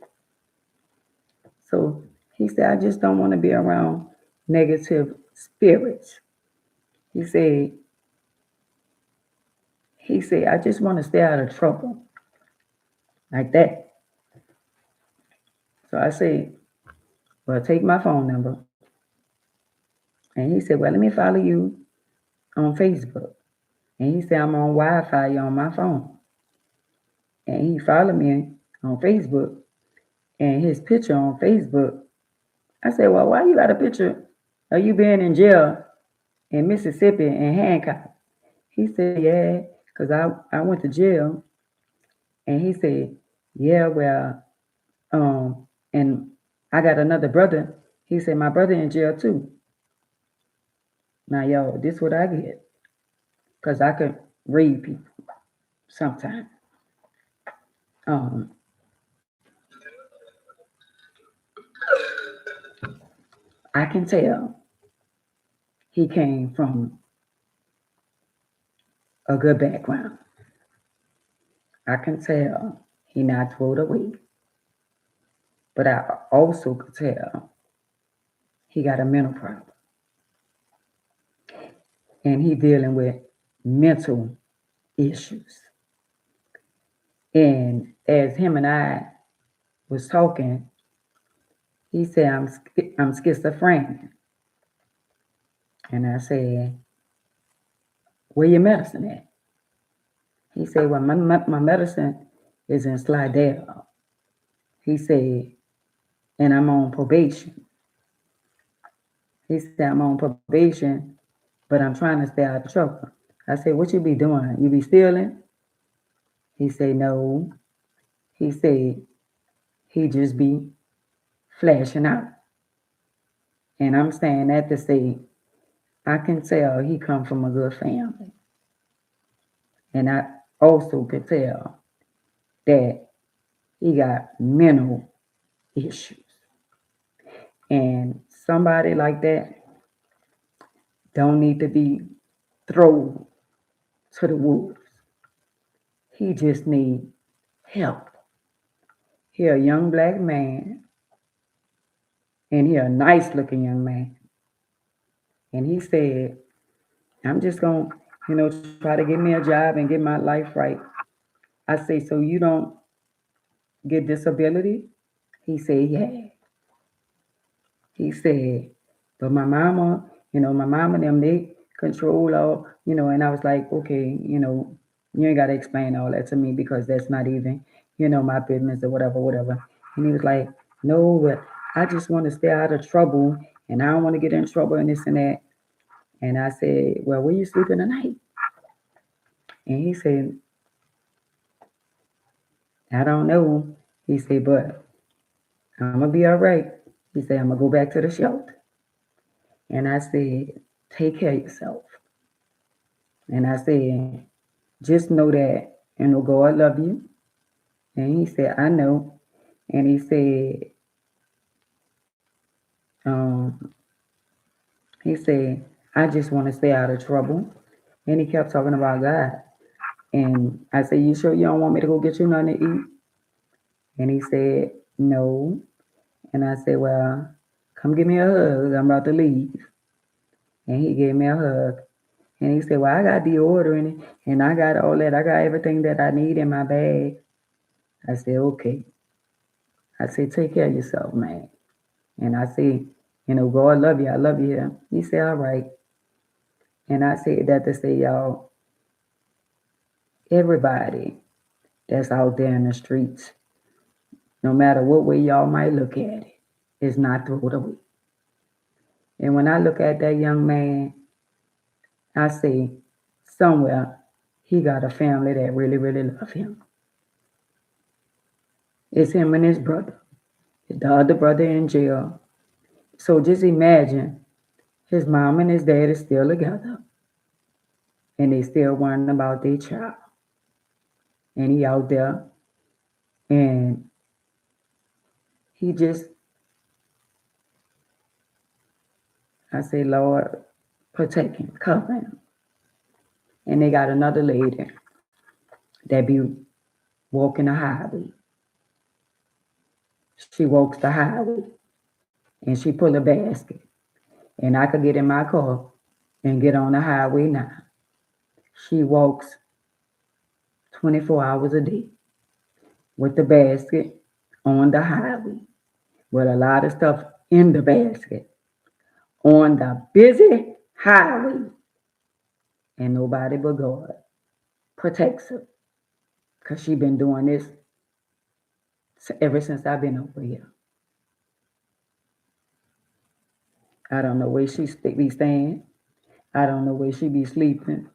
So he said, I just don't want to be around negative spirits. He said, I just want to stay out of trouble. Like that. So I said, well, take my phone number. And he said, well, let me follow you on Facebook. And he said, I'm on Wi-Fi on my phone. And he followed me on Facebook and his picture on Facebook. I said, well, why you got a picture of you being in jail in Mississippi and handcuffed? He said, yeah, because I went to jail. And he said, yeah, well, and I got another brother. He said, my brother in jail too. Now, yo, this what I get. Because I could read people sometimes. Um, I can tell he came from a good background. I can tell he not thrown away. But I also could tell he got a mental problem. And he dealing with mental issues. And as him and I was talking, he said, I'm schizophrenic. And I said, where your medicine at? He said, well, my medicine is in Slidell. He said, and I'm on probation. He said, I'm on probation, but I'm trying to stay out of trouble. I said, what you be doing? You be stealing? He said, no. He said, he just be flashing out. And I'm saying that to say, I can tell he come from a good family. And I also could tell that he got mental issues. And somebody like that don't need to be thrown to the wolves. He just need help. He a young black man, and he a nice looking young man. And he said, I'm just gonna, try to get me a job and get my life right. I say, so you don't get disability? He said, yeah. He said, but my mama and them, they control all, and I was like, okay, you ain't got to explain all that to me because that's not even, my business or whatever, whatever. And he was like, no, but I just want to stay out of trouble and I don't want to get in trouble and this and that. And I said, well, where you sleeping tonight? And he said, I don't know. He said, but I'm going to be all right. He said, I'm gonna go back to the shelter. And I said, take care of yourself. And I said, just know that, God love you. And he said, I know. And he said, um, I just want to stay out of trouble. And he kept talking about God. And I said, you sure you don't want me to go get you nothing to eat? And he said, no. And I said, well, come give me a hug. I'm about to leave. And he gave me a hug. And he said, well, I got deodorant and I got all that. I got everything that I need in my bag. I said, okay. I said, take care of yourself, man. And I said, God love you. I love you. He said, all right. And I said that to say, y'all, everybody that's out there in the streets, no matter what way y'all might look at it, is not thrown away. And when I look at that young man, I say, somewhere he got a family that really, really love him. It's him and his brother. The other brother in jail. So just imagine his mom and his dad is still together. And they still worrying about their child. And he out there and he just, I say, Lord, protect him, cover him. And they got another lady that be walking the highway. She walks the highway and she pull a basket. And I could get in my car and get on the highway now. She walks 24 hours a day with the basket on the highway with a lot of stuff in the basket on the busy highway. And nobody but God protects her because she been doing this ever since I've been over here. I don't know where she be staying. I don't know where she be sleeping.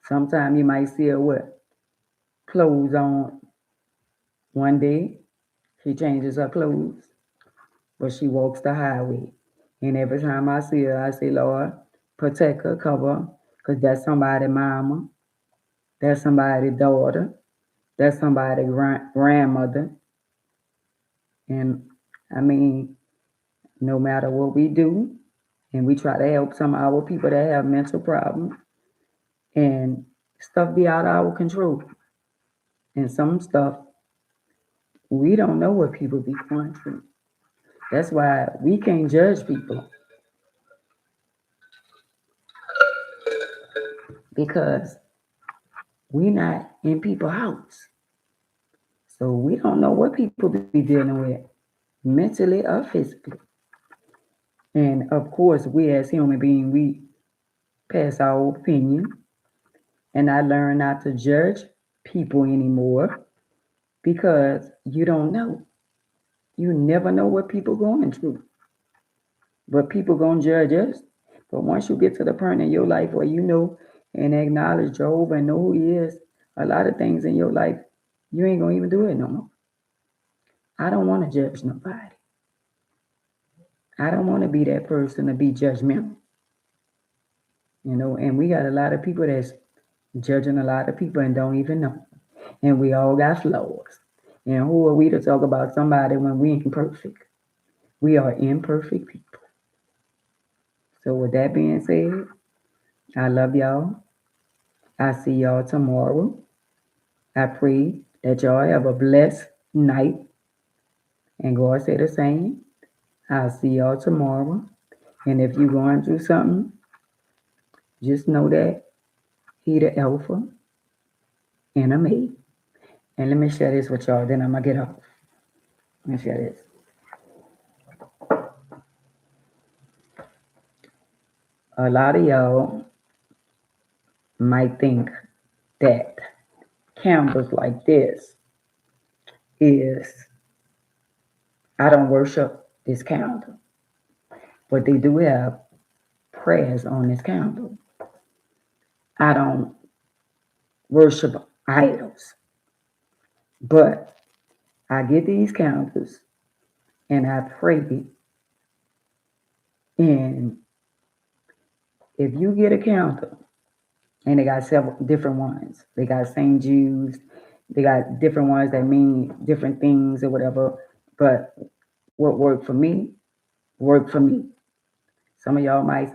Sometimes you might see her with clothes on one day. She changes her clothes, but she walks the highway. And every time I see her, I say, Lord, protect her, cover her, because that's somebody's mama, that's somebody's daughter, that's somebody's grandmother. And I mean, no matter what we do, and we try to help some of our people that have mental problems, and stuff be out of our control. And some stuff, we don't know what people be going through. That's why we can't judge people because we not in people's house. So we don't know what people be dealing with mentally or physically. And of course, we as human beings, we pass our opinion. And I learned not to judge people anymore because you don't know. You never know what people going through. But people gonna judge us. But once you get to the point in your life where you know and acknowledge Jehovah and know who he is, a lot of things in your life, you ain't gonna even do it no more. I don't want to judge nobody. I don't want to be that person to be judgmental. And we got a lot of people that's judging a lot of people and don't even know. And we all got flaws. And who are we to talk about somebody when we ain't perfect? We are imperfect people. So with that being said, I love y'all. I see y'all tomorrow. I pray that y'all have a blessed night. And God say the same. I'll see y'all tomorrow. And if you're going through something, just know that he the alpha and omega. And let me share this with y'all, then I'm going to get off. Let me share this. A lot of y'all might think that candles like this is, I don't worship this candle, but they do have prayers on this candle. I don't worship idols, but I get these candles and I pray. And if you get a candle, and they got several different ones, they got St. Jude's, they got different ones that mean different things or whatever. But what worked for me, worked for me. Some of y'all might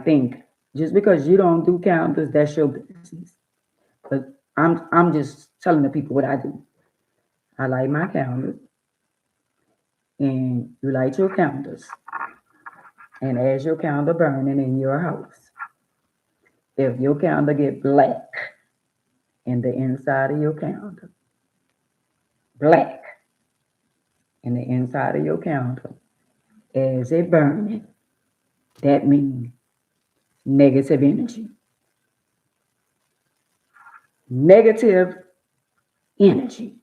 think, just because you don't do candles, that's your business. But I'm just telling the people what I do. I light my candles, and you light your candles. And as your candle burning in your house, if your candle get black in the inside of your candle, black in the inside of your candle, as it burning, that means negative energy. Negative energy.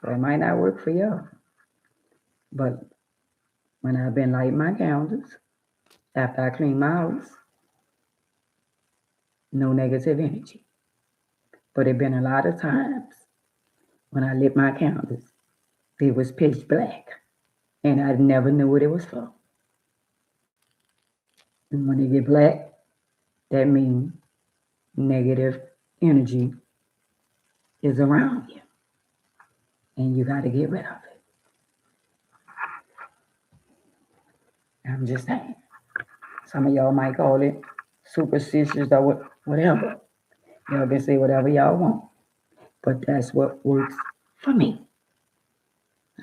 So it might not work for y'all, but when I've been lighting my candles, after I clean my house, no negative energy. But it been a lot of times when I lit my candles, it was pitch black, and I never knew what it was for. And when it get black, that means negative energy is around you, and you got to get rid of it. I'm just saying. Some of y'all might call it superstitious or whatever. Y'all can say whatever y'all want, but that's what works for me.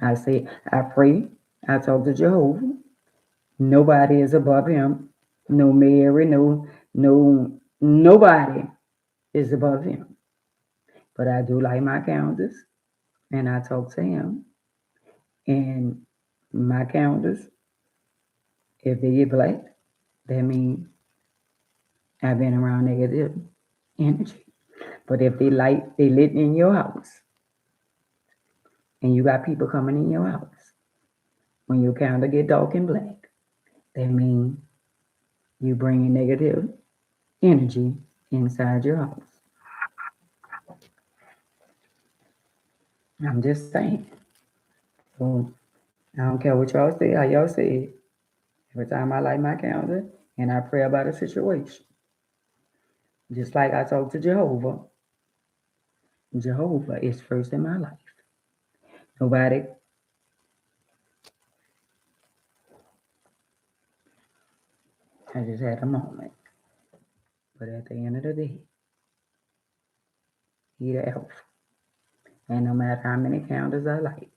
I say, I pray, I talk to Jehovah. Nobody is above him. No Mary, nobody is above him. But I do light my candles, and I talk to him. And my candles, if they get black, that means I've been around negative energy. But if they lit in your house, and you got people coming in your house, when your candle get dark and black, that means you bringing negative energy inside your house. I'm just saying. So I don't care what y'all say, how y'all say it. Every time I light my candle and I pray about a situation, just like I talk to Jehovah, Jehovah is first in my life. Nobody, I just had a moment. But at the end of the day, he the elf. And no matter how many candles I light,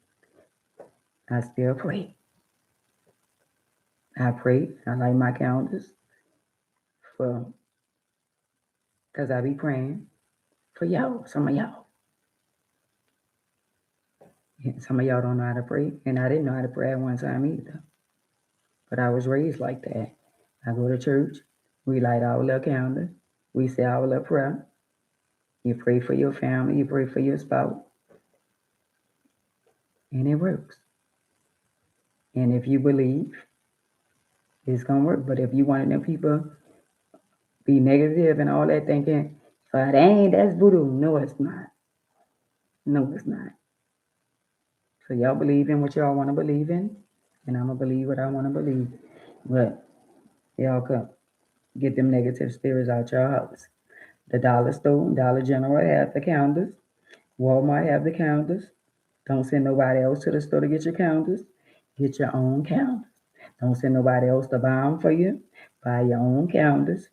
I still pray. I pray, I light my candles for, because I be praying for y'all, some of y'all. Some of y'all don't know how to pray, and I didn't know how to pray at one time either. But I was raised like that. I go to church, we light our little candles, we say our little prayer. You pray for your family, you pray for your spouse, and it works. And if you believe, it's gonna work. But if you want them people be negative and all that, thinking, that's voodoo. No, it's not. No, it's not. So y'all believe in what y'all want to believe in, and I'm gonna believe what I want to believe. But y'all come get them negative spirits out your house. The dollar store, Dollar General have the candles. Walmart have the candles. Don't send nobody else to the store to get your candles. Get your own candles. Don't send nobody else to buy them for you. Buy your own candles,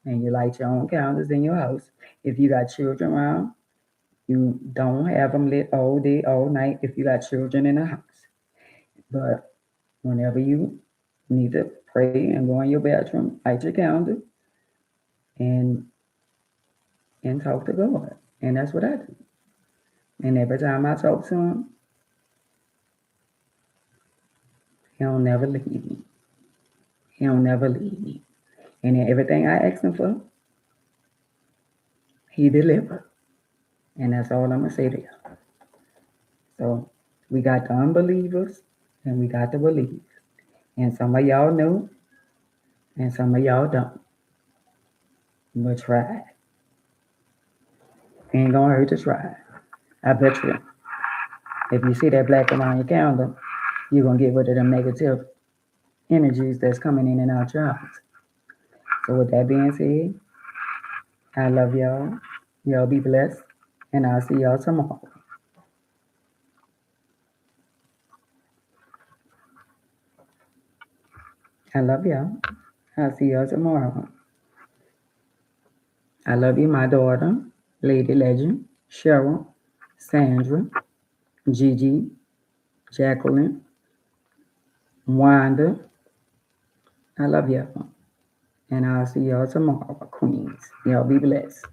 and you light your own candles in your house. If you got children around, you don't have them lit all day, all night if you got children in the house. But whenever you need to pray and go in your bedroom, light your candle and talk to God. And that's what I do. And every time I talk to him, he don't never leave me. He don't never leave me. And in everything I ask him for, he deliver. And that's all I'm gonna say to you. So we got the unbelievers and we got the believers. And some of y'all know and some of y'all don't. But try. Ain't gonna hurt to try. I bet you if you see that black around your calendar, you're gonna get rid of them negative energies that's coming in and out your house. So with that being said, I love y'all. Y'all be blessed. And I'll see y'all tomorrow. I love y'all. I'll see y'all tomorrow. I love you, my daughter, Lady Legend, Cheryl, Sandra, Gigi, Jacqueline, Wanda. I love y'all. And I'll see y'all tomorrow, Queens. Y'all be blessed.